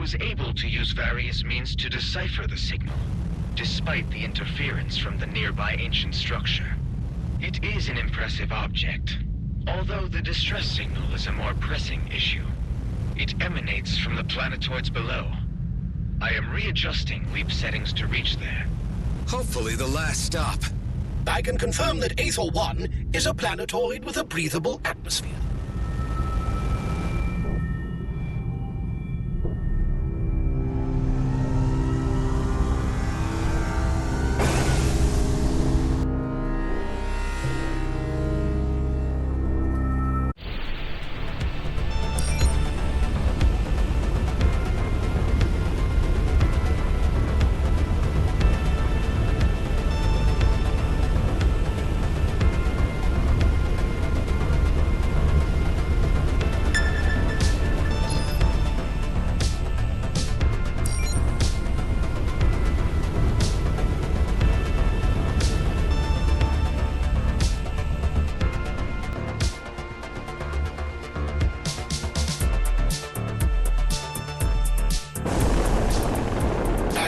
was able to use various means to decipher the signal, despite the interference from the nearby ancient structure. It is an impressive object, although the distress signal is a more pressing issue. It emanates from the planetoids below. I am readjusting leap settings to reach there. Hopefully the last stop. I can confirm that Aethel 1 is a planetoid with a breathable atmosphere.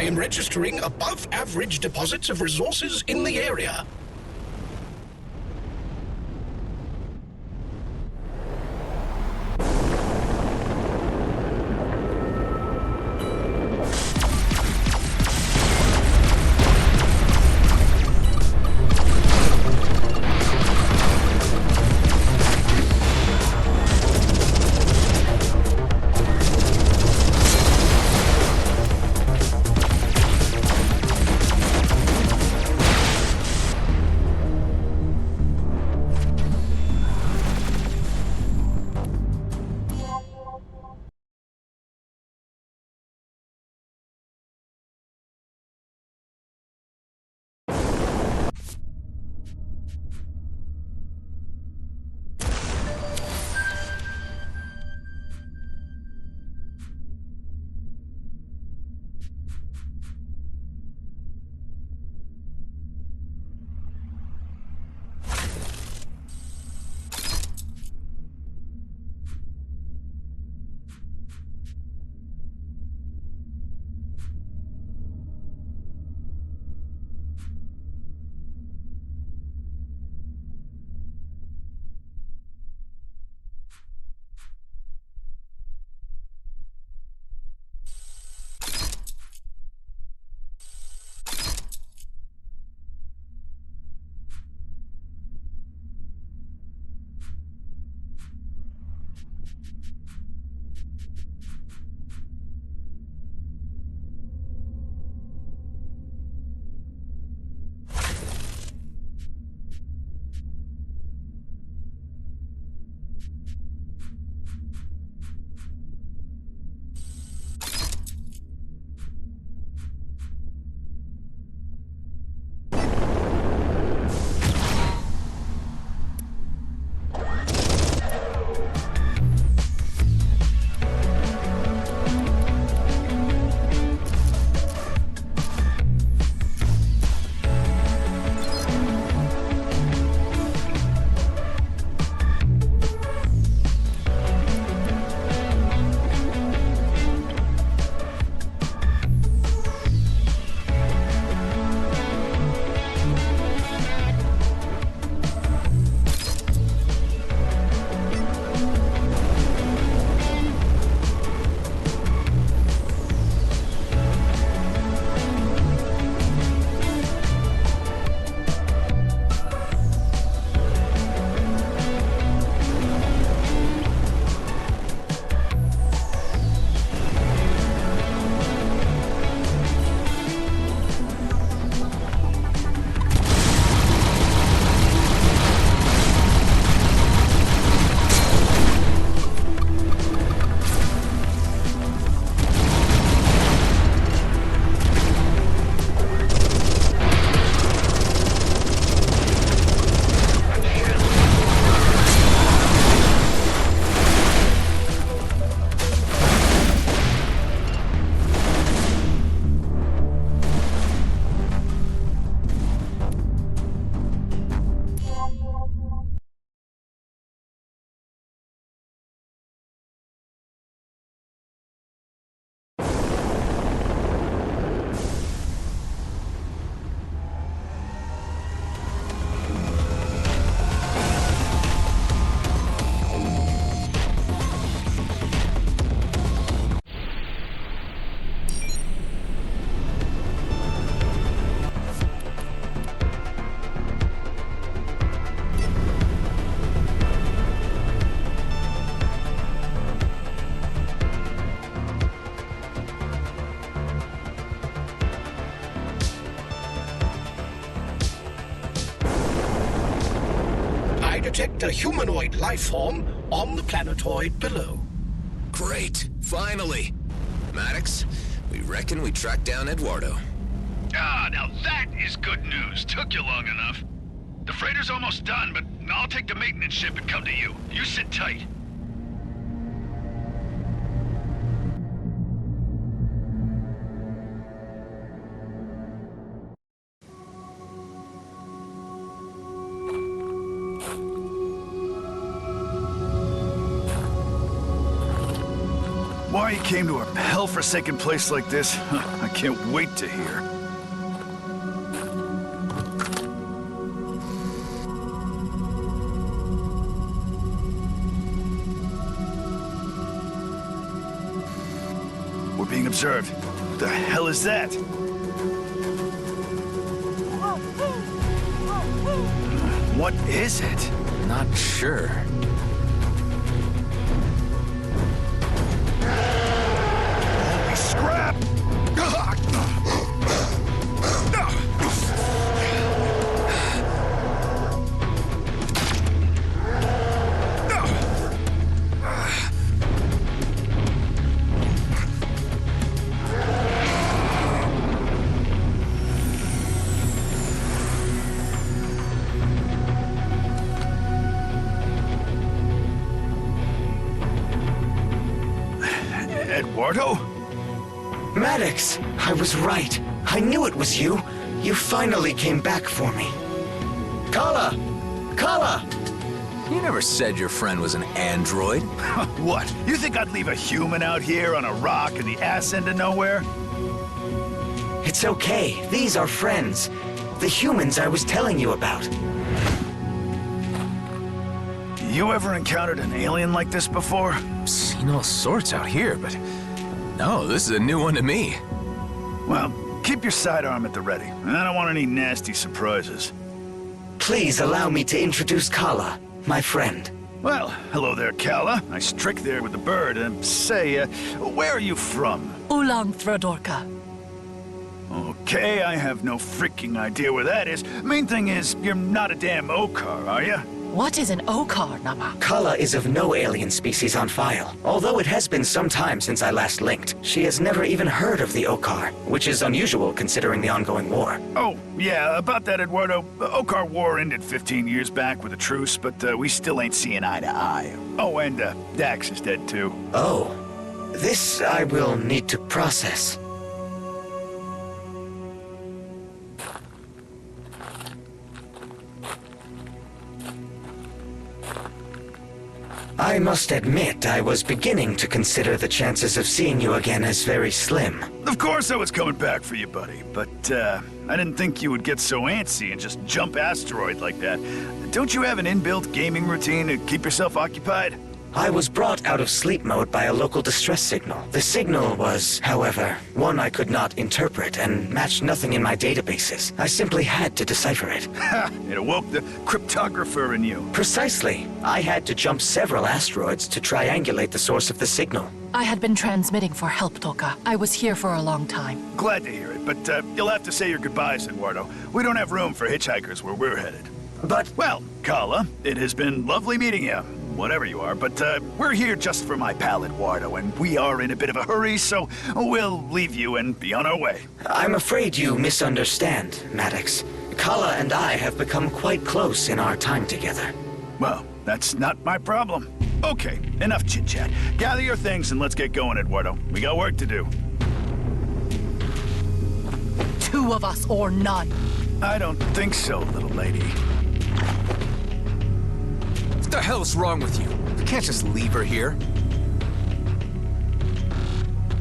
I am registering above-average deposits of resources in the area. detect a humanoid life form on the planetoid below. Great, finally. Maddox, we reckon we tracked down Eduardo. Ah, now that is good news. Took you long enough. The freighter's almost done, but I'll take the maintenance ship and come to you. You sit tight. Why you came to a hell-forsaken place like this, I can't wait to hear. We're being observed. What the hell is that? What is it? Not sure. Holy scrap! Eduardo? Maddox, I was right. I knew it was you. You finally came back for me. Kala! Kala! You never said your friend was an android. What? You think I'd leave a human out here on a rock in the ass end of nowhere? It's okay. These are friends. The humans I was telling you about. You ever encountered an alien like this before? Seen all sorts out here, but no, this is a new one to me. Well, keep your sidearm at the ready. I don't want any nasty surprises. Please allow me to introduce Kala, my friend. Well, hello there, Kala. Nice trick there with the bird. Say, where are you from? Ulan Thradorka. Okay, I have no freaking idea where that is. Main thing is, you're not a damn Okar, are you? What is an Okar, Nama? Kala is of no alien species on file. Although it has been some time since I last linked, she has never even heard of the Okar, which is unusual considering the ongoing war. Oh, yeah, about that, Eduardo. The Okar War ended 15 years back with a truce, but we still ain't seeing eye to eye. Oh, and Dax is dead too. Oh, this I will need to process. I must admit, I was beginning to consider the chances of seeing you again as very slim. Of course I was coming back for you, buddy, but I didn't think you would get so antsy and just jump asteroid like that. Don't you have an inbuilt gaming routine to keep yourself occupied? I was brought out of sleep mode by a local distress signal. The signal was, however, one I could not interpret and matched nothing in my databases. I simply had to decipher it. Ha! It awoke the cryptographer in you. Precisely. I had to jump several asteroids to triangulate the source of the signal. I had been transmitting for help, Toka. I was here for a long time. Glad to hear it, but you'll have to say your goodbyes, Eduardo. We don't have room for hitchhikers where we're headed. But... Well, Kala, it has been lovely meeting you. Whatever you are, but we're here just for my pal Eduardo, and we are in a bit of a hurry, so we'll leave you and be on our way. I'm afraid you misunderstand, Maddox. Kala and I have become quite close in our time together. Well, that's not my problem. Okay, enough chit-chat. Gather your things and let's get going, Eduardo. We got work to do. Two of us or none. I don't think so, little lady. What the hell is wrong with you? You can't just leave her here.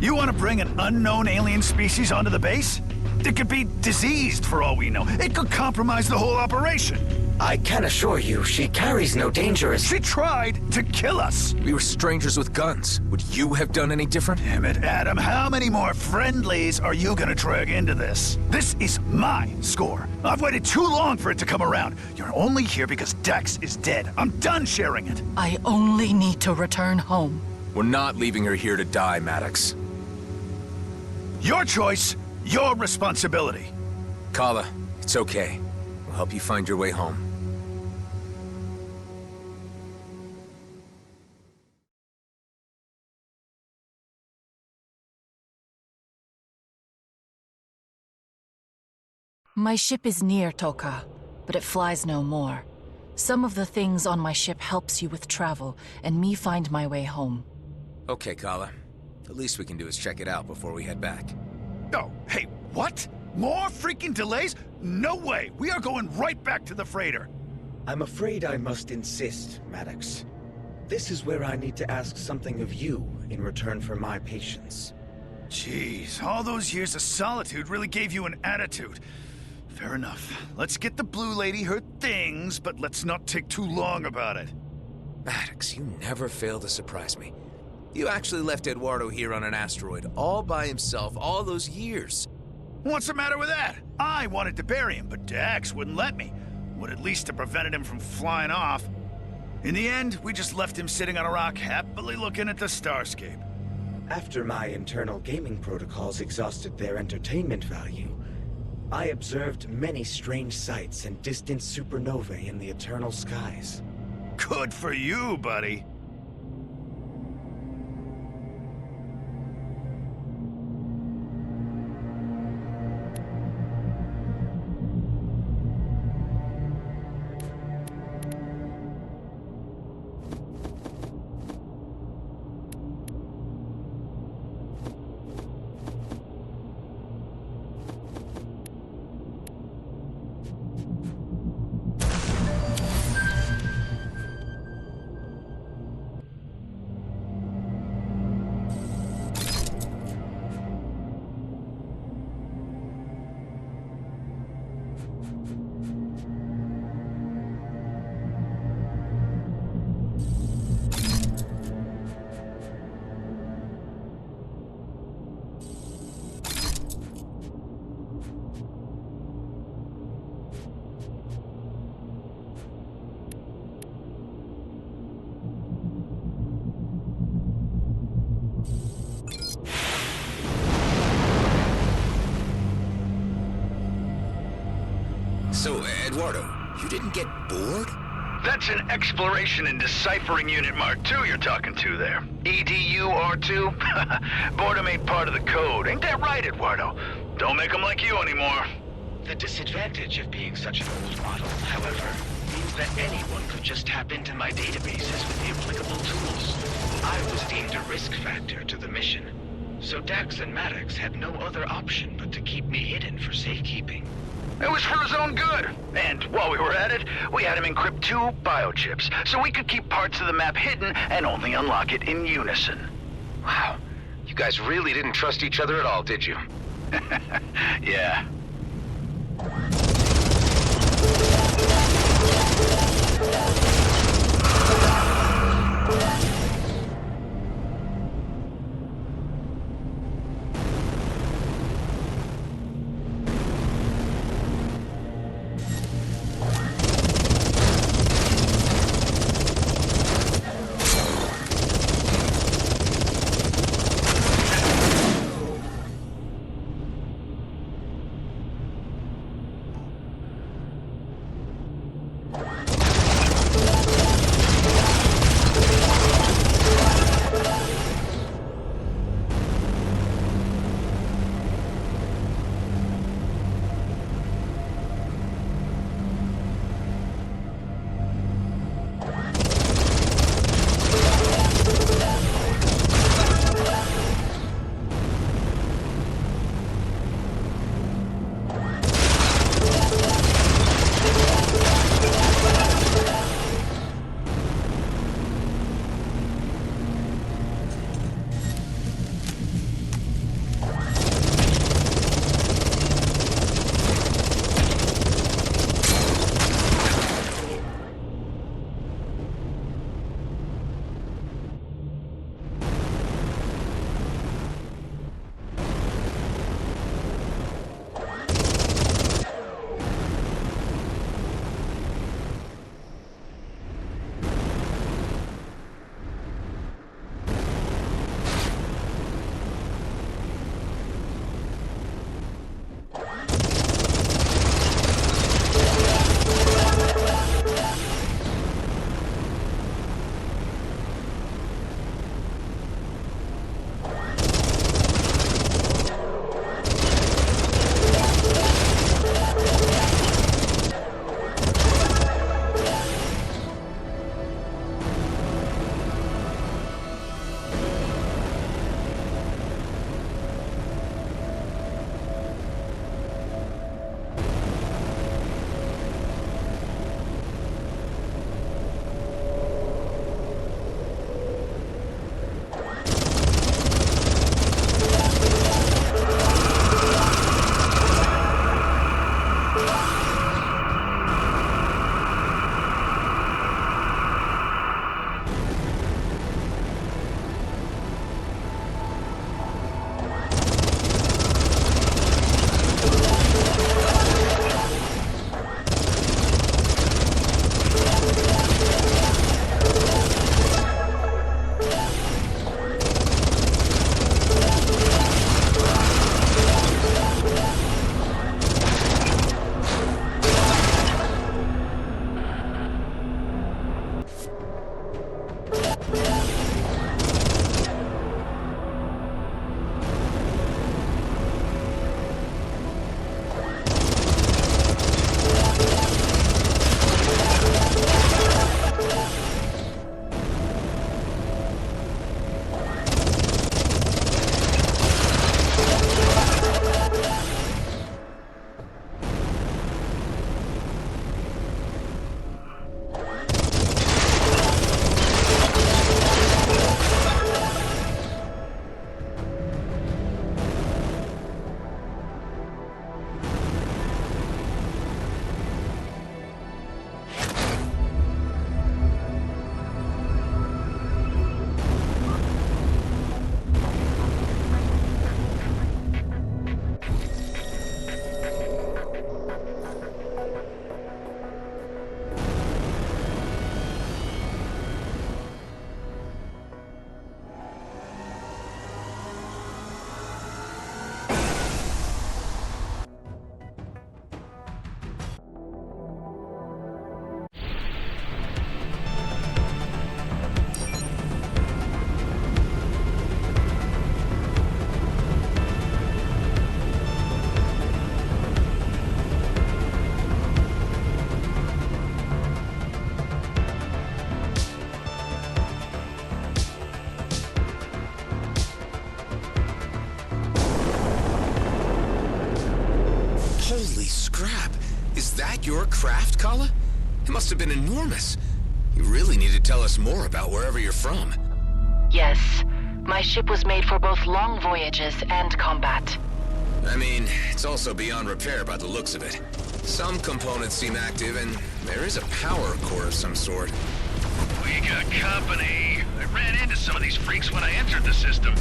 You want to bring an unknown alien species onto the base? It could be diseased for all we know. It could compromise the whole operation. I can assure you, she carries no dangerous... She tried to kill us. We were strangers with guns. Would you have done any different? Damn it, Adam. How many more friendlies are you gonna drag into this? This is my score. I've waited too long for it to come around. You're only here because Dex is dead. I'm done sharing it. I only need to return home. We're not leaving her here to die, Maddox. Your choice, your responsibility. Kala, it's okay. We'll help you find your way home. My ship is near Toka, but it flies no more. Some of the things on my ship helps you with travel, and me find my way home. Okay, Kala. The least we can do is check it out before we head back. Oh, hey, what? More freaking delays? No way! We are going right back to the freighter! I'm afraid I must insist, Maddox. This is where I need to ask something of you in return for my patience. Jeez, all those years of solitude really gave you an attitude. Fair enough. Let's get the Blue Lady her things, but let's not take too long about it. Maddox, you never fail to surprise me. You actually left Eduardo here on an asteroid all by himself all those years. What's the matter with that? I wanted to bury him, but Dax wouldn't let me. Would at least have prevented him from flying off. In the end, we just left him sitting on a rock happily looking at the starscape. After my internal gaming protocols exhausted their entertainment value, I observed many strange sights and distant supernovae in the eternal skies. Good for you, buddy. So, Eduardo, you didn't get bored? That's an Exploration and Deciphering Unit Mark II you're talking to there. EDU R2? Boredom ain't part of the code. Ain't that right, Eduardo? Don't make them like you anymore. The disadvantage of being such an old model, however, means that anyone could just tap into my databases with the applicable tools. I was deemed a risk factor to the mission, so Dax and Maddox had no other option but to keep me hidden for safekeeping. It was for his own good. And while we were at it, we had him encrypt 2 biochips, so we could keep parts of the map hidden and only unlock it in unison. Wow. You guys really didn't trust each other at all, did you? Yeah. Holy scrap! Is that your craft, Kala? It must have been enormous. You really need to tell us more about wherever you're from. Yes. My ship was made for both long voyages and combat. I mean, it's also beyond repair by the looks of it. Some components seem active, and there is a power core of some sort. We got company. I ran into some of these freaks when I entered the system,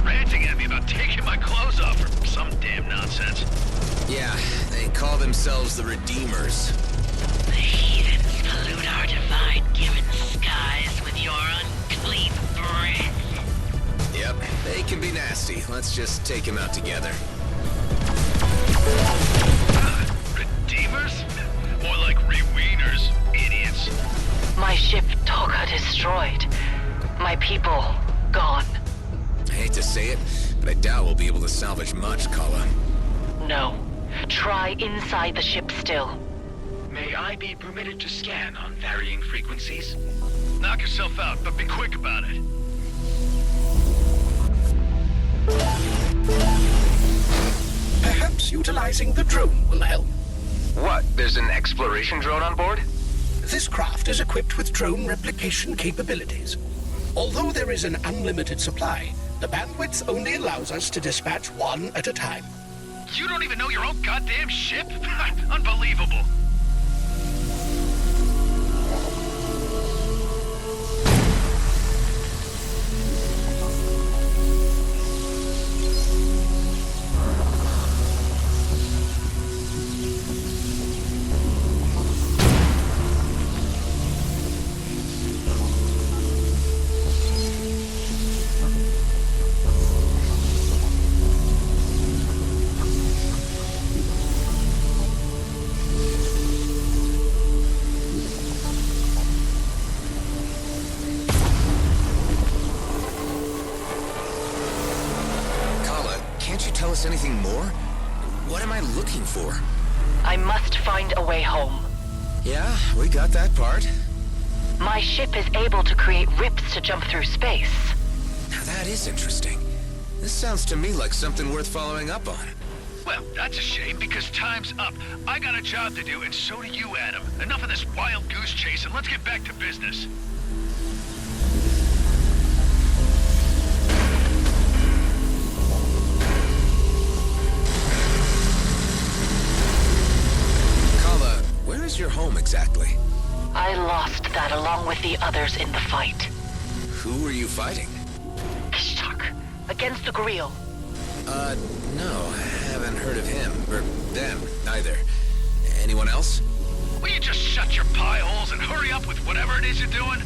ranting at me about taking my clothes off or some damn nonsense. Yeah, they call themselves the Redeemers. The heathens pollute our divine given skies with your unclean breath. Yep, they can be nasty. Let's just take them out together. Redeemers? More like re-wieners, idiots. My ship Toka destroyed. My people gone. I hate to say it, but I doubt we'll be able to salvage much, Kala. No. Try inside the ship still. May I be permitted to scan on varying frequencies? Knock yourself out, but be quick about it. Perhaps utilizing the drone will help. What? There's an exploration drone on board? This craft is equipped with drone replication capabilities. Although there is an unlimited supply, the bandwidth only allows us to dispatch one at a time. You don't even know your own goddamn ship? Unbelievable. Anything more? What am I looking for? I must find a way home. Yeah, we got that part. My ship is able to create rips to jump through space. Now that is interesting. This sounds to me like something worth following up on. Well, that's a shame because time's up. I got a job to do and so do you, Adam. Enough of this wild goose chase and let's get back to business. Where's your home exactly? I lost that along with the others in the fight. Who were you fighting? Kishtak, against the Grill. No, I haven't heard of him, or them, either. Anyone else? Will you just shut your pie holes and hurry up with whatever it is you're doing?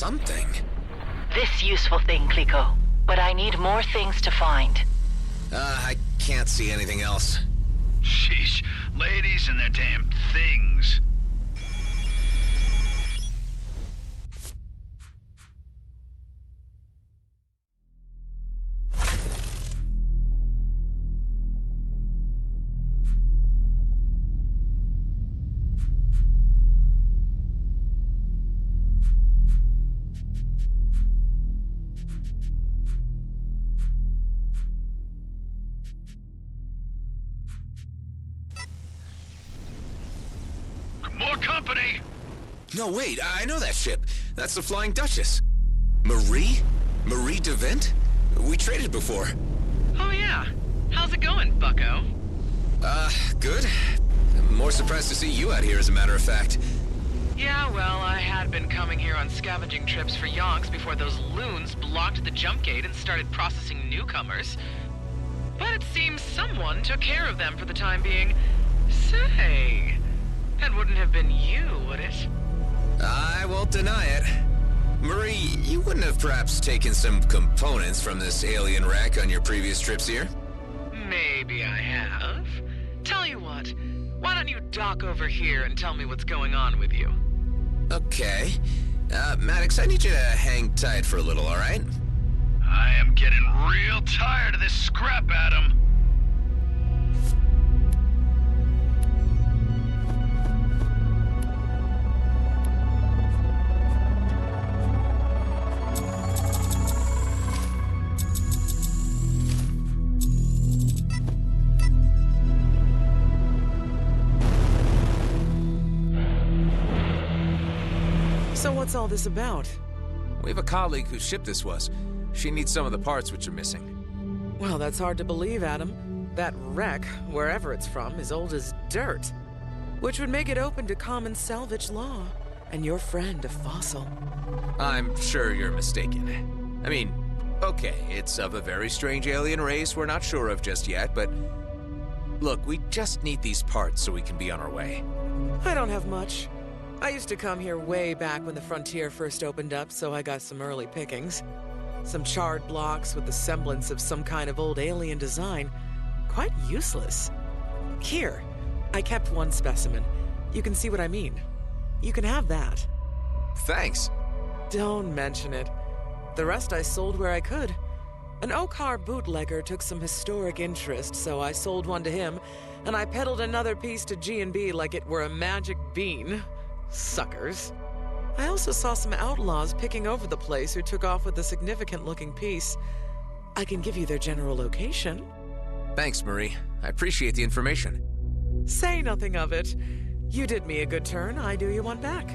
something. This useful thing, Clico. But I need more things to find. I can't see anything else. Sheesh, ladies and their damn things. More company! No, wait, I know that ship. That's the Flying Duchess. Marie? Marie DeVent? We traded before. Oh yeah. How's it going, bucko? Good. More surprised to see you out here, as a matter of fact. Yeah, well, I had been coming here on scavenging trips for yonks before those loons blocked the jump gate and started processing newcomers. But it seems someone took care of them for the time being. Say, that wouldn't have been you, would it? I won't deny it. Marie, you wouldn't have perhaps taken some components from this alien wreck on your previous trips here? Maybe I have. Tell you what, why don't you dock over here and tell me what's going on with you? Okay. Maddox, I need you to hang tight for a little, all right? I am getting real tired of this scrap, Adam. So what's all this about? We have a colleague whose ship this was. She needs some of the parts which are missing. Well, that's hard to believe, Adam. That wreck, wherever it's from, is old as dirt. Which would make it open to common salvage law. And your friend a fossil. I'm sure you're mistaken. I mean, okay, it's of a very strange alien race we're not sure of just yet, but... Look, we just need these parts so we can be on our way. I don't have much. I used to come here way back when the frontier first opened up, so I got some early pickings. Some charred blocks with the semblance of some kind of old alien design. Quite useless. Here, I kept one specimen. You can see what I mean. You can have that. Thanks. Don't mention it. The rest I sold where I could. An Okar bootlegger took some historic interest, so I sold one to him, and I peddled another piece to G&B like it were a magic bean. Suckers. I also saw some outlaws picking over the place who took off with a significant-looking piece. I can give you their general location. Thanks, Marie. I appreciate the information. Say nothing of it. You did me a good turn, I do you one back.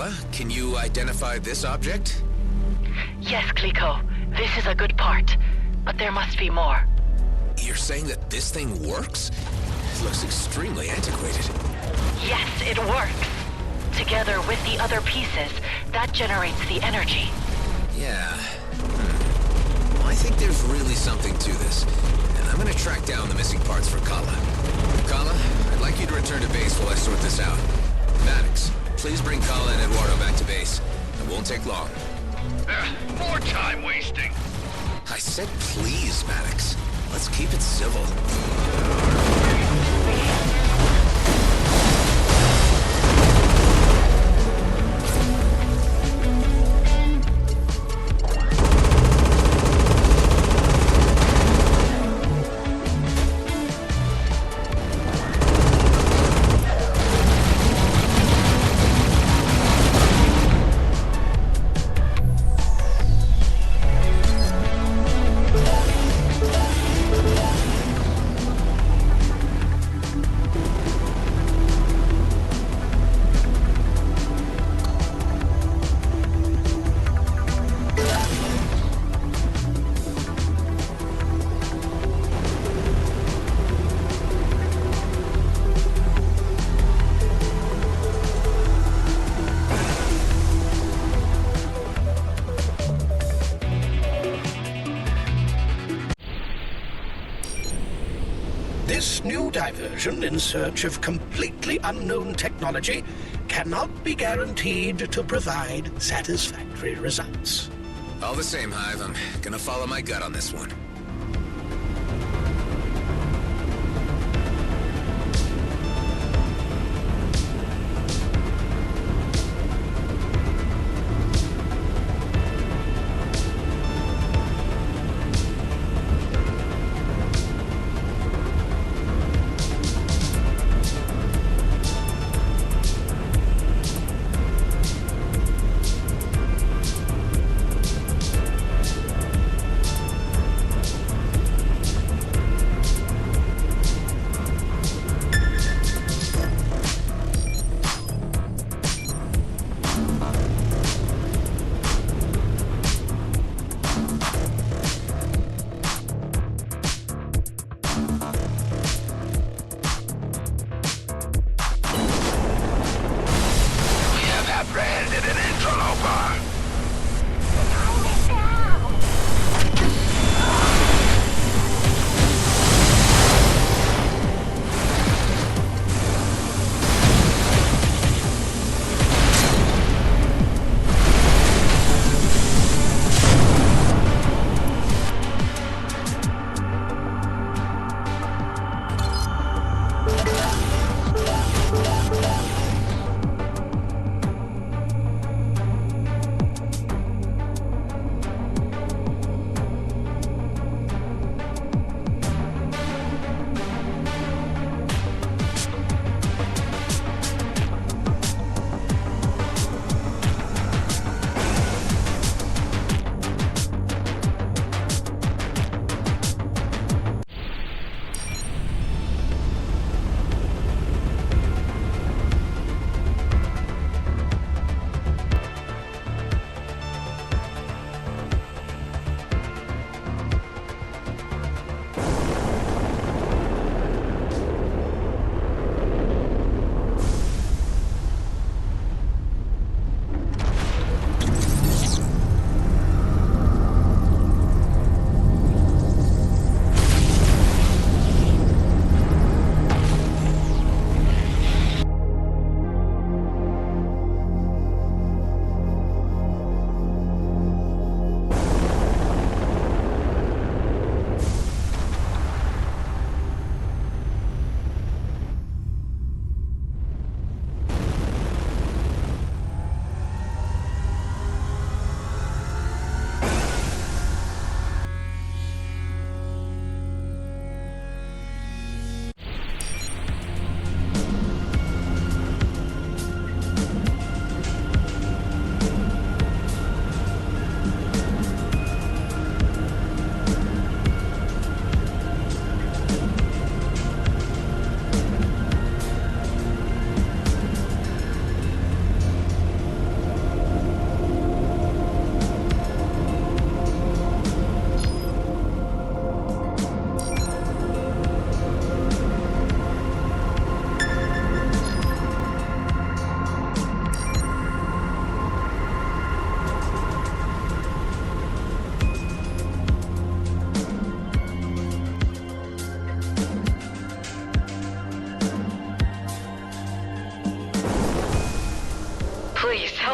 Kala, can you identify this object? Yes, Kliko. This is a good part. But there must be more. You're saying that this thing works? It looks extremely antiquated. Yes, it works. Together with the other pieces, that generates the energy. Yeah. Well, I think there's really something to this. And I'm gonna track down the missing parts for Kala. Kala, I'd like you to return to base while I sort this out. Maddox, please bring Kala and Eduardo back to base. It won't take long. More time wasting. I said please, Maddox. Let's keep it civil. This new diversion in search of completely unknown technology cannot be guaranteed to provide satisfactory results. All the same, Hive, I'm gonna follow my gut on this one.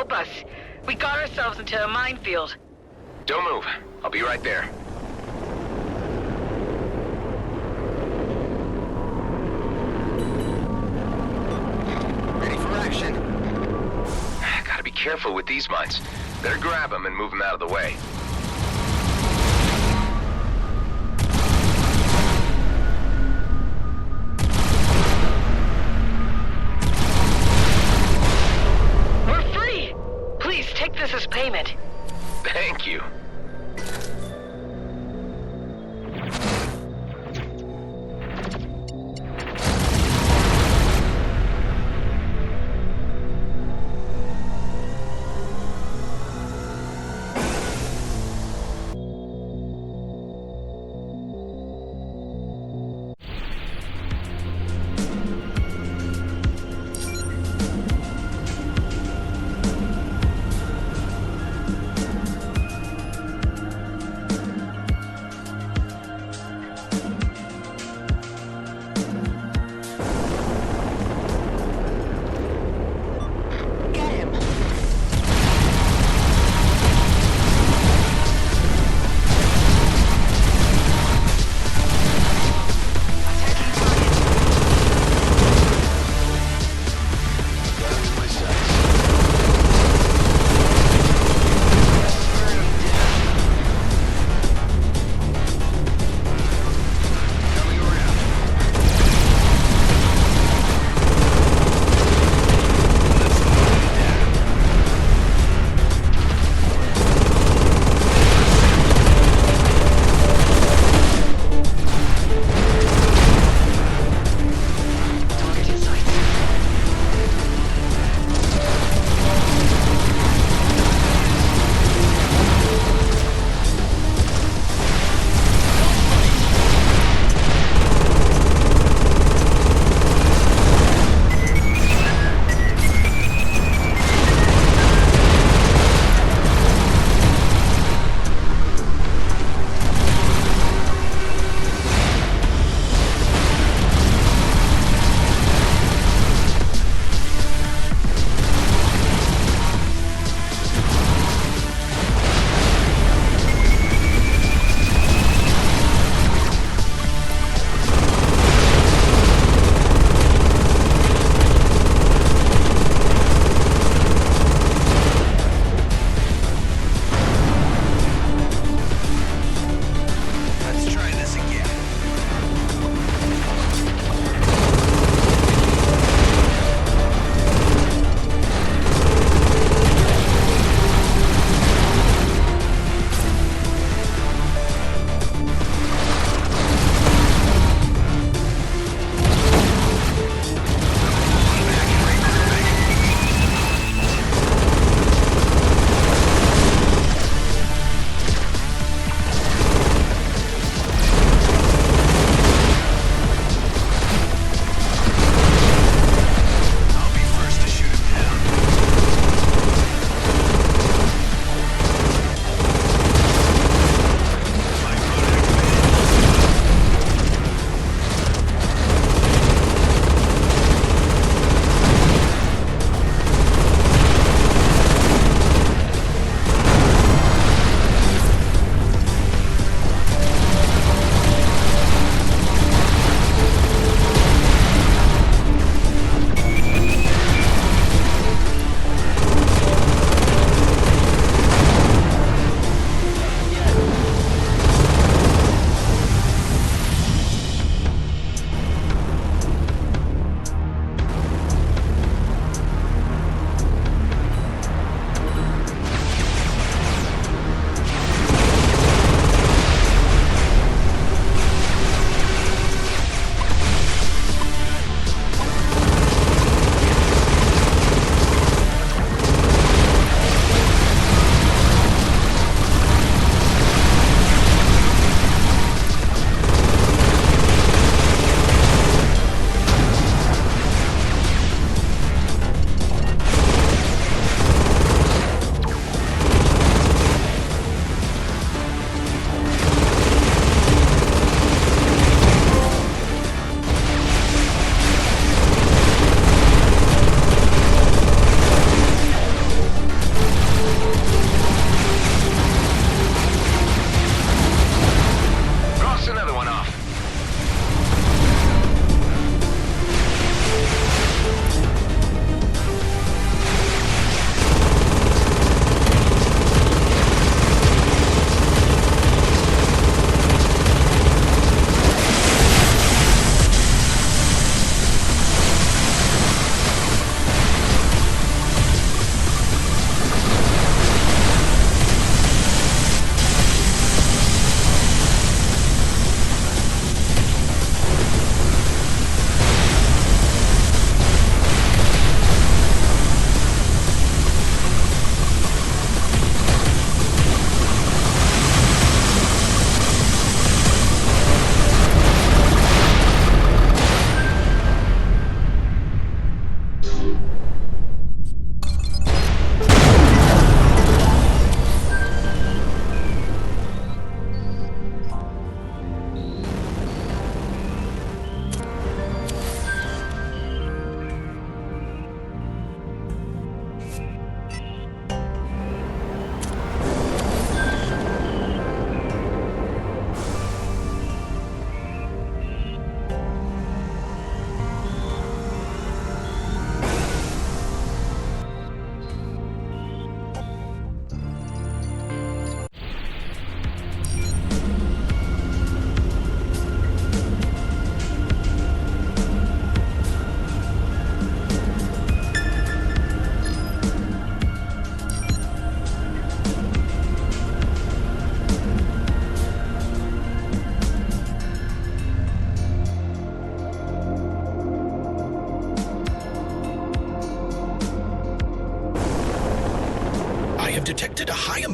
help us. We got ourselves into a minefield. Don't move. I'll be right there. Ready for action. Gotta be careful with these mines. Better grab them and move them out of the way. We're free! Please, take this as payment. Thank you.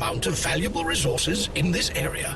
amount of valuable resources in this area.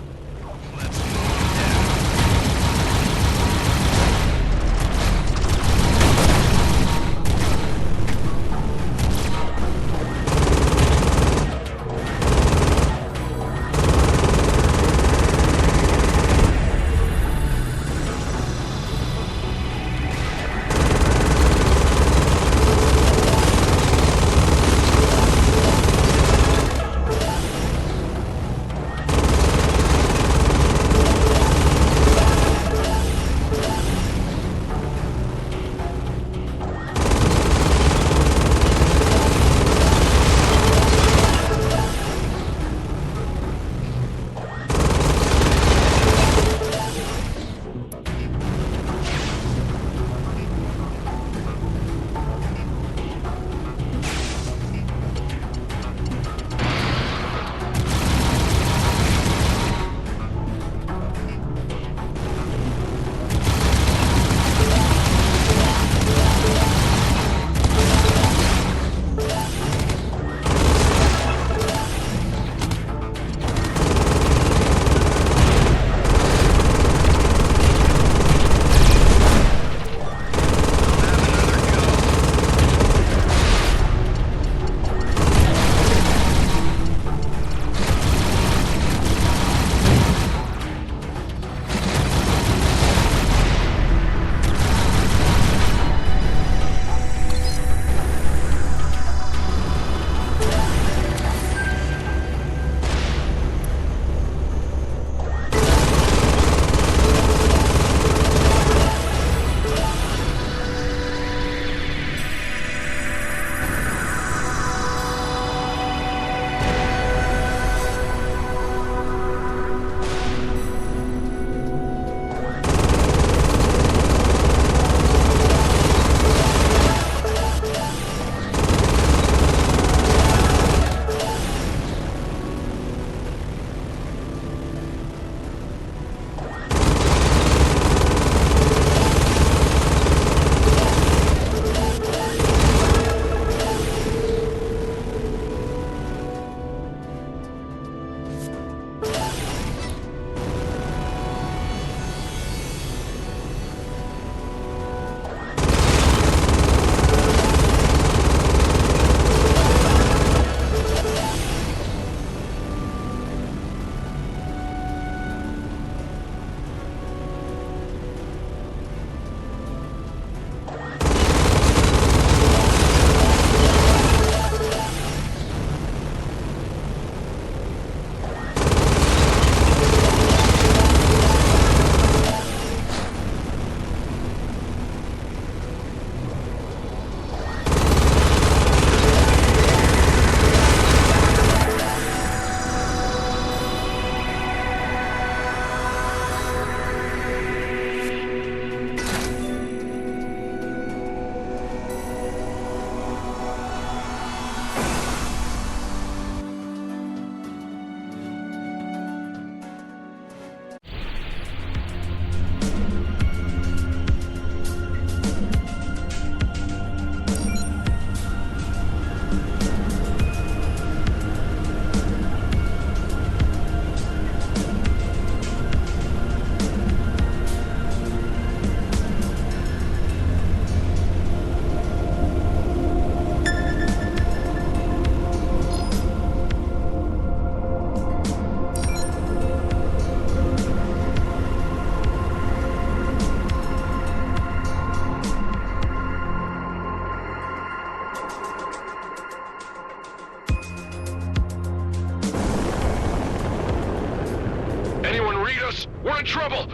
We're in trouble!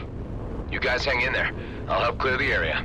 You guys hang in there. I'll help clear the area.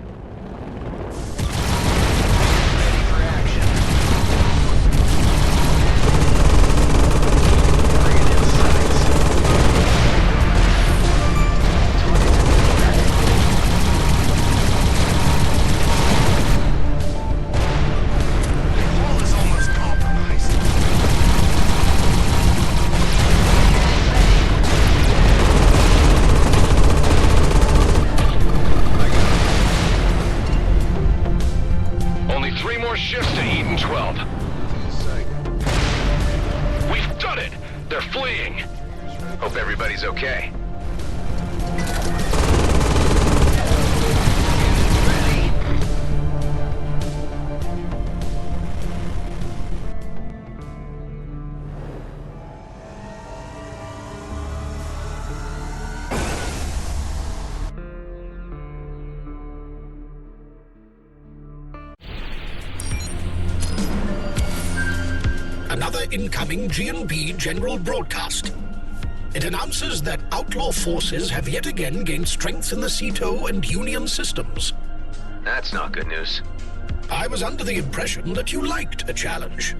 incoming GNP general broadcast. It announces that outlaw forces have yet again gained strength in the Ceto and Union systems. That's not good news. I was under the impression that you liked a challenge.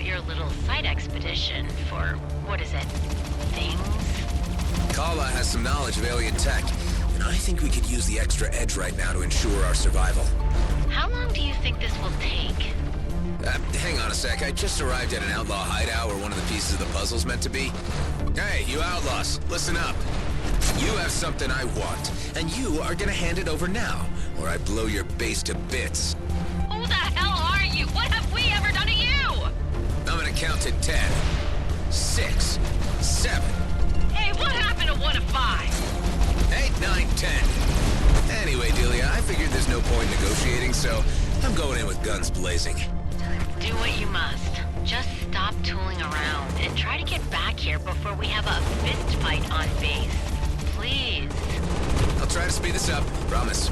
about your little side expedition for, what is it, things? Kala has some knowledge of alien tech, and I think we could use the extra edge right now to ensure our survival. How long do you think this will take? Hang on a sec. I just arrived at an outlaw hideout where one of the pieces of the puzzle's meant to be. Hey, you outlaws, listen up. You have something I want, and you are gonna hand it over now, or I blow your base to bits. Who the hell are you? What have we ever done to you? I'm gonna count to 10. 6, 7. Hey, what happened to 1 of 5? 8, 9, 10. Anyway, Delia, I figured there's no point negotiating, so I'm going in with guns blazing. Do what you must. Just stop tooling around and try to get back here before we have a fist fight on base. Please. I'll try to speed this up, promise.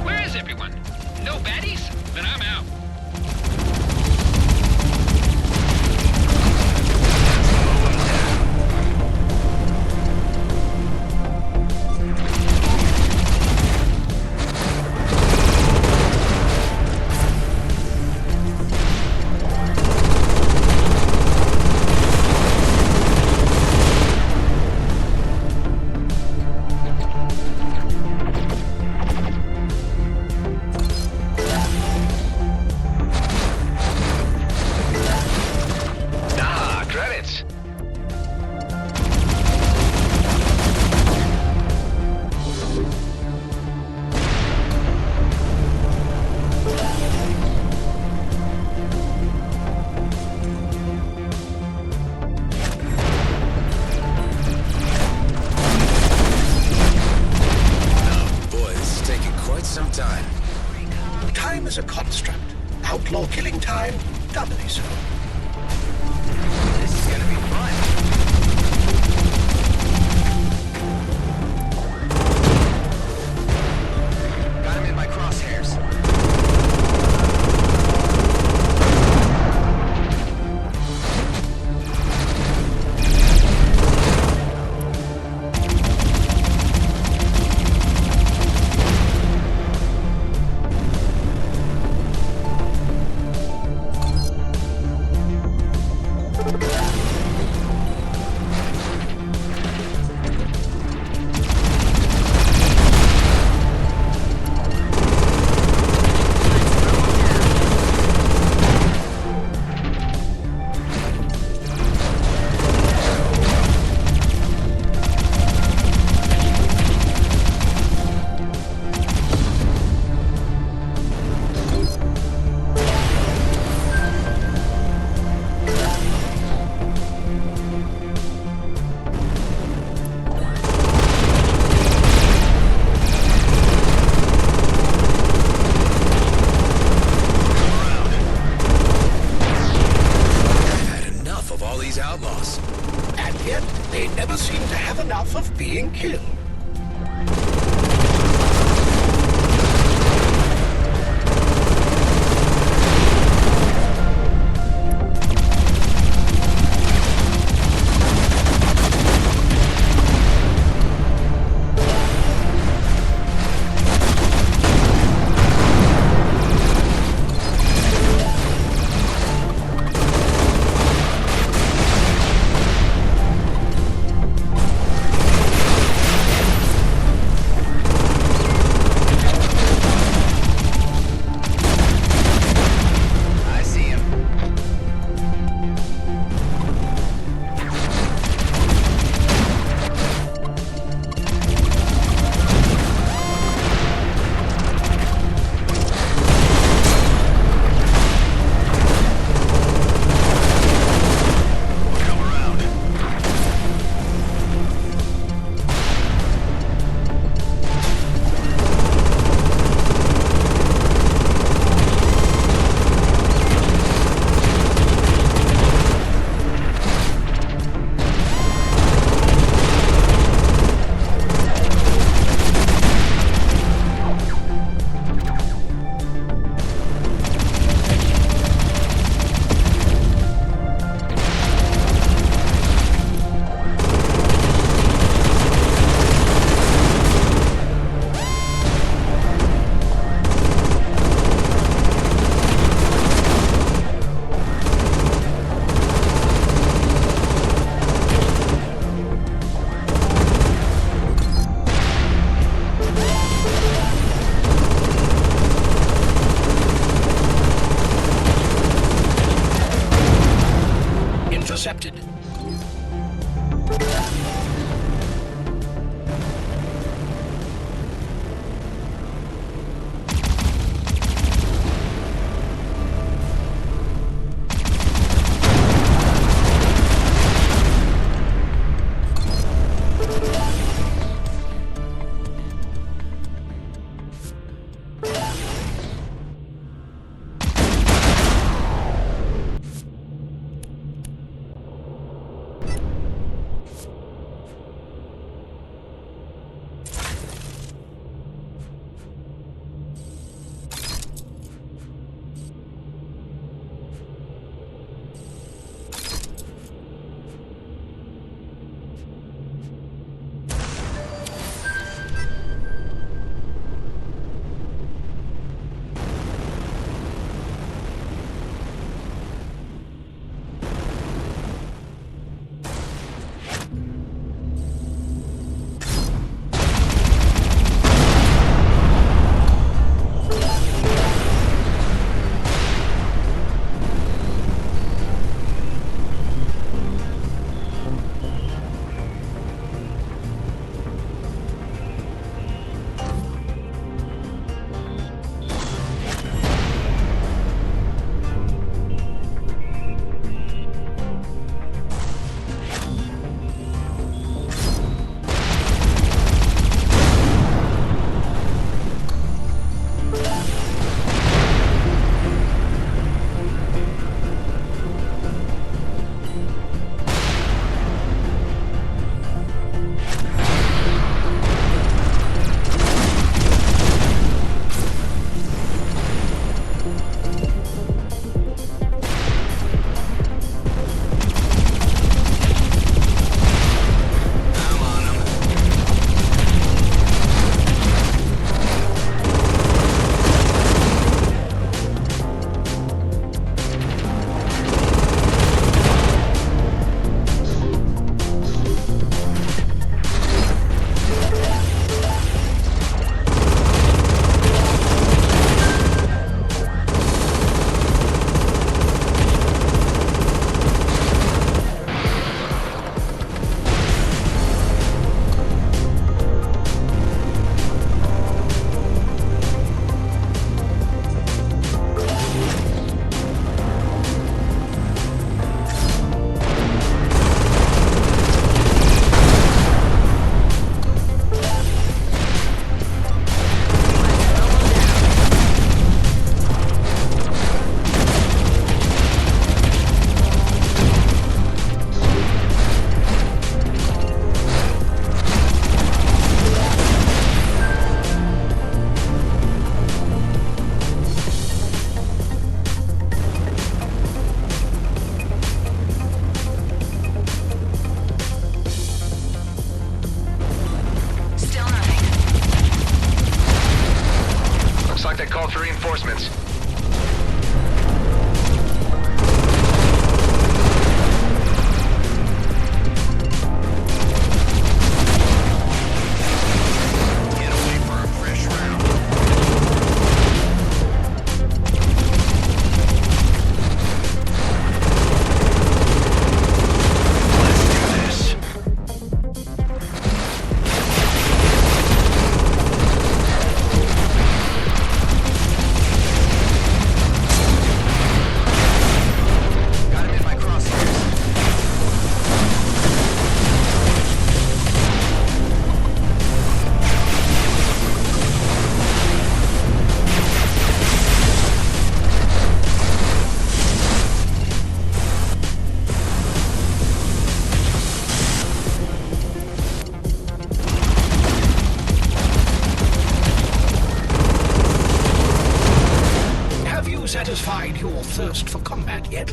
Where is everyone? No baddies? Then I'm out. Credits. Oh boy, this is taking quite some time. Time is a construct. Outlaw killing time, doubly so. This is gonna be fun. Got him in my crosshairs. to have enough of being killed. called for reinforcements. Satisfied your thirst for combat yet?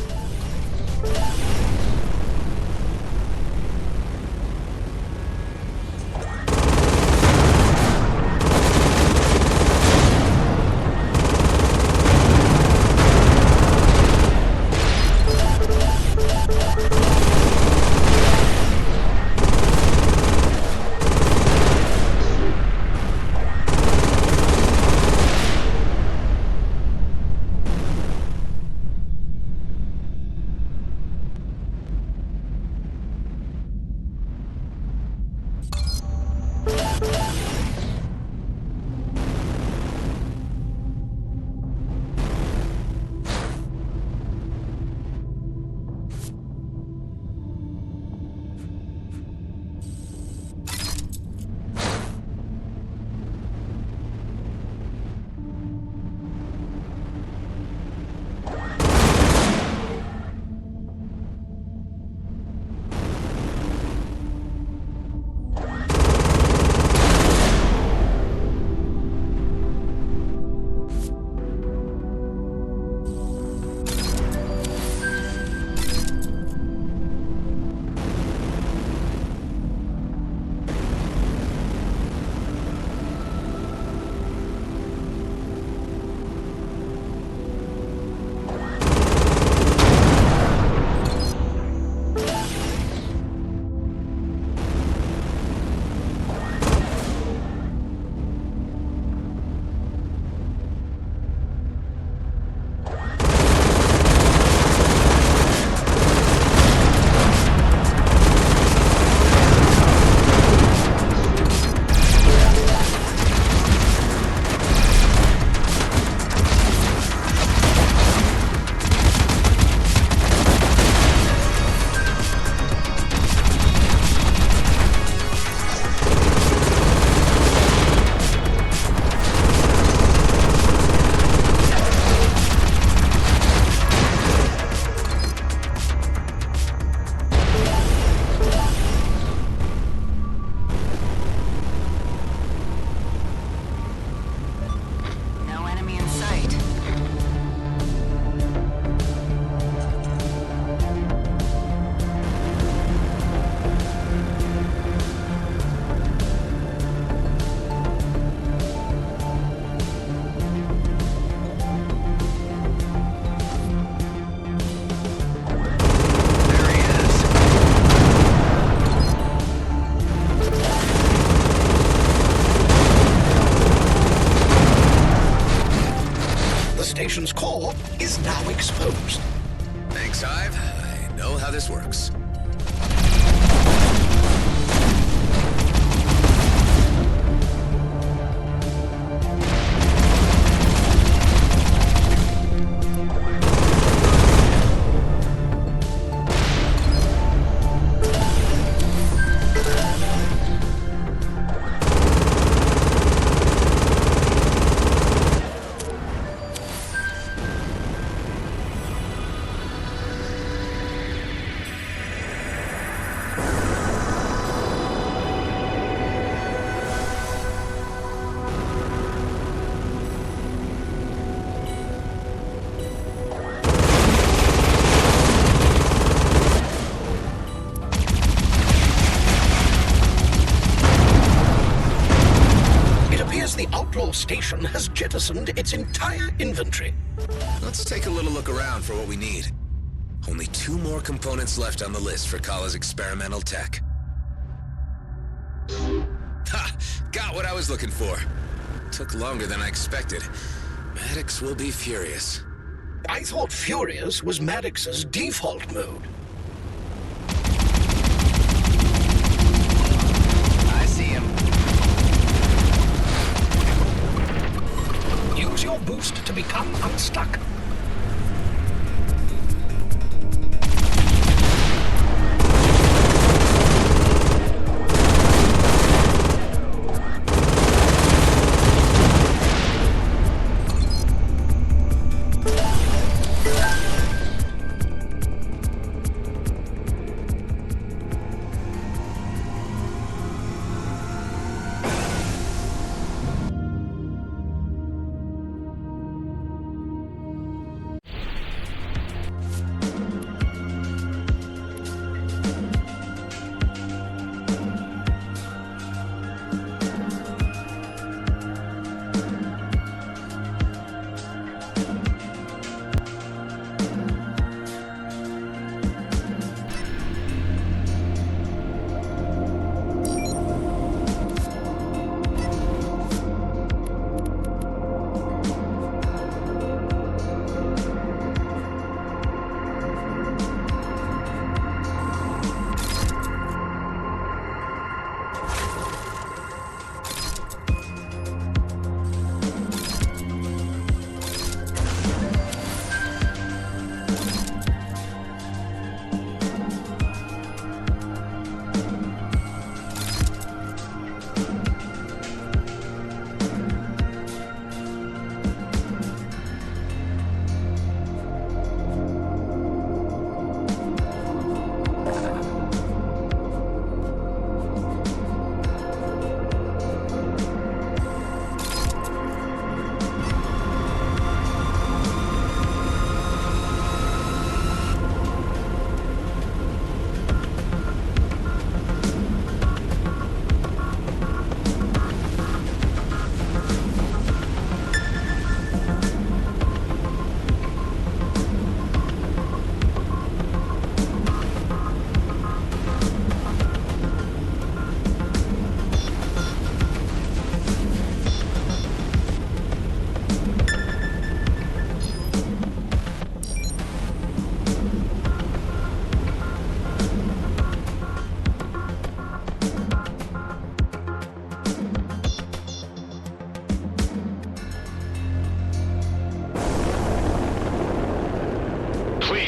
station's core is now exposed. Thanks, Hive. I know how this works. outlaw station has jettisoned its entire inventory. Let's take a little look around for what we need. Only 2 more components left on the list for Kala's experimental tech. Ha! Got what I was looking for. Took longer than I expected. Maddox will be furious. I thought furious was Maddox's default mode. I see him. Use your boost to become unstuck.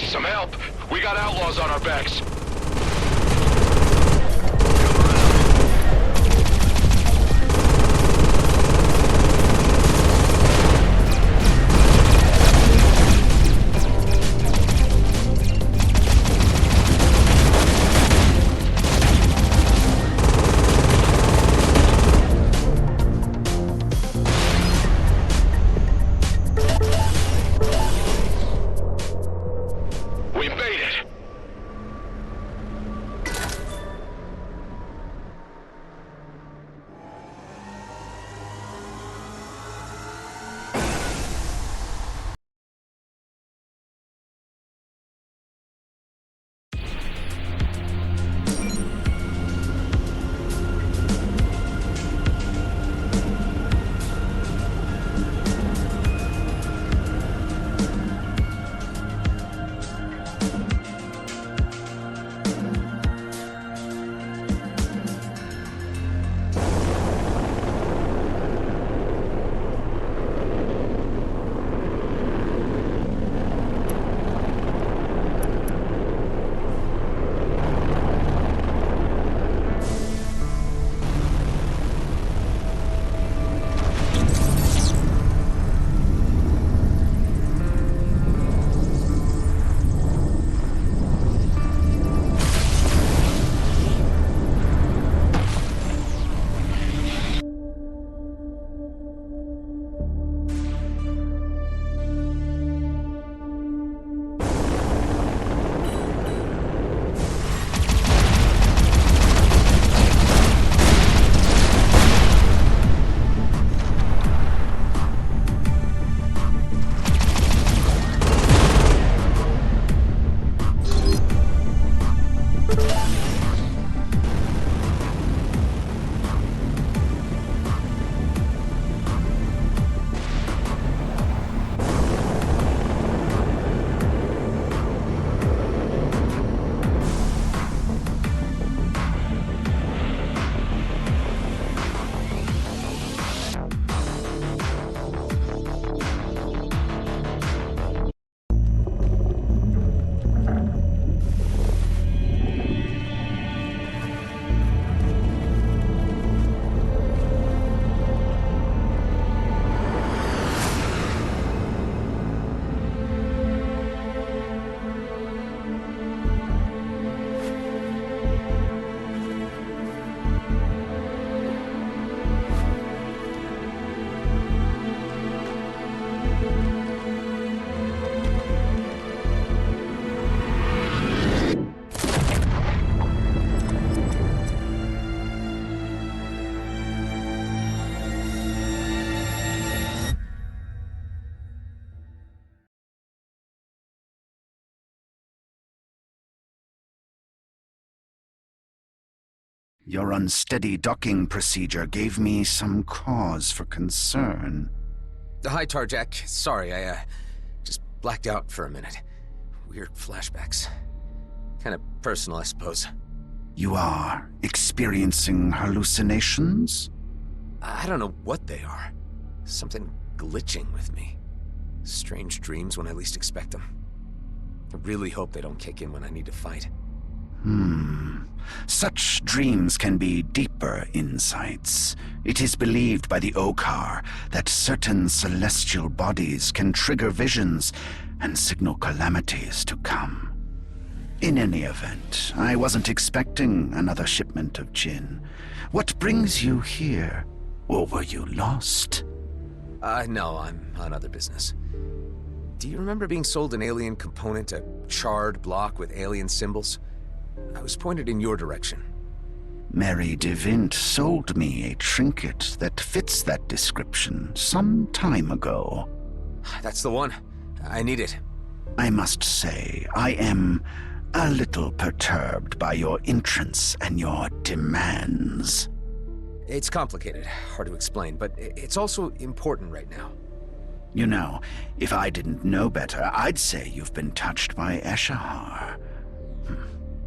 Some help. We got outlaws on our backs. Your unsteady docking procedure gave me some cause for concern. Hi, Tarjak. Sorry, I just blacked out for a minute. Weird flashbacks. Kind of personal, I suppose. You are experiencing hallucinations? I don't know what they are. Something glitching with me. Strange dreams when I least expect them. I really hope they don't kick in when I need to fight. Such dreams can be deeper insights. It is believed by the Okar that certain celestial bodies can trigger visions and signal calamities to come. In any event, I wasn't expecting another shipment of gin. What brings you here? Or were you lost? No, I'm on other business. Do you remember being sold an alien component, a charred block with alien symbols? I was pointed in your direction. Mary DeVint sold me a trinket that fits that description some time ago. That's the one. I need it. I must say, I am a little perturbed by your entrance and your demands. It's complicated, hard to explain, but it's also important right now. You know, if I didn't know better, I'd say you've been touched by Eshahar.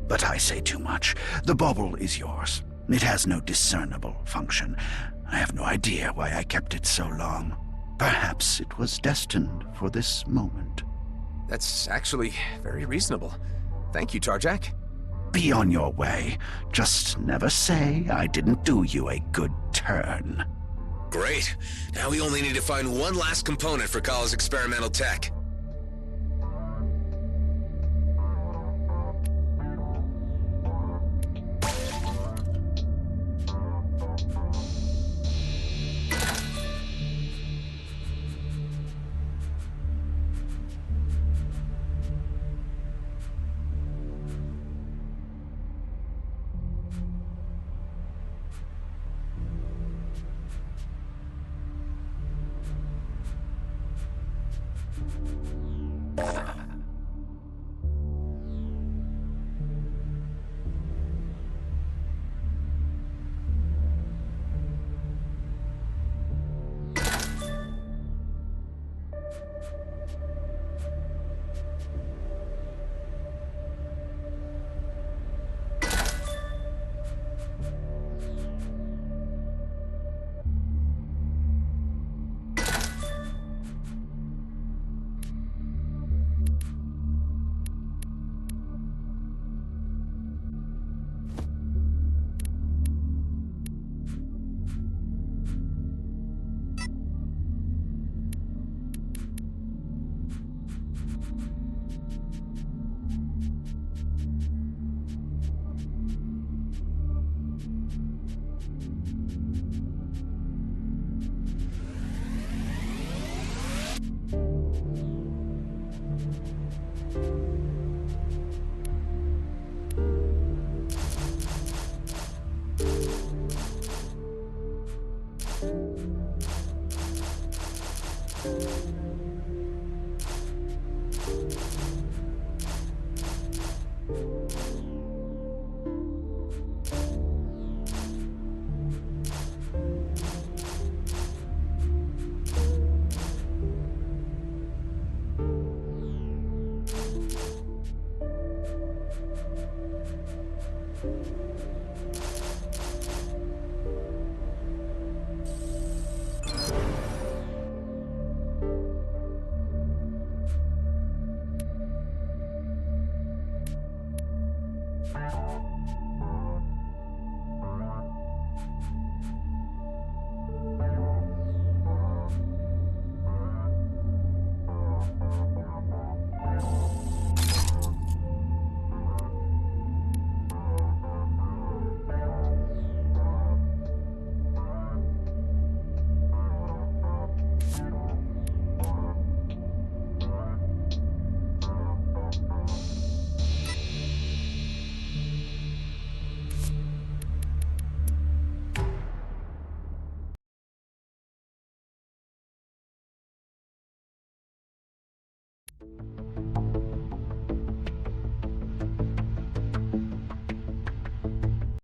But I say too much. The bauble is yours. It has no discernible function. I have no idea why I kept it so long. Perhaps it was destined for this moment. That's actually very reasonable. Thank you, Tarjak. Be on your way. Just never say I didn't do you a good turn. Great. Now we only need to find one last component for Kala's experimental tech.